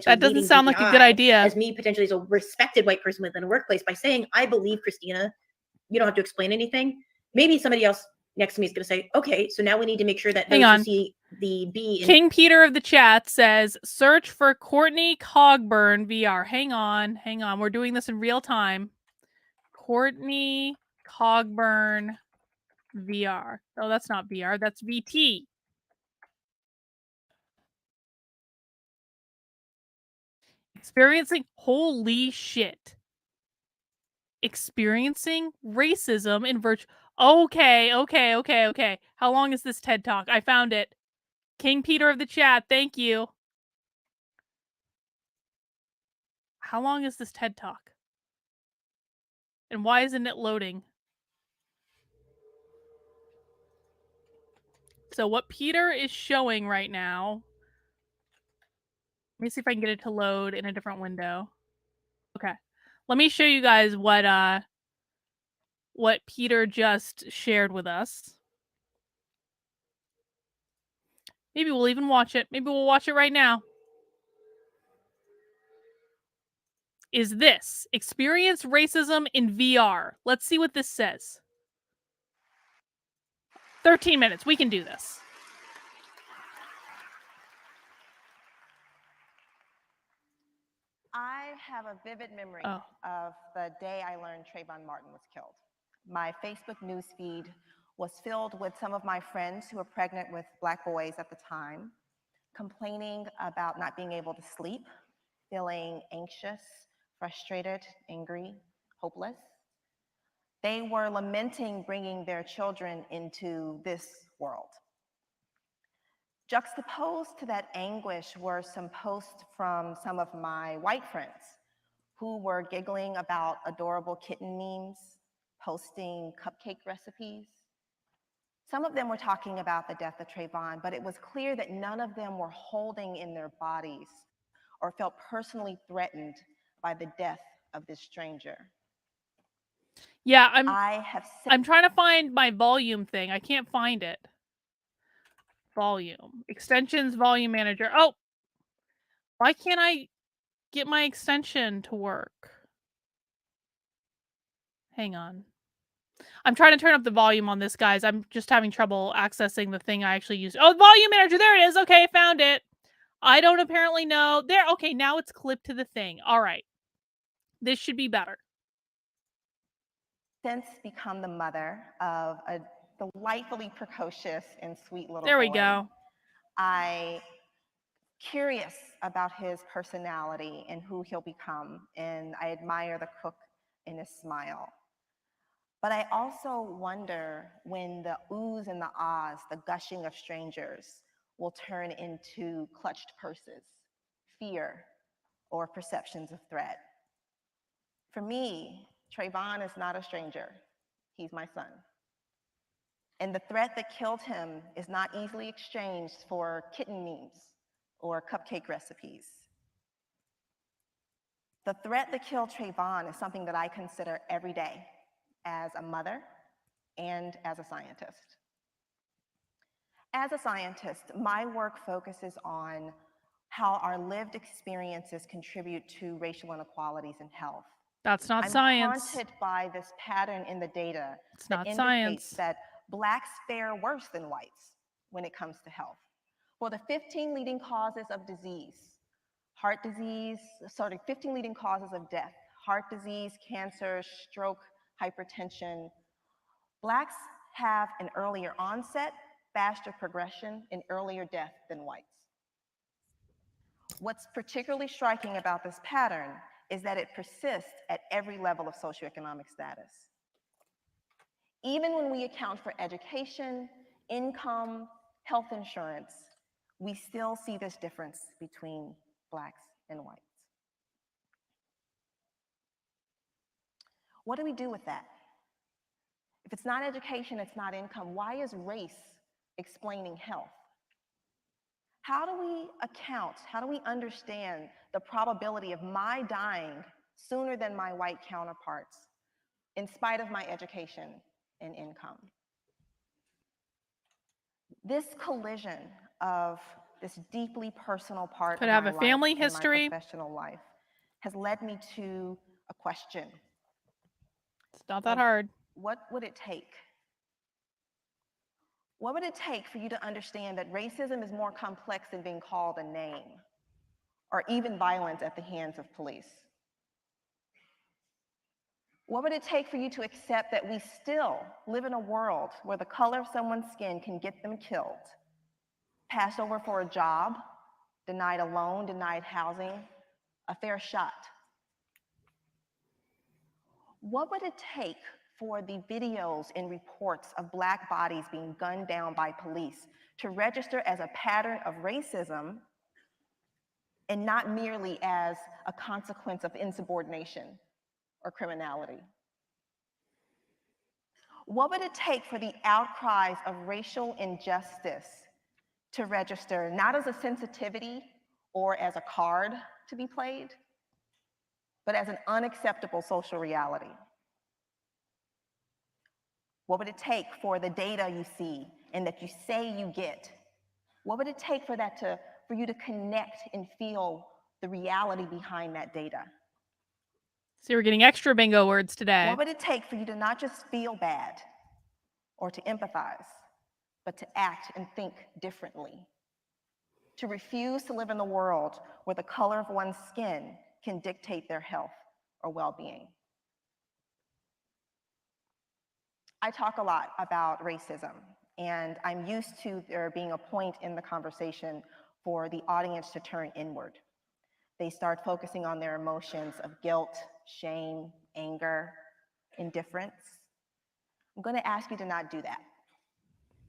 That doesn't leading sound like a good DEI, idea. as me potentially as a respected white person within a workplace, by saying, I believe Christina, you don't have to explain anything. Maybe somebody else next to me is going to say, okay, so now we need to make sure that Hang those on. who see the bee in King Peter of the chat says, search for Courtney Cogburn VR. Hang on. We're doing this in real time. Courtney Cogburn VR. Oh, that's not VR. That's VT. Experiencing, holy shit. Experiencing racism in virtual. Okay. How long is this TED Talk? I found it. King Peter of the chat, thank you. How long is this TED Talk? And why isn't it loading? So what Peter is showing right now, let me see if I can get it to load in a different window. Okay. Let me show you guys what Peter just shared with us. Maybe we'll even watch it. Maybe we'll watch it right now. Is this experience racism in VR? Let's see what this says. 13 minutes. We can do this. I have a vivid memory Oh. of the day I learned Trayvon Martin was killed. My Facebook newsfeed was filled with some of my friends who were pregnant with Black boys at the time, complaining about not being able to sleep, feeling anxious, frustrated, angry, hopeless. They were lamenting bringing their children into this world. Juxtaposed to that anguish were some posts from some of my white friends who were giggling about adorable kitten memes, posting cupcake recipes. Some of them were talking about the death of Trayvon, but it was clear that none of them were holding in their bodies or felt personally threatened by the death of this stranger. Yeah, I'm trying to find my volume thing. I can't find it. Volume. Extensions, volume manager. Oh! Why can't I get my extension to work? Hang on. I'm trying to turn up the volume on this, guys. I'm just having trouble accessing the thing I actually use. Oh, volume manager. There it is. Okay, found it. I don't apparently know. There. Okay, now it's clipped to the thing. All right. This should be better. Since become the mother of a delightfully precocious and sweet little boy. There we go. I'm curious about his personality and who he'll become, and I admire the crook in his smile. But I also wonder when the oohs and the ahs, the gushing of strangers, will turn into clutched purses, fear, or perceptions of threat. For me, Trayvon is not a stranger. He's my son. And the threat that killed him is not easily exchanged for kitten memes or cupcake recipes. The threat that killed Trayvon is something that I consider every day as a mother and as a scientist. As a scientist, my work focuses on how our lived experiences contribute to racial inequalities in health. That's not I'm science. haunted by this pattern in the data It's that not indicates science. that Blacks fare worse than whites when it comes to health. For the 15 leading causes of disease, 15 leading causes of death, heart disease, cancer, stroke, hypertension, Blacks have an earlier onset, faster progression, and earlier death than whites. What's particularly striking about this pattern is that it persists at every level of socioeconomic status. Even when we account for education, income, health insurance, we still see this difference between Blacks and whites. What do we do with that? If it's not education, it's not income, why is race explaining health? How do we account, how do we understand the probability of my dying sooner than my white counterparts, in spite of my education and income? This collision of this deeply personal part Could of have my a life family and my history. professional life has led me to a question. It's not that of hard. What would it take? What would it take for you to understand that racism is more complex than being called a name or even violence at the hands of police? What would it take for you to accept that we still live in a world where the color of someone's skin can get them killed, passed over for a job, denied a loan, denied housing, a fair shot? What would it take for the videos and reports of Black bodies being gunned down by police to register as a pattern of racism and not merely as a consequence of insubordination or criminality? What would it take for the outcries of racial injustice to register not as a sensitivity or as a card to be played, but as an unacceptable social reality? What would it take for the data you see and that you say you get? What would it take for for you to connect and feel the reality behind that data? So we're getting extra bingo words today. What would it take for you to not just feel bad or to empathize, but to act and think differently? To refuse to live in a world where the color of one's skin can dictate their health or well-being? I talk a lot about racism, and I'm used to there being a point in the conversation for the audience to turn inward. They start focusing on their emotions of guilt, shame, anger, indifference. I'm going to ask you to not do that.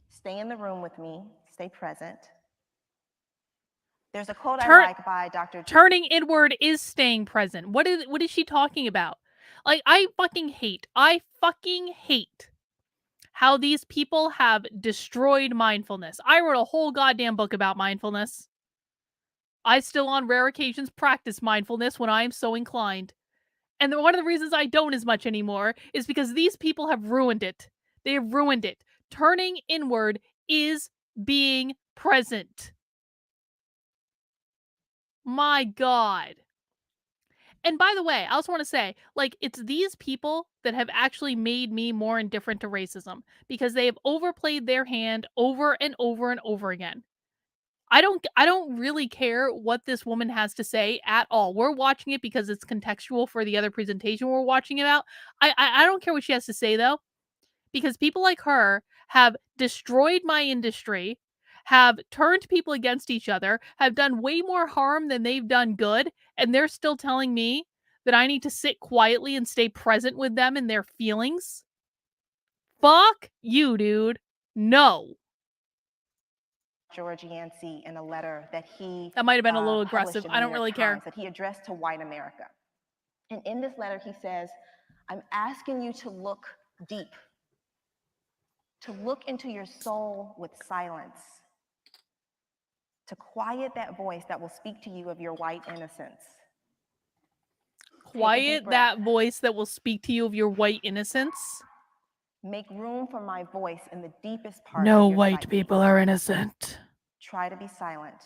Stay in the room with me, stay present. There's a quote I like by Dr. Turning inward is staying present. What is she talking about? Like, I fucking hate how these people have destroyed mindfulness. I wrote a whole goddamn book about mindfulness. I still on rare occasions practice mindfulness when I am so inclined. And one of the reasons I don't as much anymore is because these people have ruined it. They have ruined it. Turning inward is being present. My God. And by the way, I also want to say, like, it's these people that have actually made me more indifferent to racism because they have overplayed their hand over and over and over again. I don't really care what this woman has to say at all. We're watching it because it's contextual for the other presentation we're watching about. I don't care what she has to say though, because people like her have destroyed my industry, have turned people against each other, have done way more harm than they've done good, and they're still telling me that I need to sit quietly and stay present with them and their feelings. Fuck you, dude. No. George Yancey in a letter that he That might have been a little published aggressive. in I the don't New York really care. Times that he addressed to white America. And in this letter, he says, I'm asking you to look deep, to look into your soul with silence, to quiet that voice that will speak to you of your white innocence. Quiet that voice that will speak to you of your white innocence. Make room for my voice in the deepest part No of your white psyche. people are innocent. Try to be silent.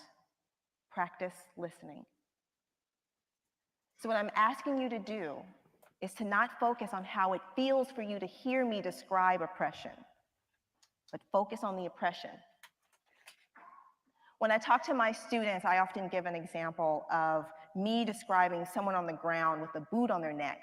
Practice listening. So what I'm asking you to do is to not focus on how it feels for you to hear me describe oppression, but focus on the oppression. When I talk to my students, I often give an example of me describing someone on the ground with a boot on their neck,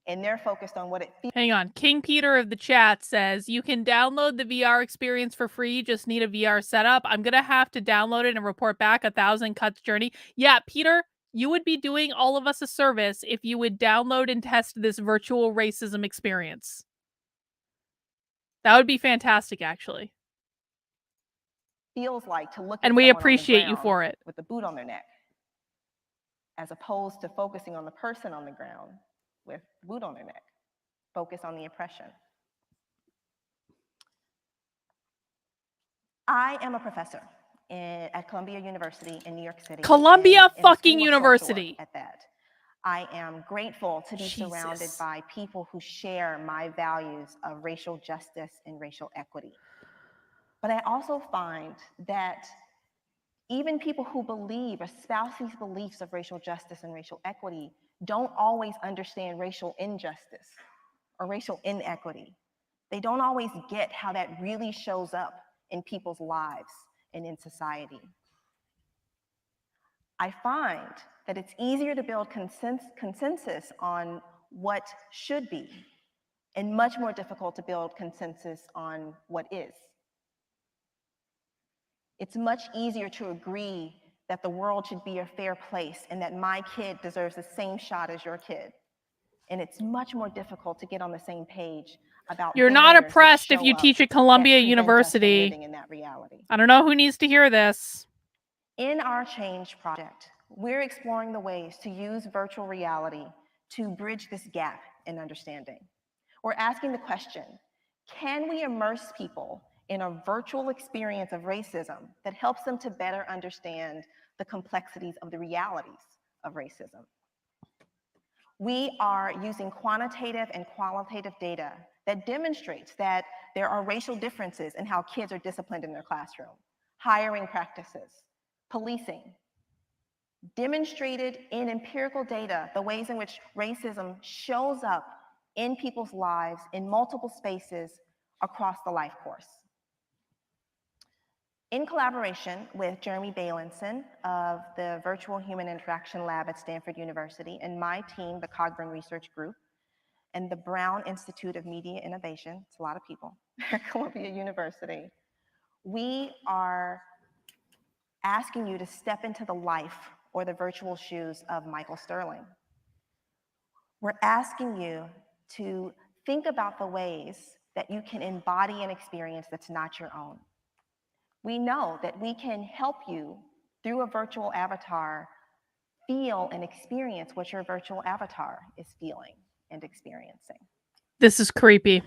and they're focused on what it feels. Hang on. King Peter of the chat says, you can download the VR experience for free, just need a VR setup. I'm going to have to download it and report back 1,000 cuts journey. Yeah, Peter, you would be doing all of us a service if you would download and test this virtual racism experience. That would be fantastic, actually. Feels like to look at and we someone appreciate on the you ground for it. with the boot on their neck, as opposed to focusing on the person on the ground with the boot on their neck. Focus on the oppression. I am a professor. at Columbia University in New York City. Columbia in the School fucking of Social University. Work at that. I am grateful to be surrounded Jesus. by people who share my values of racial justice and racial equity. But I also find that even people who believe, espouse these beliefs of racial justice and racial equity, don't always understand racial injustice or racial inequity. They don't always get how that really shows up in people's lives and in society. I find that it's easier to build consensus on what should be, and much more difficult to build consensus on what is. It's much easier to agree that the world should be a fair place and that my kid deserves the same shot as your kid. And it's much more difficult to get on the same page about You're not banners that oppressed if show you up teach at that Columbia prevent us from University. living in that reality. I don't know who needs to hear this. In our Change project, we're exploring the ways to use virtual reality to bridge this gap in understanding. We're asking the question, can we immerse people in a virtual experience of racism that helps them to better understand the complexities of the realities of racism? We are using quantitative and qualitative data that demonstrates that there are racial differences in how kids are disciplined in their classroom, hiring practices, policing, demonstrated in empirical data the ways in which racism shows up in people's lives in multiple spaces across the life course. In collaboration with Jeremy Bailenson of the Virtual Human Interaction Lab at Stanford University and my team, the Cogburn Research Group, and the Brown Institute of Media Innovation, it's a lot of people, at Columbia University, we are asking you to step into the life or the virtual shoes of Michael Sterling. We're asking you to think about the ways that you can embody an experience that's not your own. We know that we can help you through a virtual avatar feel and experience what your virtual avatar is feeling and experiencing. This is creepy.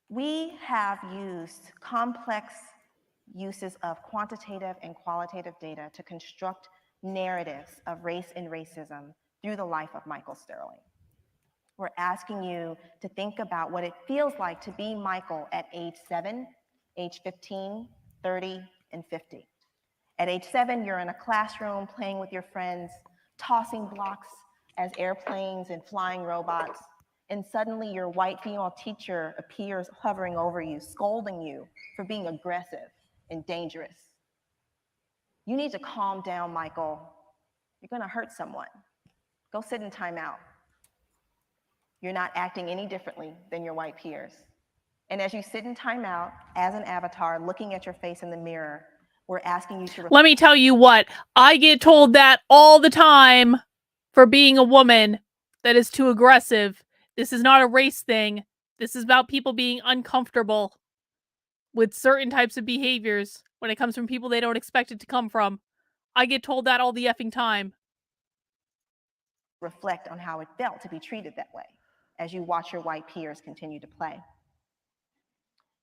We have used complex uses of quantitative and qualitative data to construct narratives of race and racism through the life of Michael Sterling. We're asking you to think about what it feels like to be Michael at age 7, age 15, 30, and 50. At age 7, you're in a classroom playing with your friends, tossing blocks as airplanes and flying robots, and suddenly your white female teacher appears hovering over you, scolding you for being aggressive and dangerous. You need to calm down, Michael. You're gonna hurt someone. Go sit in timeout. You're not acting any differently than your white peers. And as you sit in timeout as an avatar, looking at your face in the mirror, we're asking you to Let me tell you what, I get told that all the time for being a woman that is too aggressive. This is not a race thing. This is about people being uncomfortable with certain types of behaviors when it comes from people they don't expect it to come from. I get told that all the effing time. reflect on how it felt to be treated that way as you watch your white peers continue to play.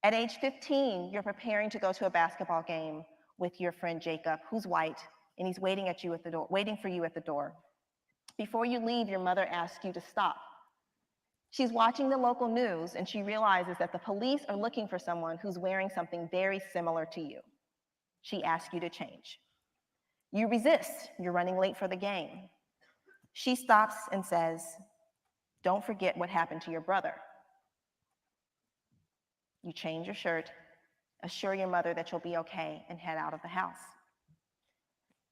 At age 15, you're preparing to go to a basketball game with your friend Jacob, who's white, and he's waiting at you at the door, waiting for you at the door. Before you leave, your mother asks you to stop. She's watching the local news and she realizes that the police are looking for someone who's wearing something very similar to you. She asks you to change. You resist, you're running late for the game. She stops and says, "Don't forget what happened to your brother." You change your shirt, assure your mother that you'll be okay, and head out of the house.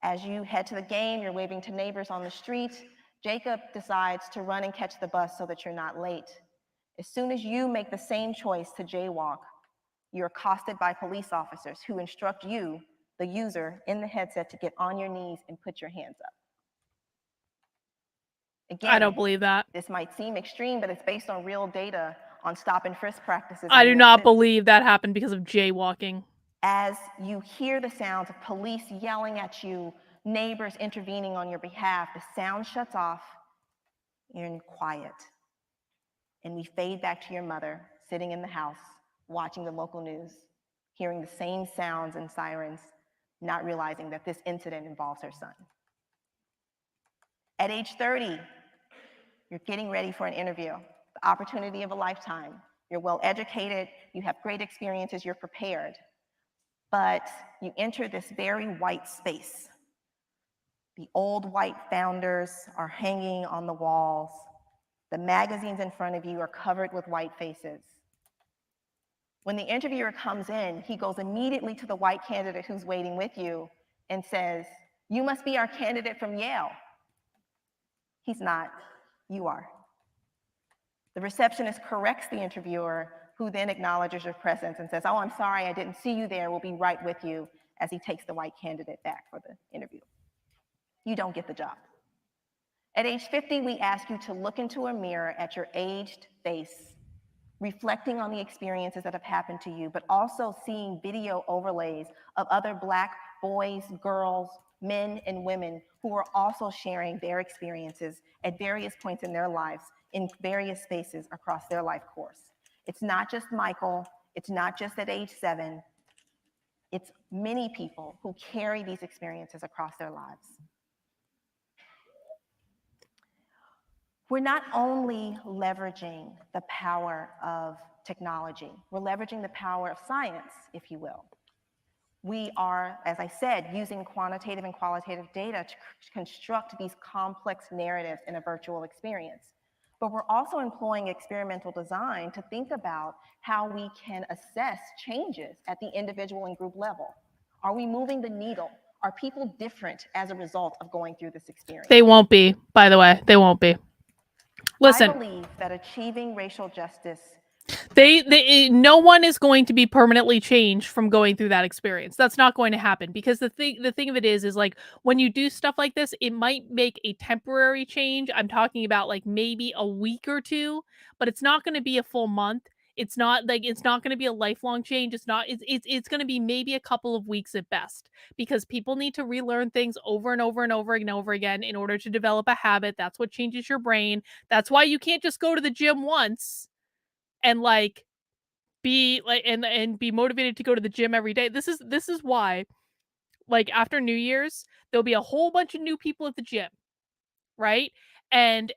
As you head to the game, you're waving to neighbors on the street. Jacob decides to run and catch the bus so that you're not late. As soon as you make the same choice to jaywalk, you're accosted by police officers who instruct you, the user, in the headset to get on your knees and put your hands up. Again, I don't believe that. This might seem extreme, but it's based on real data on stop and frisk practices. I do not believe that happened because of jaywalking. As you hear the sounds of police yelling at you, neighbors intervening on your behalf, the sound shuts off, you're in quiet. And we fade back to your mother, sitting in the house, watching the local news. hearing the same sounds and sirens, not realizing that this incident involves her son. At age 30, you're getting ready for an interview, the opportunity of a lifetime. You're well educated, you have great experiences, you're prepared, but you enter this very white space. The old white founders are hanging on the walls. The magazines in front of you are covered with white faces. When the interviewer comes in, he goes immediately to the white candidate who's waiting with you and says, "You must be our candidate from Yale." He's not, you are. The receptionist corrects the interviewer, who then acknowledges your presence and says, "Oh, I'm sorry, I didn't see you there. We'll be right with you," as he takes the white candidate back for the interview. You don't get the job. At age 50, we ask you to look into a mirror at your aged face, reflecting on the experiences that have happened to you, but also seeing video overlays of other Black boys, girls, men, and women who are also sharing their experiences at various points in their lives in various spaces across their life course. It's not just Michael, it's not just at age 7, it's many people who carry these experiences across their lives. We're not only leveraging the power of technology, we're leveraging the power of science, if you will. We are, as I said, using quantitative and qualitative data to construct these complex narratives in a virtual experience. But we're also employing experimental design to think about how we can assess changes at the individual and group level. Are we moving the needle? Are people different as a result of going through this experience? They won't be, by the way. They won't be. Listen. I believe that achieving racial justice, no one is going to be permanently changed from going through that experience. That's not going to happen, because the thing of it is like, when you do stuff like this, it might make a temporary change. I'm talking about like maybe a week or two, but it's not going to be a full month. It's not going to be a lifelong change. It's going to be maybe a couple of weeks at best, because people need to relearn things over and over and over and over again in order to develop a habit. That's what changes your brain. That's why you can't just go to the gym once and like be like and be motivated to go to the gym every day. This is why, like, after New Year's, there'll be a whole bunch of new people at the gym, right? And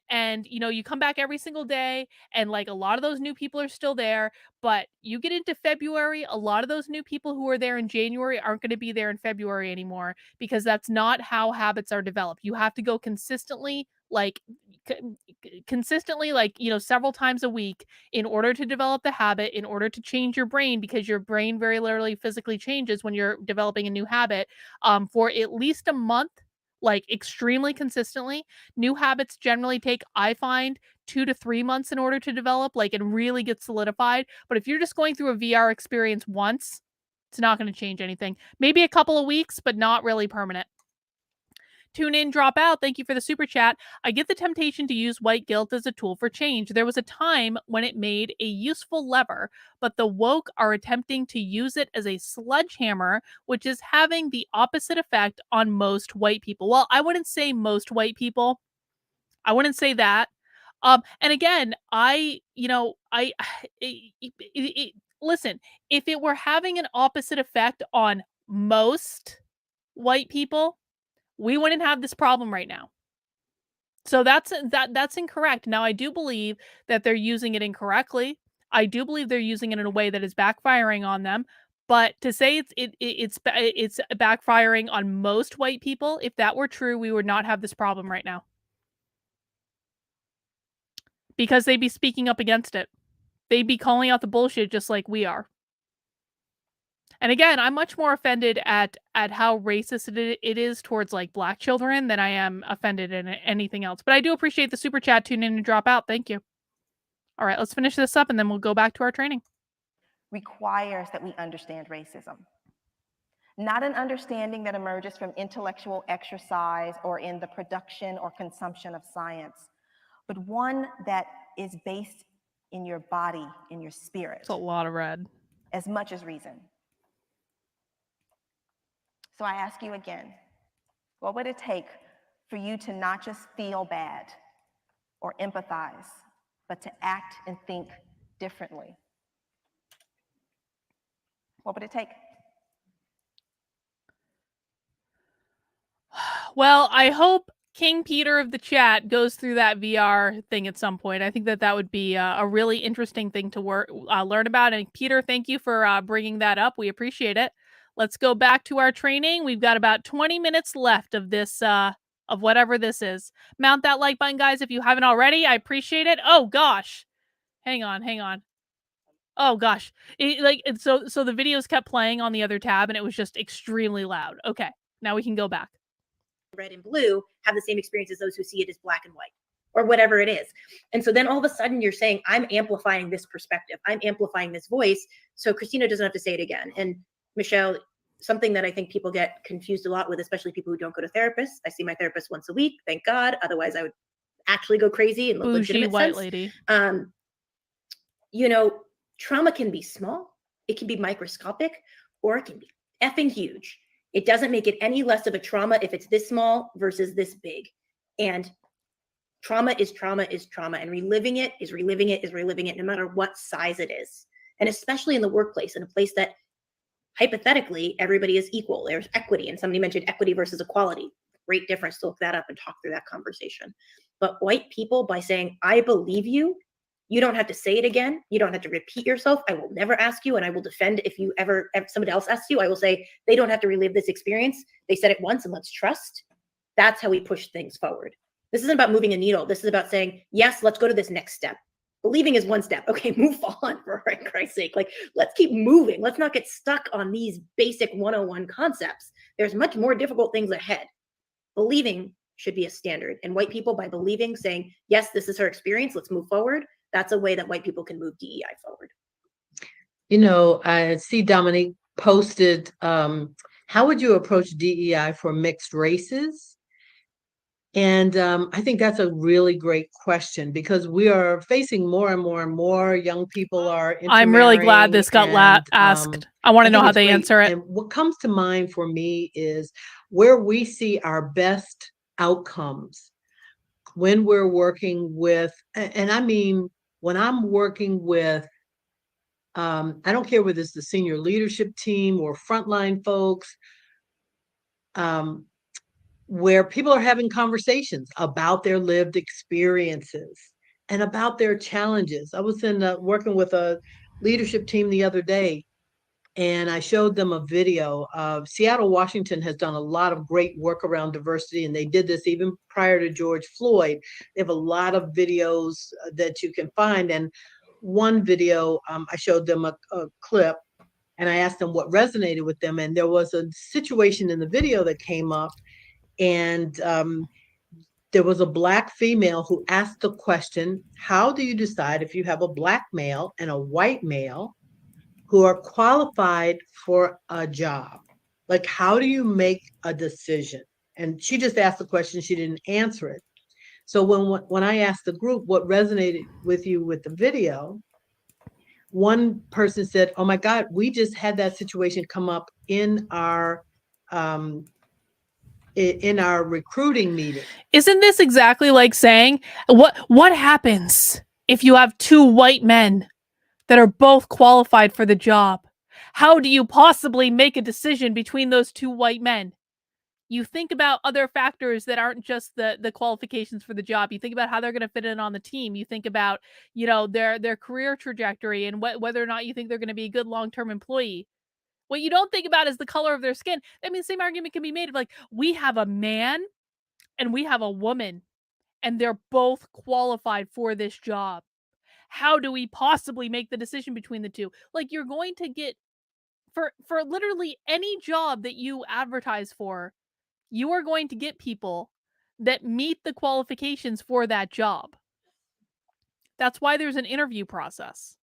you know, you come back every single day, and like a lot of those new people are still there, but you get into February, a lot of those new people who were there in January aren't going to be there in February anymore, because that's not how habits are developed. You have to go consistently, like you know, several times a week in order to develop the habit, in order to change your brain, because your brain very rarely physically changes when you're developing a new habit, for at least a month, like extremely consistently. New habits generally take, I find, 2 to 3 months in order to develop, like, and really get solidified. But if you're just going through a VR experience once, it's not going to change anything. Maybe a couple of weeks, but not really permanent. Tune in, drop out. Thank you for the super chat. I get the temptation to use white guilt as a tool for change. There was a time when it made a useful lever, but the woke are attempting to use it as a sledgehammer, which is having the opposite effect on most white people. Well, I wouldn't say most white people. I wouldn't say that. And again, listen, if it were having an opposite effect on most white people, we wouldn't have this problem right now. So that's incorrect. Now, I do believe that they're using it incorrectly. I do believe they're using it in a way that is backfiring on them. But to say it's backfiring on most white people, if that were true, we would not have this problem right now, because they'd be speaking up against it. They'd be calling out the bullshit just like we are. And again, I'm much more offended at how racist it is towards like Black children than I am offended in anything else. But I do appreciate the super chat. Tune in and drop out. Thank you. All right, let's finish this up and then we'll go back to our training. requires that we understand racism. Not an understanding that emerges from intellectual exercise or in the production or consumption of science, but one that is based in your body, in your spirit. It's a lot of red. As much as reason. So I ask you again, what would it take for you to not just feel bad or empathize, but to act and think differently? What would it take? Well, I hope King Peter of the chat goes through that VR thing at some point. I think that would be a really interesting thing to learn about. And Peter, thank you for bringing that up. We appreciate it. Let's go back to our training. We've got about 20 minutes left of this, of whatever this is. Mount that like button, guys, if you haven't already. I appreciate it. Oh, gosh. Hang on. Oh, gosh. So the videos kept playing on the other tab, and it was just extremely loud. Okay, now we can go back. Red and blue have the same experience as those who see it as black and white or whatever it is. And so then all of a sudden you're saying, I'm amplifying this perspective. I'm amplifying this voice. So Christina doesn't have to say it again. And Michelle, something that I think people get confused a lot with, especially people who don't go to therapists. I see my therapist once a week, thank God. Otherwise I would actually go crazy and look legitimate white sense. Lady. You know, trauma can be small, it can be microscopic, or it can be effing huge. It doesn't make it any less of a trauma if it's this small versus this big. And trauma is trauma is trauma. And reliving it is reliving it is reliving it, no matter what size it is. And especially in the workplace, in a place that hypothetically everybody is equal. There's equity. And somebody mentioned equity versus equality. Great difference to look that up and talk through that conversation. But white people, by saying, I believe you, you don't have to say it again. You don't have to repeat yourself. I will never ask you, and I will defend if somebody else asks you. I will say they don't have to relive this experience. They said it once, and let's trust. That's how we push things forward. This isn't about moving a needle. This is about saying, yes, let's go to this next step. Believing is one step. Okay, move on, for Christ's sake. Like, let's keep moving. Let's not get stuck on these basic 101 concepts. There's much more difficult things ahead. Believing should be a standard. And white people, by believing, saying, yes, this is her experience, let's move forward. That's a way that white people can move DEI forward. You know, I see Dominique posted, how would you approach DEI for mixed races? And I think that's a really great question, because we are facing more and more and more young people are I'm really glad this got asked. I want to know how they answer it. And what comes to mind for me is where we see our best outcomes when we're working with, and I mean, when I'm working with, I don't care whether it's the senior leadership team or frontline folks, where people are having conversations about their lived experiences and about their challenges. I was working with a leadership team the other day, and I showed them a video of Seattle, Washington has done a lot of great work around diversity, and they did this even prior to George Floyd. They have a lot of videos that you can find. And one video, I showed them a clip, and I asked them what resonated with them. And there was a situation in the video that came up, and there was a Black female who asked the question, how do you decide if you have a Black male and a white male who are qualified for a job? Like, how do you make a decision? And she just asked the question, she didn't answer it. So when I asked the group what resonated with you with the video, one person said, oh my God, we just had that situation come up in our recruiting meeting. Isn't this exactly like saying, what happens if you have two white men that are both qualified for the job? How do you possibly make a decision between those two white men? You think about other factors that aren't just the qualifications for the job. You think about how they're going to fit in on the team. You think about, their career trajectory and whether or not you think they're going to be a good long-term employee. What you don't think about is the color of their skin. I mean, same argument can be made of, like, we have a man and we have a woman, and they're both qualified for this job. How do we possibly make the decision between the two? Like, you're going to get, for literally any job that you advertise for, you are going to get people that meet the qualifications for that job. That's why there's an interview process.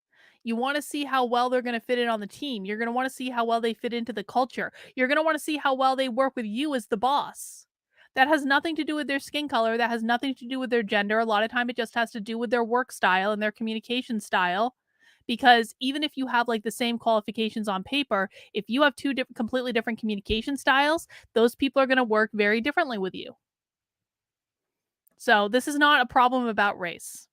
You want to see how well they're going to fit in on the team. You're going to want to see how well they fit into the culture. You're going to want to see how well they work with you as the boss. That has nothing to do with their skin color. That has nothing to do with their gender. A lot of time it just has to do with their work style and their communication style. Because even if you have like the same qualifications on paper, if you have two completely different communication styles, those people are going to work very differently with you. So this is not a problem about race.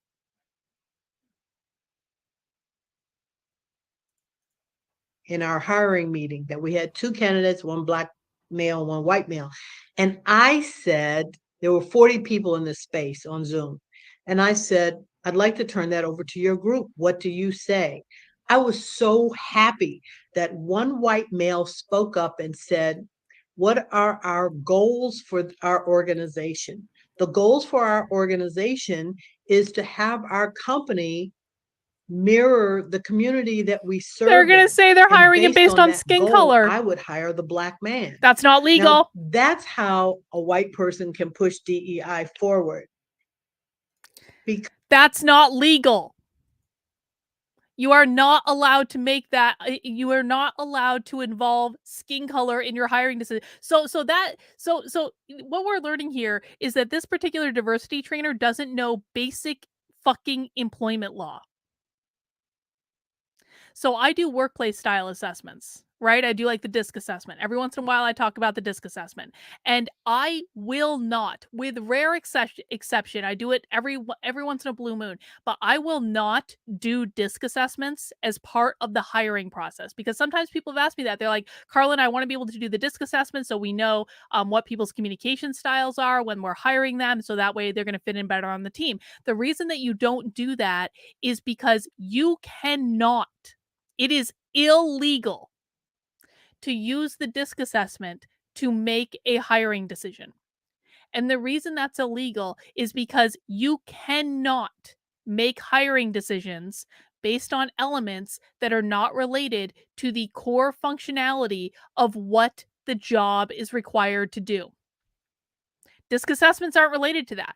in our hiring meeting that we had 2 candidates, one black male, one white male. And I said, there were 40 people in this space on Zoom. And I said, I'd like to turn that over to your group. What do you say? I was so happy that one white male spoke up and said, what are our goals for our organization? The goals for our organization is to have our company mirror the community that we serve. They're going to say they're hiring him based on skin color. I would hire the black man. That's not legal. Now, that's how a white person can push DEI forward. That's not legal. You are not allowed to make that. You are not allowed to involve skin color in your hiring decision. So what we're learning here is that this particular diversity trainer doesn't know basic fucking employment law. So I do workplace style assessments, right? I do like the DISC assessment. Every once in a while I talk about the DISC assessment. And I will not, with rare exception, I do it every once in a blue moon, but I will not do DISC assessments as part of the hiring process, because sometimes people have asked me that. They're like, Karlyn, I want to be able to do the DISC assessment so we know what people's communication styles are when we're hiring them, so that way they're going to fit in better on the team. The reason that you don't do that is because you cannot. It is illegal to use the DISC assessment to make a hiring decision. And the reason that's illegal is because you cannot make hiring decisions based on elements that are not related to the core functionality of what the job is required to do. DISC assessments aren't related to that.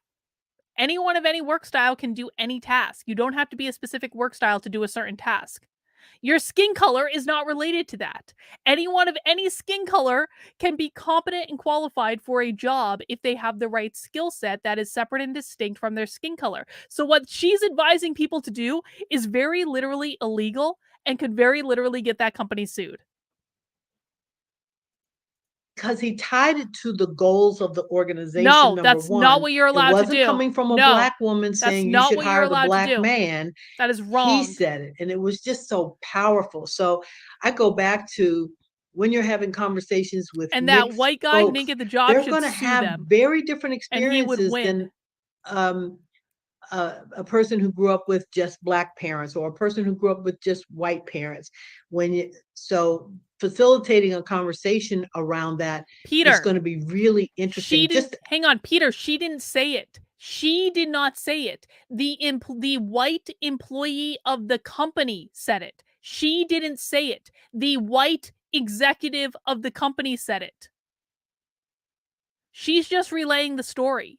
Anyone of any work style can do any task. You don't have to be a specific work style to do a certain task. Your skin color is not related to that. Anyone of any skin color can be competent and qualified for a job if they have the right skill set that is separate and distinct from their skin color. So what she's advising people to do is very literally illegal and could very literally get that company sued. Because he tied it to the goals of the organization. No, that's not what you're allowed to do. It wasn't coming from a black woman saying you should hire the black man. That is wrong. He said it, and it was just so powerful. So I go back to when you're having conversations with and that white guy folks, didn't get the job. They're going to have very different experiences than a person who grew up with just black parents or a person who grew up with just white parents. So facilitating a conversation around that is going to be really interesting. Hang on, Peter, she didn't say it. She did not say it. The white employee of the company said it. She didn't say it. The white executive of the company said it. She's just relaying the story.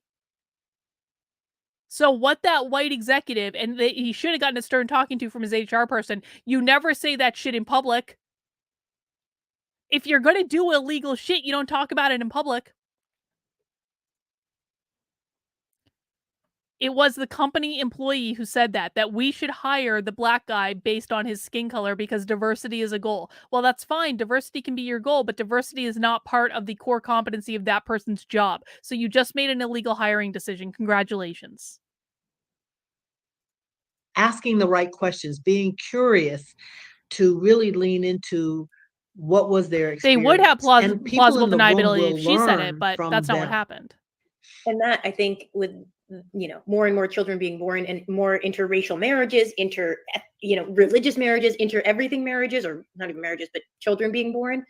So what that white executive, and he should have gotten a stern talking to from his HR person, you never say that shit in public. If you're going to do illegal shit, you don't talk about it in public. It was the company employee who said that we should hire the black guy based on his skin color because diversity is a goal. Well, that's fine. Diversity can be your goal, but diversity is not part of the core competency of that person's job. So you just made an illegal hiring decision. Congratulations. Asking the right questions, being curious to really lean into what was their experience. They would have plausible deniability if she said it, but that's not what happened. And that, I think, with more and more children being born and more interracial marriages, religious marriages, everything marriages, or not even marriages, but children being born,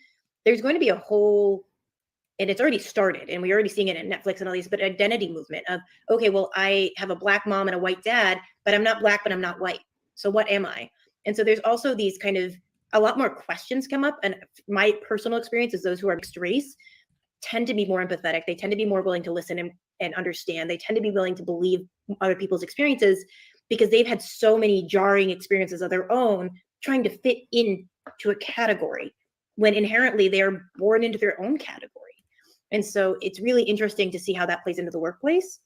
there's going to be a whole, and it's already started, and we're already seeing it in Netflix and all these, but identity movement of, okay, well, I have a black mom and a white dad, but I'm not black, but I'm not white. So what am I? And so there's also these kind of, a lot more questions come up. And my personal experience is those who are mixed race tend to be more empathetic. They tend to be more willing to listen and understand. They tend to be willing to believe other people's experiences because they've had so many jarring experiences of their own trying to fit into a category when inherently they're born into their own category. And so it's really interesting to see how that plays into the workplace.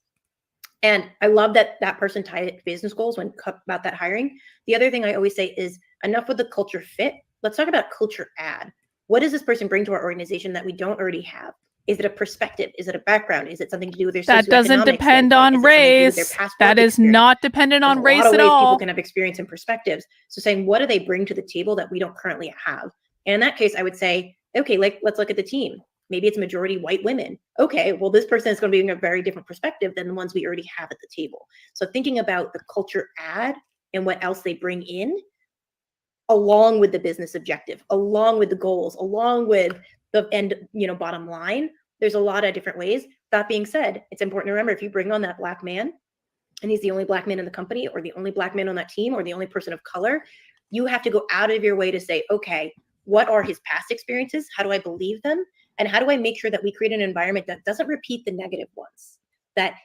And I love that that person tied it to business goals when about that hiring. The other thing I always say is enough with the culture fit. Let's talk about culture add. What does this person bring to our organization that we don't already have? Is it a perspective? Is it a background? Is it something to do with their socioeconomic? That doesn't depend on race. That is not dependent on race at all. People can have experience and perspectives. So saying, what do they bring to the table that we don't currently have? And in that case, I would say, okay, let's look at the team. Maybe it's majority white women. Okay, well, this person is going to be in a very different perspective than the ones we already have at the table. So thinking about the culture add and what else they bring in, along with the business objective, along with the goals, along with the end, bottom line. There's a lot of different ways. That being said, it's important to remember, if you bring on that Black man and he's the only Black man in the company, or the only Black man on that team, or the only person of color, you have to go out of your way to say, okay, what are his past experiences? How do I believe them? And how do I make sure that we create an environment that doesn't repeat the negative ones, that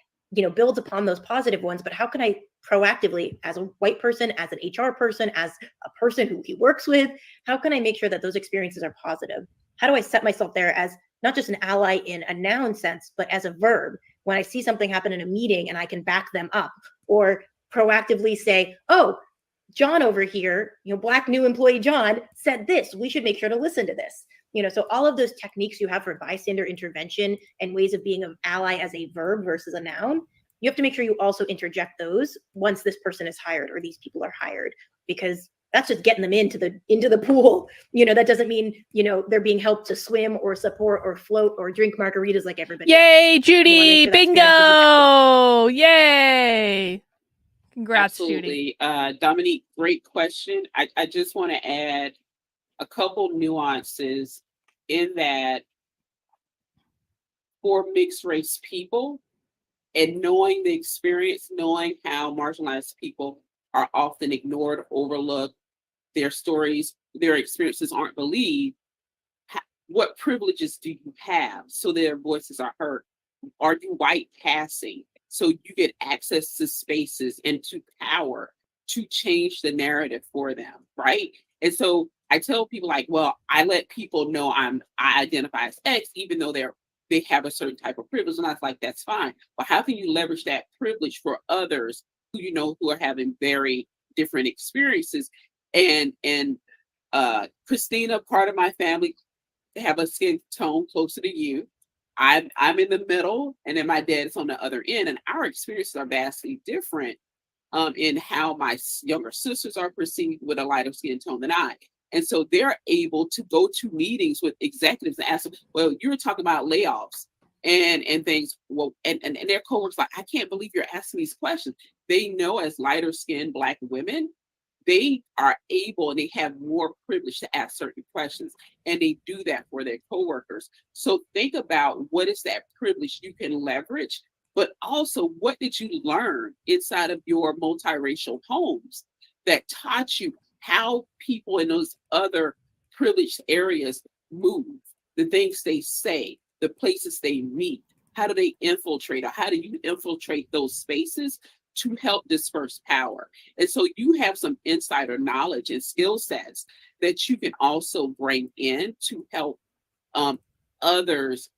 builds upon those positive ones? But how can I proactively, as a white person, as an HR person, as a person who he works with, how can I make sure that those experiences are positive? How do I set myself there as not just an ally in a noun sense, but as a verb? When I see something happen in a meeting and I can back them up, or proactively say, oh, John over here, Black new employee John said this, we should make sure to listen to this. So all of those techniques you have for bystander intervention and ways of being an ally as a verb versus a noun, you have to make sure you also interject those once this person is hired or these people are hired, because that's just getting them into the pool. That doesn't mean, they're being helped to swim or support or float or drink margaritas like everybody Yay, else. Judy! Sure Bingo! Yay! Congrats, Absolutely. Judy. Dominique, great question. I just want to add a couple nuances in that for mixed race people, and knowing the experience, knowing how marginalized people are often ignored, overlooked, their stories, their experiences aren't believed, what privileges do you have so their voices are heard? Are you white passing so you get access to spaces and to power to change the narrative for them, right? And so I tell people, like, well, I let people know I identify as X, even though they have a certain type of privilege, and I was like, that's fine. But how can you leverage that privilege for others who are having very different experiences? And Christina, part of my family, have a skin tone closer to you. I'm in the middle, and then my dad is on the other end, and our experiences are vastly different in how my younger sisters are perceived with a lighter skin tone than I. And so they're able to go to meetings with executives and ask them, well, you were talking about layoffs and things. Well, and their coworkers like, I can't believe you're asking these questions. They know, as lighter skinned Black women, they are able and they have more privilege to ask certain questions, and they do that for their coworkers. So think about, what is that privilege you can leverage, but also what did you learn inside of your multiracial homes that taught you how people in those other privileged areas move, the things they say, the places they meet. How do they infiltrate, or how do you infiltrate those spaces to help disperse power? And so you have some insider knowledge and skill sets that you can also bring in to help others,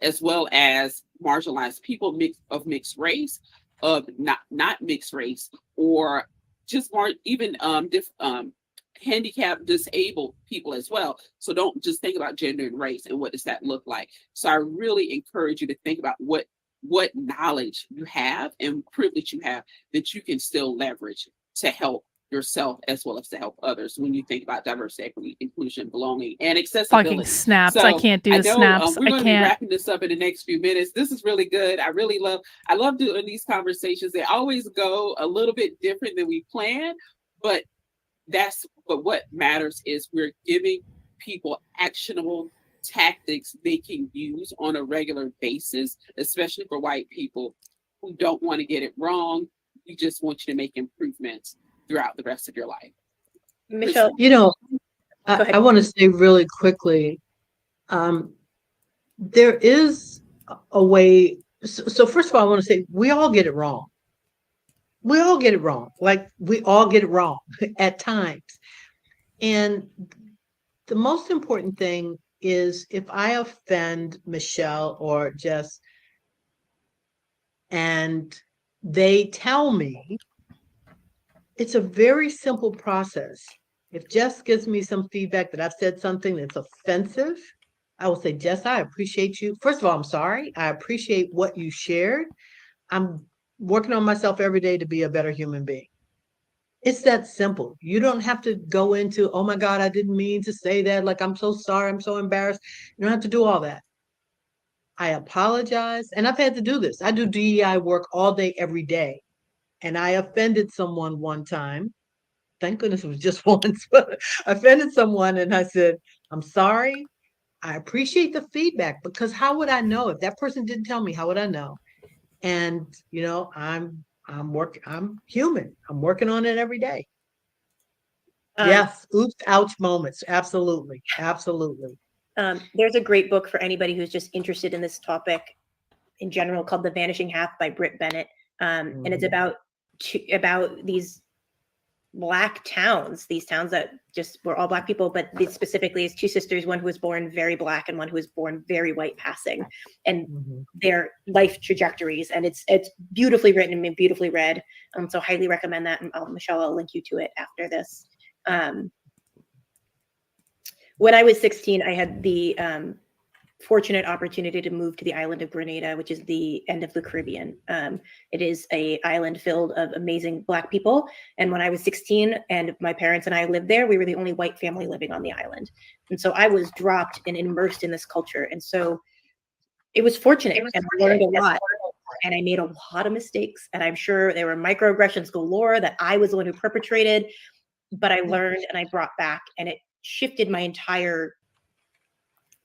as well as marginalized people of mixed race, of not mixed race, or just more even handicapped, disabled people as well. So don't just think about gender and race and what does that look like. So I really encourage you to think about what knowledge you have and privilege you have that you can still leverage to help yourself as well as to help others when you think about diversity, equity, inclusion, belonging, and accessibility. Fucking snaps. So I can't do the snaps. We're going I to be can't. wrapping this up in the next few minutes. This is really good. I love doing these conversations. They always go a little bit different than we plan, but what matters is we're giving people actionable tactics they can use on a regular basis, especially for white people who don't want to get it wrong. We just want you to make improvements throughout the rest of your life. Michelle, I want to say really quickly, there is a way. So first of all, I want to say we all get it wrong. We all get it wrong. Like, we all get it wrong at times. And the most important thing is, if I offend Michelle or Jess and they tell me, it's a very simple process. If Jess gives me some feedback that I've said something that's offensive, I will say, Jess, I appreciate you. First of all, I'm sorry. I appreciate what you shared. I'm working on myself every day to be a better human being. It's that simple. You don't have to go into, oh my God, I didn't mean to say that. Like, I'm so sorry. I'm so embarrassed. You don't have to do all that. I apologize. And I've had to do this. I do DEI work all day, every day. And I offended someone one time. Thank goodness it was just once, but I offended someone and I said, I'm sorry. I appreciate the feedback, because how would I know if that person didn't tell me? How would I know? And I'm human. I'm working on it every day. Yes, oops, ouch moments. Absolutely, absolutely. There's a great book for anybody who's just interested in this topic in general called The Vanishing Half by Britt Bennett, and it's about these Black towns, these towns that just were all Black people, but these specifically is two sisters, one who was born very Black and one who was born very white passing, and their life trajectories. And it's beautifully written and beautifully read. So highly recommend that. And Michelle, I'll link you to it after this. When I was 16, I had the fortunate opportunity to move to the island of Grenada, which is the end of the Caribbean. It is an island filled of amazing Black people. And when I was 16 and my parents and I lived there, we were the only white family living on the island. And so I was dropped and immersed in this culture. And so it was fortunate, and I learned a lot. And I made a lot of mistakes. And I'm sure there were microaggressions galore that I was the one who perpetrated. But I learned and I brought back, and it shifted my entire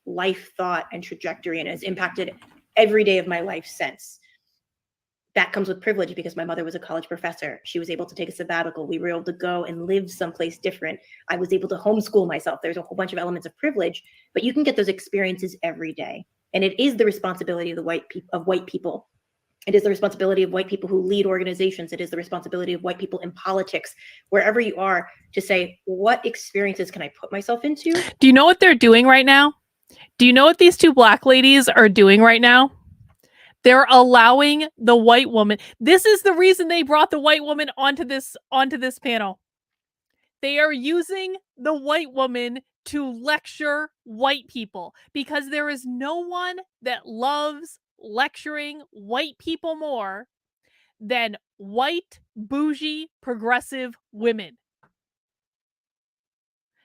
life thought and trajectory, and has impacted every day of my life since. That comes with privilege, because my mother was a college professor. She was able to take a sabbatical. We were able to go and live someplace different. I was able to homeschool myself. There's a whole bunch of elements of privilege, but you can get those experiences every day. And it is the responsibility of white people. It is the responsibility of white people who lead organizations. It is the responsibility of white people in politics, wherever you are, to say, what experiences can I put myself into? Do you know what they're doing right now? Do you know what these two Black ladies are doing right now? They're allowing the white woman. This is the reason they brought the white woman onto this panel. They are using the white woman to lecture white people, because there is no one that loves lecturing white people more than white, bougie, progressive women.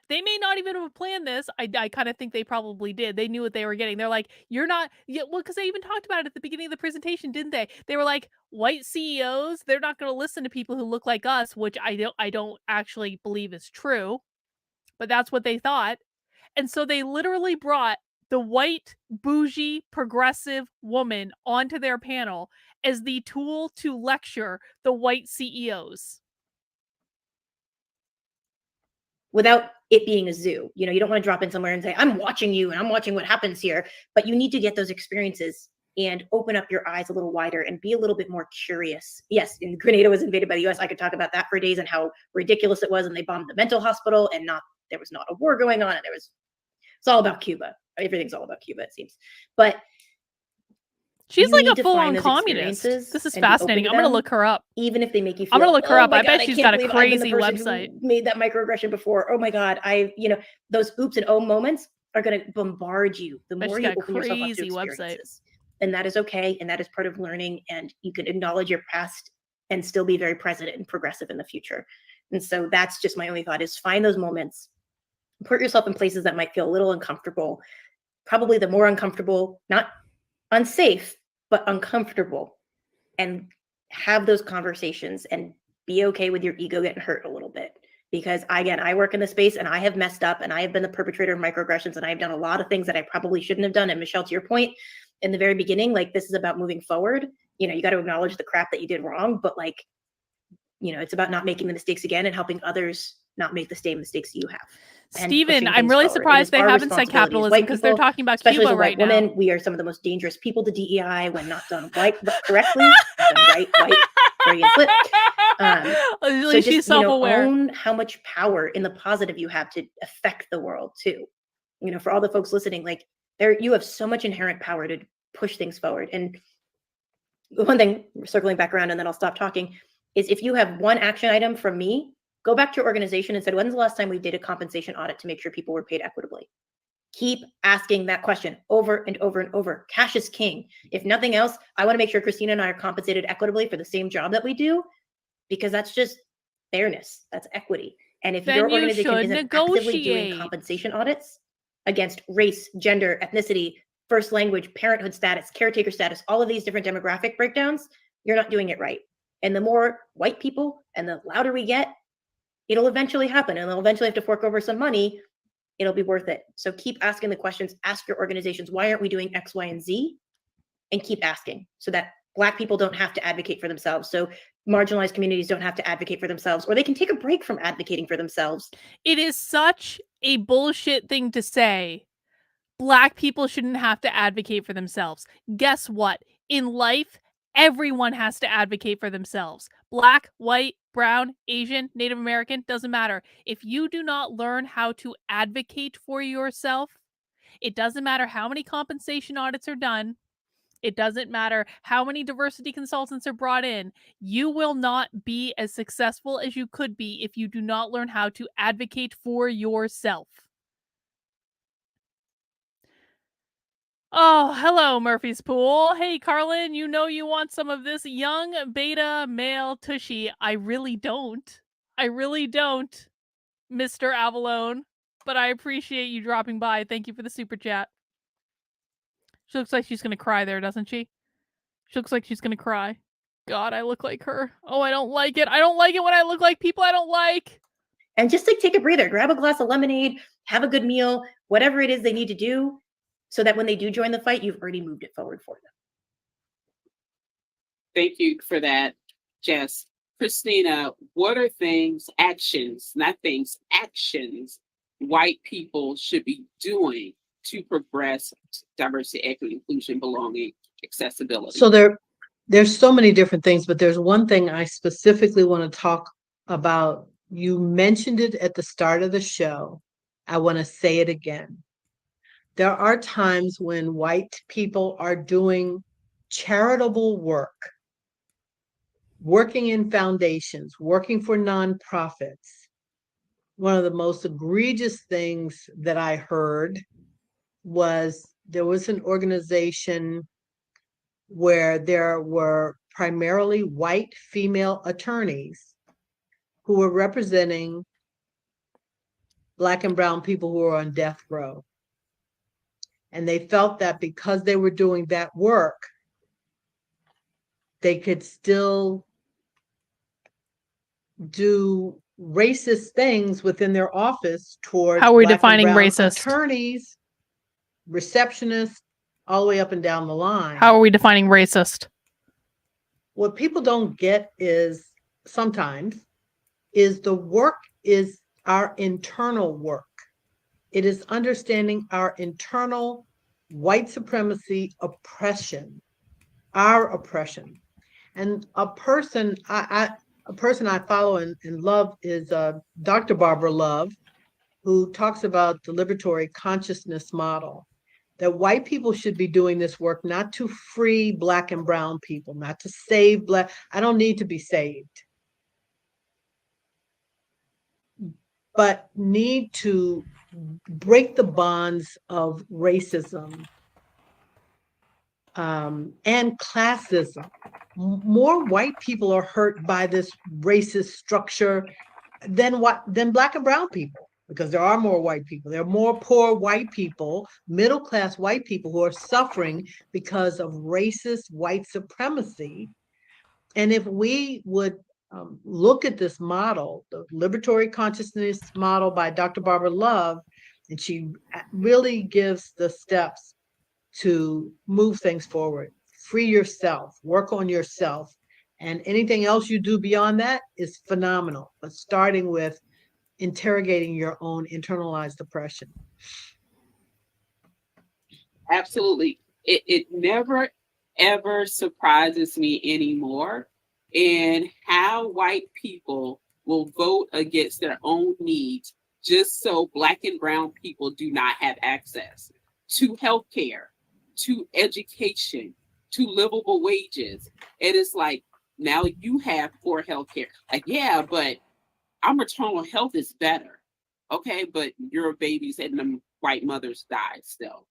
They may not even have planned this. I kind of think they probably did. They knew what they were getting. They're like, you're not, yeah, well, because they even talked about it at the beginning of the presentation, didn't they? They were like, white CEOs, they're not going to listen to people who look like us, which I don't actually believe is true, but that's what they thought. And so they literally brought the white, bougie, progressive woman onto their panel as the tool to lecture the white CEOs. Without it being a zoo. You don't want to drop in somewhere and say, I'm watching you and I'm watching what happens here. But you need to get those experiences and open up your eyes a little wider and be a little bit more curious. Yes, and Grenada was invaded by the US. I could talk about that for days and how ridiculous it was. And they bombed the mental hospital, and there was not a war going on. And it's all about Cuba. Everything's all about Cuba, it seems. But she's like a full-on communist. This is fascinating. I'm going to look her up. Even if they make you feel, I'm going to look her up. I bet God, she's got a crazy website. Made that microaggression before. Oh my God. Those oops and oh moments are going to bombard you. The more you open yourself up to experiences. And that is okay. And that is part of learning. And you can acknowledge your past and still be very present and progressive in the future. And so that's just my only thought, is find those moments. Put yourself in places that might feel a little uncomfortable. Probably the more uncomfortable, not unsafe, but uncomfortable, and have those conversations and be okay with your ego getting hurt a little bit. Because again, I work in the space and I have messed up and I have been the perpetrator of microaggressions, and I've done a lot of things that I probably shouldn't have done. And Michelle, to your point in the very beginning, like, this is about moving forward. You got to acknowledge the crap that you did wrong, but it's about not making the mistakes again and helping others not make the same mistakes you have. Stephen, I'm really surprised they haven't said capitalism, because they're talking about Cuba right now. Women, we are some of the most dangerous people to DEI when not done correctly. Right, Freudian slip. So she's self-aware. Own how much power in the positive you have to affect the world too. For all the folks listening, you have so much inherent power to push things forward. And one thing, circling back around, and then I'll stop talking, is if you have one action item from me, go back to your organization and said, when's the last time we did a compensation audit to make sure people were paid equitably? Keep asking that question over and over and over. Cash is king. If nothing else, I want to make sure Christina and I are compensated equitably for the same job that we do, because that's just fairness. That's equity. And if Then your you organization should isn't actively doing negotiate. compensation audits against race, gender, ethnicity, first language, parenthood status, caretaker status, all of these different demographic breakdowns, you're not doing it right. And the more white people and the louder we get, it'll eventually happen. And they'll eventually have to fork over some money. It'll be worth it. So keep asking the questions. Ask your organizations, why aren't we doing X, Y, and Z? And keep asking so that Black people don't have to advocate for themselves. So marginalized communities don't have to advocate for themselves, or they can take a break from advocating for themselves. It is such a bullshit thing to say. Black people shouldn't have to advocate for themselves. Guess what? In life, everyone has to advocate for themselves. Black, white, brown, Asian, Native American, doesn't matter. If you do not learn how to advocate for yourself, it doesn't matter how many compensation audits are done. It doesn't matter how many diversity consultants are brought in. You will not be as successful as you could be if you do not learn how to advocate for yourself. Oh, hello, Murphy's Pool. Hey, Karlyn, you know you want some of this young beta male tushy. I really don't. I really don't, Mr. Avalone. But I appreciate you dropping by. Thank you for the super chat. She looks like she's going to cry there, doesn't she? She looks like she's going to cry. God, I look like her. Oh, I don't like it. I don't like it when I look like people I don't like. And just like take a breather, grab a glass of lemonade, have a good meal, whatever it is they need to do, so that when they do join the fight, you've already moved it forward for them. Thank you for that, Jess. Christina, what are actions, not things, actions white people should be doing to progress diversity, equity, inclusion, belonging, accessibility? So there's so many different things, but there's one thing I specifically want to talk about. You mentioned it at the start of the show. I want to say it again. There are times when white people are doing charitable work, working in foundations, working for nonprofits. One of the most egregious things that I heard was there was an organization where there were primarily white female attorneys who were representing Black and brown people who were on death row. And they felt that because they were doing that work, they could still do racist things within their office towards How are we Black and defining brown racist? attorneys, receptionists, all the way up and down the line. How are we defining racist? What people don't get is sometimes is the work is our internal work. It is understanding our internal white supremacy oppression, our oppression. And a person I follow and love is Dr. Barbara Love, who talks about the liberatory consciousness model, that white people should be doing this work not to free Black and brown people, not to save Black. I don't need to be saved, but need to break the bonds of racism and classism. More white people are hurt by this racist structure than Black and brown people, because there are more white people. There are more poor white people, middle-class white people who are suffering because of racist white supremacy. And if we would look at this model, the liberatory consciousness model by Dr. Barbara Love, and she really gives the steps to move things forward. Free yourself, work on yourself, and anything else you do beyond that is phenomenal. But starting with interrogating your own internalized oppression. Absolutely. It never, ever surprises me anymore in how white people will vote against their own needs just so Black and brown people do not have access to healthcare, to education, to livable wages. It is like, now you have poor healthcare. Like, yeah, but our maternal health is better. Okay, but your babies and them white mothers died still.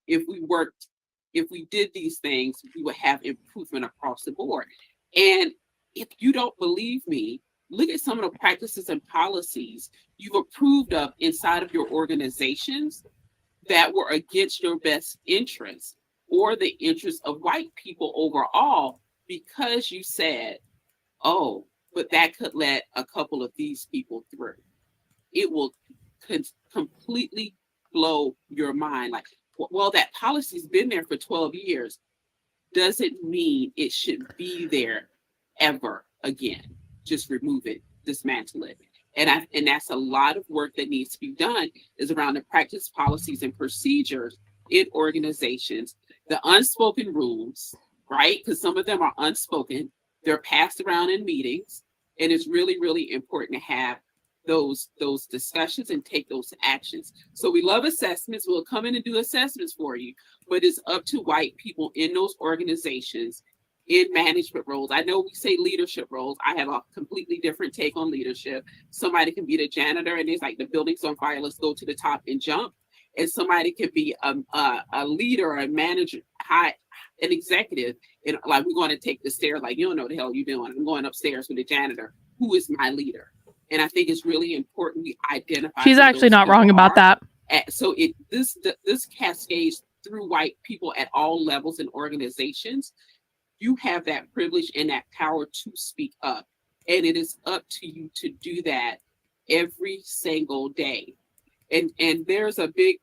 If we did these things, we would have improvement across the board. And if you don't believe me, look at some of the practices and policies you've approved of inside of your organizations that were against your best interests or the interests of white people overall, because you said, oh, but that could let a couple of these people through. It will completely blow your mind. Like, well, that policy's been there for 12 years. Doesn't mean it should be there ever again. Just remove it, dismantle it. And that's a lot of work that needs to be done, is around the practice, policies, and procedures in organizations, the unspoken rules, right? Because some of them are unspoken. They're passed around in meetings, and it's really, really important to have those discussions and take those actions. So we love assessments. We'll come in and do assessments for you, but it's up to white people in those organizations in management roles. I know we say leadership roles. I have a completely different take on leadership. Somebody can be the janitor and it's like the building's on fire, let's go to the top and jump. And somebody could be a leader, a manager, an executive, and like, we're going to take the stairs, like, you don't know what the hell you're doing. I'm going upstairs with the janitor. Who is my leader? And I think it's really important we identify. She's actually not wrong about that. So this cascades through white people at all levels in organizations. You have that privilege and that power to speak up. And it is up to you to do that every single day. And there's a big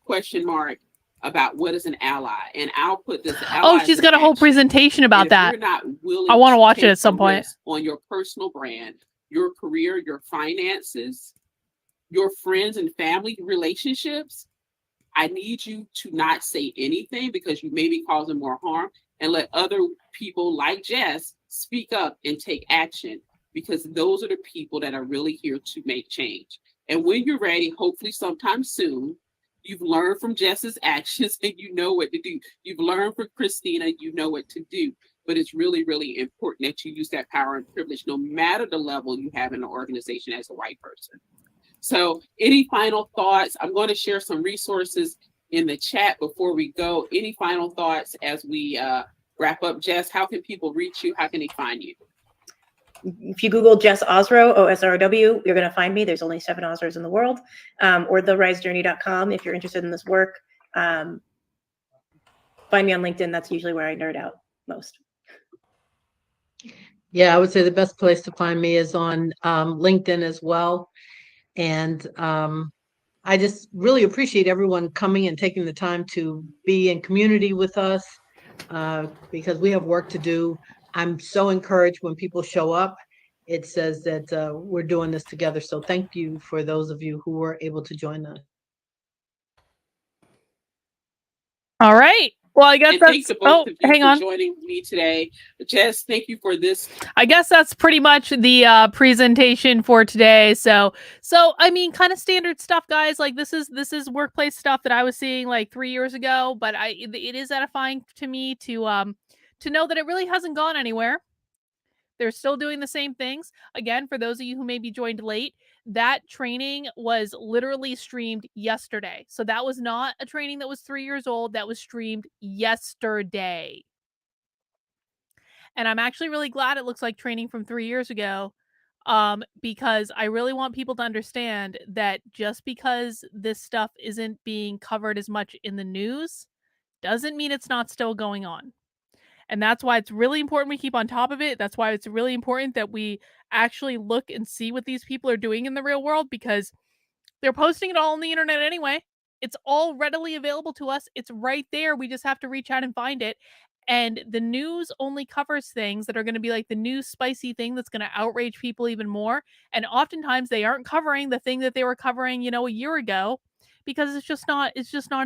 question mark about what is an ally. And I'll put this. Oh, she's got a whole presentation about that. You're not willing. I want to watch it at some point. On your personal brand, your career, your finances, your friends and family relationships, I need you to not say anything, because you may be causing more harm, and let other people like Jess speak up and take action, because those are the people that are really here to make change. And when you're ready, hopefully sometime soon, you've learned from Jess's actions and you know what to do. You've learned from Christina, you know what to do. But it's really, really important that you use that power and privilege, no matter the level you have in the organization as a white person. So any final thoughts? I'm going to share some resources in the chat before we go. Any final thoughts as we wrap up? Jess, how can people reach you? How can they find you? If you Google Jess Osrow, OSRW, you're going to find me. There's only 7 Osrows in the world. Or therisejourney.com if you're interested in this work. Find me on LinkedIn. That's usually where I nerd out most. Yeah, I would say the best place to find me is on LinkedIn as well. And I just really appreciate everyone coming and taking the time to be in community with us, because we have work to do. I'm so encouraged when people show up. It says that we're doing this together. So thank you for those of you who were able to join us. All right. Well, I guess and that's. Thanks to both of you hang for on. joining me today. Jess, thank you for this. I guess that's pretty much the presentation for today. So I mean, kind of standard stuff, guys. Like this is workplace stuff that I was seeing like 3 years ago, but it is edifying to me to know that it really hasn't gone anywhere. They're still doing the same things. Again, for those of you who maybe joined late, that training was literally streamed yesterday. So that was not a training that was 3 years old. That was streamed yesterday. And I'm actually really glad it looks like training from 3 years ago, because I really want people to understand that just because this stuff isn't being covered as much in the news doesn't mean it's not still going on. And that's why it's really important we keep on top of it. That's why it's really important that we actually look and see what these people are doing in the real world, because they're posting it all on the internet anyway. It's all readily available to us. It's right there. We just have to reach out and find it. And the news only covers things that are going to be like the new spicy thing that's going to outrage people even more. And oftentimes they aren't covering the thing that they were covering, a year ago, because it's just not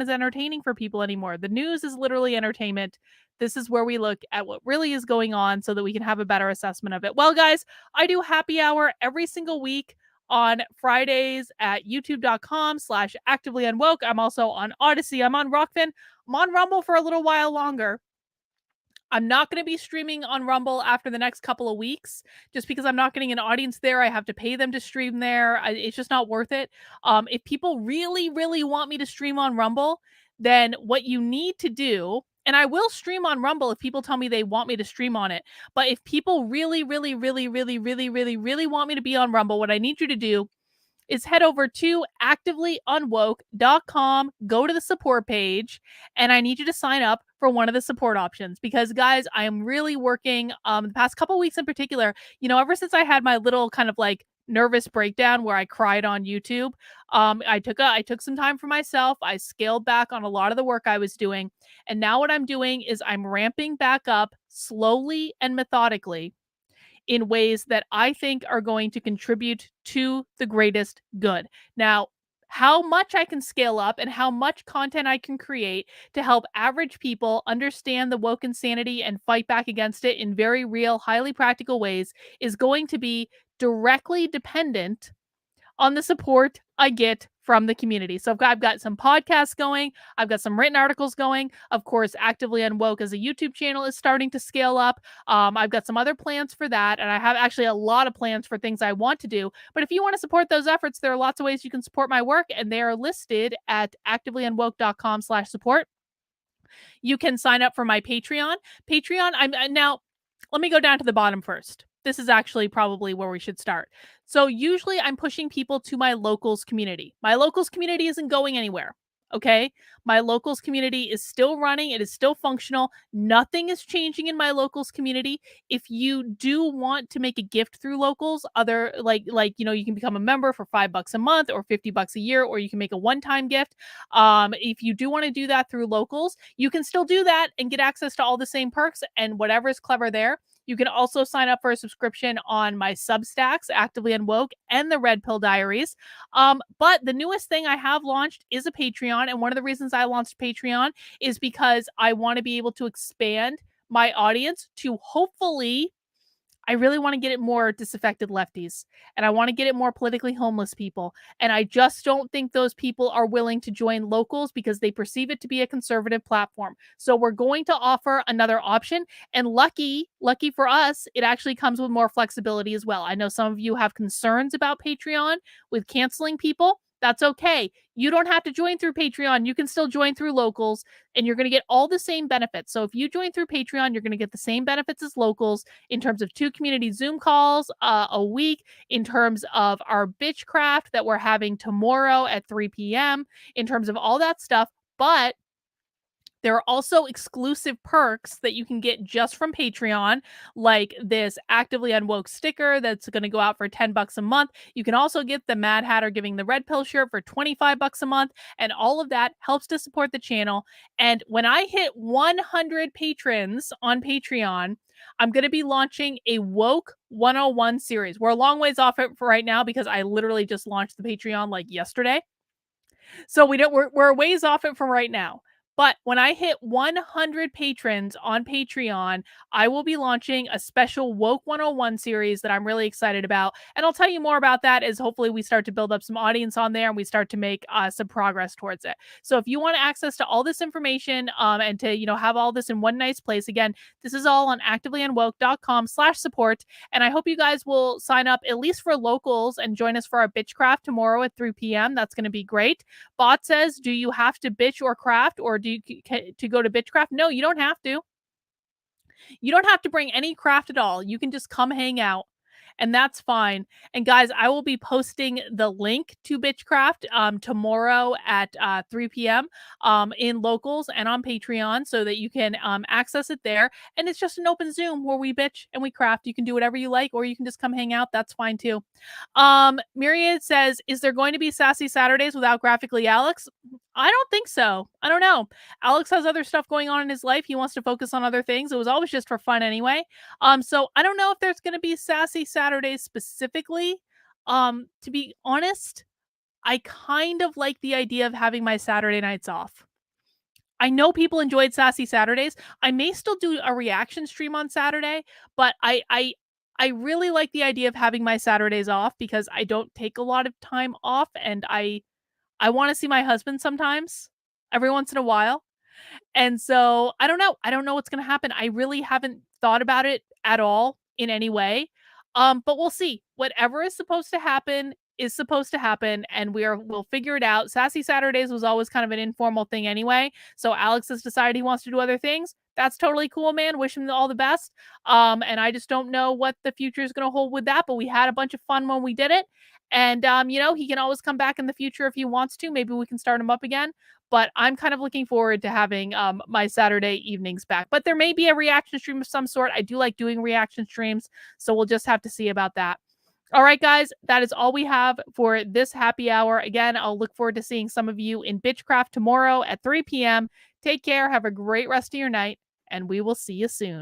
as entertaining for people anymore. The news is literally entertainment. This is where we look at what really is going on so that we can have a better assessment of it. Well, guys, I do happy hour every single week on Fridays at youtube.com/activelyunwoke. I'm also on Odyssey. I'm on Rockfin. I'm on Rumble for a little while longer. I'm not going to be streaming on Rumble after the next couple of weeks, just because I'm not getting an audience there. I have to pay them to stream there. It's just not worth it. If people really, really want me to stream on Rumble, then what you need to do, And I will stream on Rumble if people tell me they want me to stream on it. But if people really, really, really, really, really, really, really want me to be on Rumble, what I need you to do is head over to activelyunwoke.com, go to the support page, and I need you to sign up for one of the support options because, guys, I am really working the past couple weeks in particular, ever since I had my little kind of like nervous breakdown where I cried on YouTube. I took some time for myself. I scaled back on a lot of the work I was doing. And now what I'm doing is I'm ramping back up slowly and methodically in ways that I think are going to contribute to the greatest good. Now, how much I can scale up and how much content I can create to help average people understand the woke insanity and fight back against it in very real, highly practical ways is going to be directly dependent on the support I get from the community. So I've got some podcasts going. I've got some written articles going. Of course, Actively Unwoke as a YouTube channel is starting to scale up. I've got some other plans for that. And I have actually a lot of plans for things I want to do. But if you want to support those efforts, there are lots of ways you can support my work. And they are listed at activelyunwoke.com/support. You can sign up for my Patreon. Now, let me go down to the bottom first. This is actually probably where we should start. So usually I'm pushing people to my locals community. My locals community isn't going anywhere. Okay. My locals community is still running. It is still functional. Nothing is changing in my locals community. If you do want to make a gift through locals, other you can become a member for $5 a month or $50 a year, or you can make a one-time gift. If you do want to do that through locals, you can still do that and get access to all the same perks and whatever is clever there. You can also sign up for a subscription on my Substacks, Actively Unwoke, and the Red Pill Diaries. But the newest thing I have launched is a Patreon. And one of the reasons I launched Patreon is because I want to be able to expand my audience to hopefully, I really want to get it more disaffected lefties, and I want to get it more politically homeless people. And I just don't think those people are willing to join locals because they perceive it to be a conservative platform. So we're going to offer another option. And lucky for us, it actually comes with more flexibility as well. I know some of you have concerns about Patreon with canceling people. That's okay. You don't have to join through Patreon. You can still join through locals and you're going to get all the same benefits. So if you join through Patreon, you're going to get the same benefits as locals in terms of 2 community Zoom calls a week, in terms of our bitchcraft that we're having tomorrow at 3 p.m., in terms of all that stuff. But there are also exclusive perks that you can get just from Patreon, like this Actively Unwoke sticker that's going to go out for $10 a month. You can also get the Mad Hatter Giving the Red Pill shirt for $25 a month. And all of that helps to support the channel. And when I hit 100 patrons on Patreon, I'm going to be launching a Woke 101 series. We're a long ways off it for right now because I literally just launched the Patreon like yesterday. So we're a ways off it from right now. But when I hit 100 patrons on Patreon, I will be launching a special Woke 101 series that I'm really excited about. And I'll tell you more about that as hopefully we start to build up some audience on there and we start to make some progress towards it. So if you want access to all this information and to, have all this in one nice place, again, this is all on activelyunwoke.com/support. And I hope you guys will sign up at least for locals and join us for our bitchcraft tomorrow at 3 p.m. That's going to be great. Bot says, do you have to bitch or craft, or do you to go to bitchcraft? No, you don't have to. You don't have to bring any craft at all. You can just come hang out. And that's fine. And guys, I will be posting the link to Bitchcraft tomorrow at 3 p.m. In locals and on Patreon so that you can access it there. And it's just an open Zoom where we bitch and we craft. You can do whatever you like, or you can just come hang out. That's fine too. Myriad says, is there going to be Sassy Saturdays without Graphically Alex? I don't think so. I don't know. Alex has other stuff going on in his life. He wants to focus on other things. It was always just for fun anyway. So I don't know if there's going to be Sassy Saturdays specifically. To be honest, I kind of like the idea of having my Saturday nights off. I know people enjoyed Sassy Saturdays. I may still do a reaction stream on Saturday, but I really like the idea of having my Saturdays off because I don't take a lot of time off, and I want to see my husband sometimes, every once in a while. And so I don't know. I don't know what's going to happen. I really haven't thought about it at all in any way. But we'll see. Whatever is supposed to happen is supposed to happen, and we'll figure it out. Sassy Saturdays was always kind of an informal thing anyway. So Alex has decided he wants to do other things. That's totally cool, man. Wish him all the best. And I just don't know what the future is going to hold with that, but we had a bunch of fun when we did it. And he can always come back in the future if he wants to. Maybe we can start him up again. But I'm kind of looking forward to having my Saturday evenings back. But there may be a reaction stream of some sort. I do like doing reaction streams, so we'll just have to see about that. All right, guys, that is all we have for this happy hour. Again, I'll look forward to seeing some of you in Bitchcraft tomorrow at 3 p.m. Take care. Have a great rest of your night, and we will see you soon.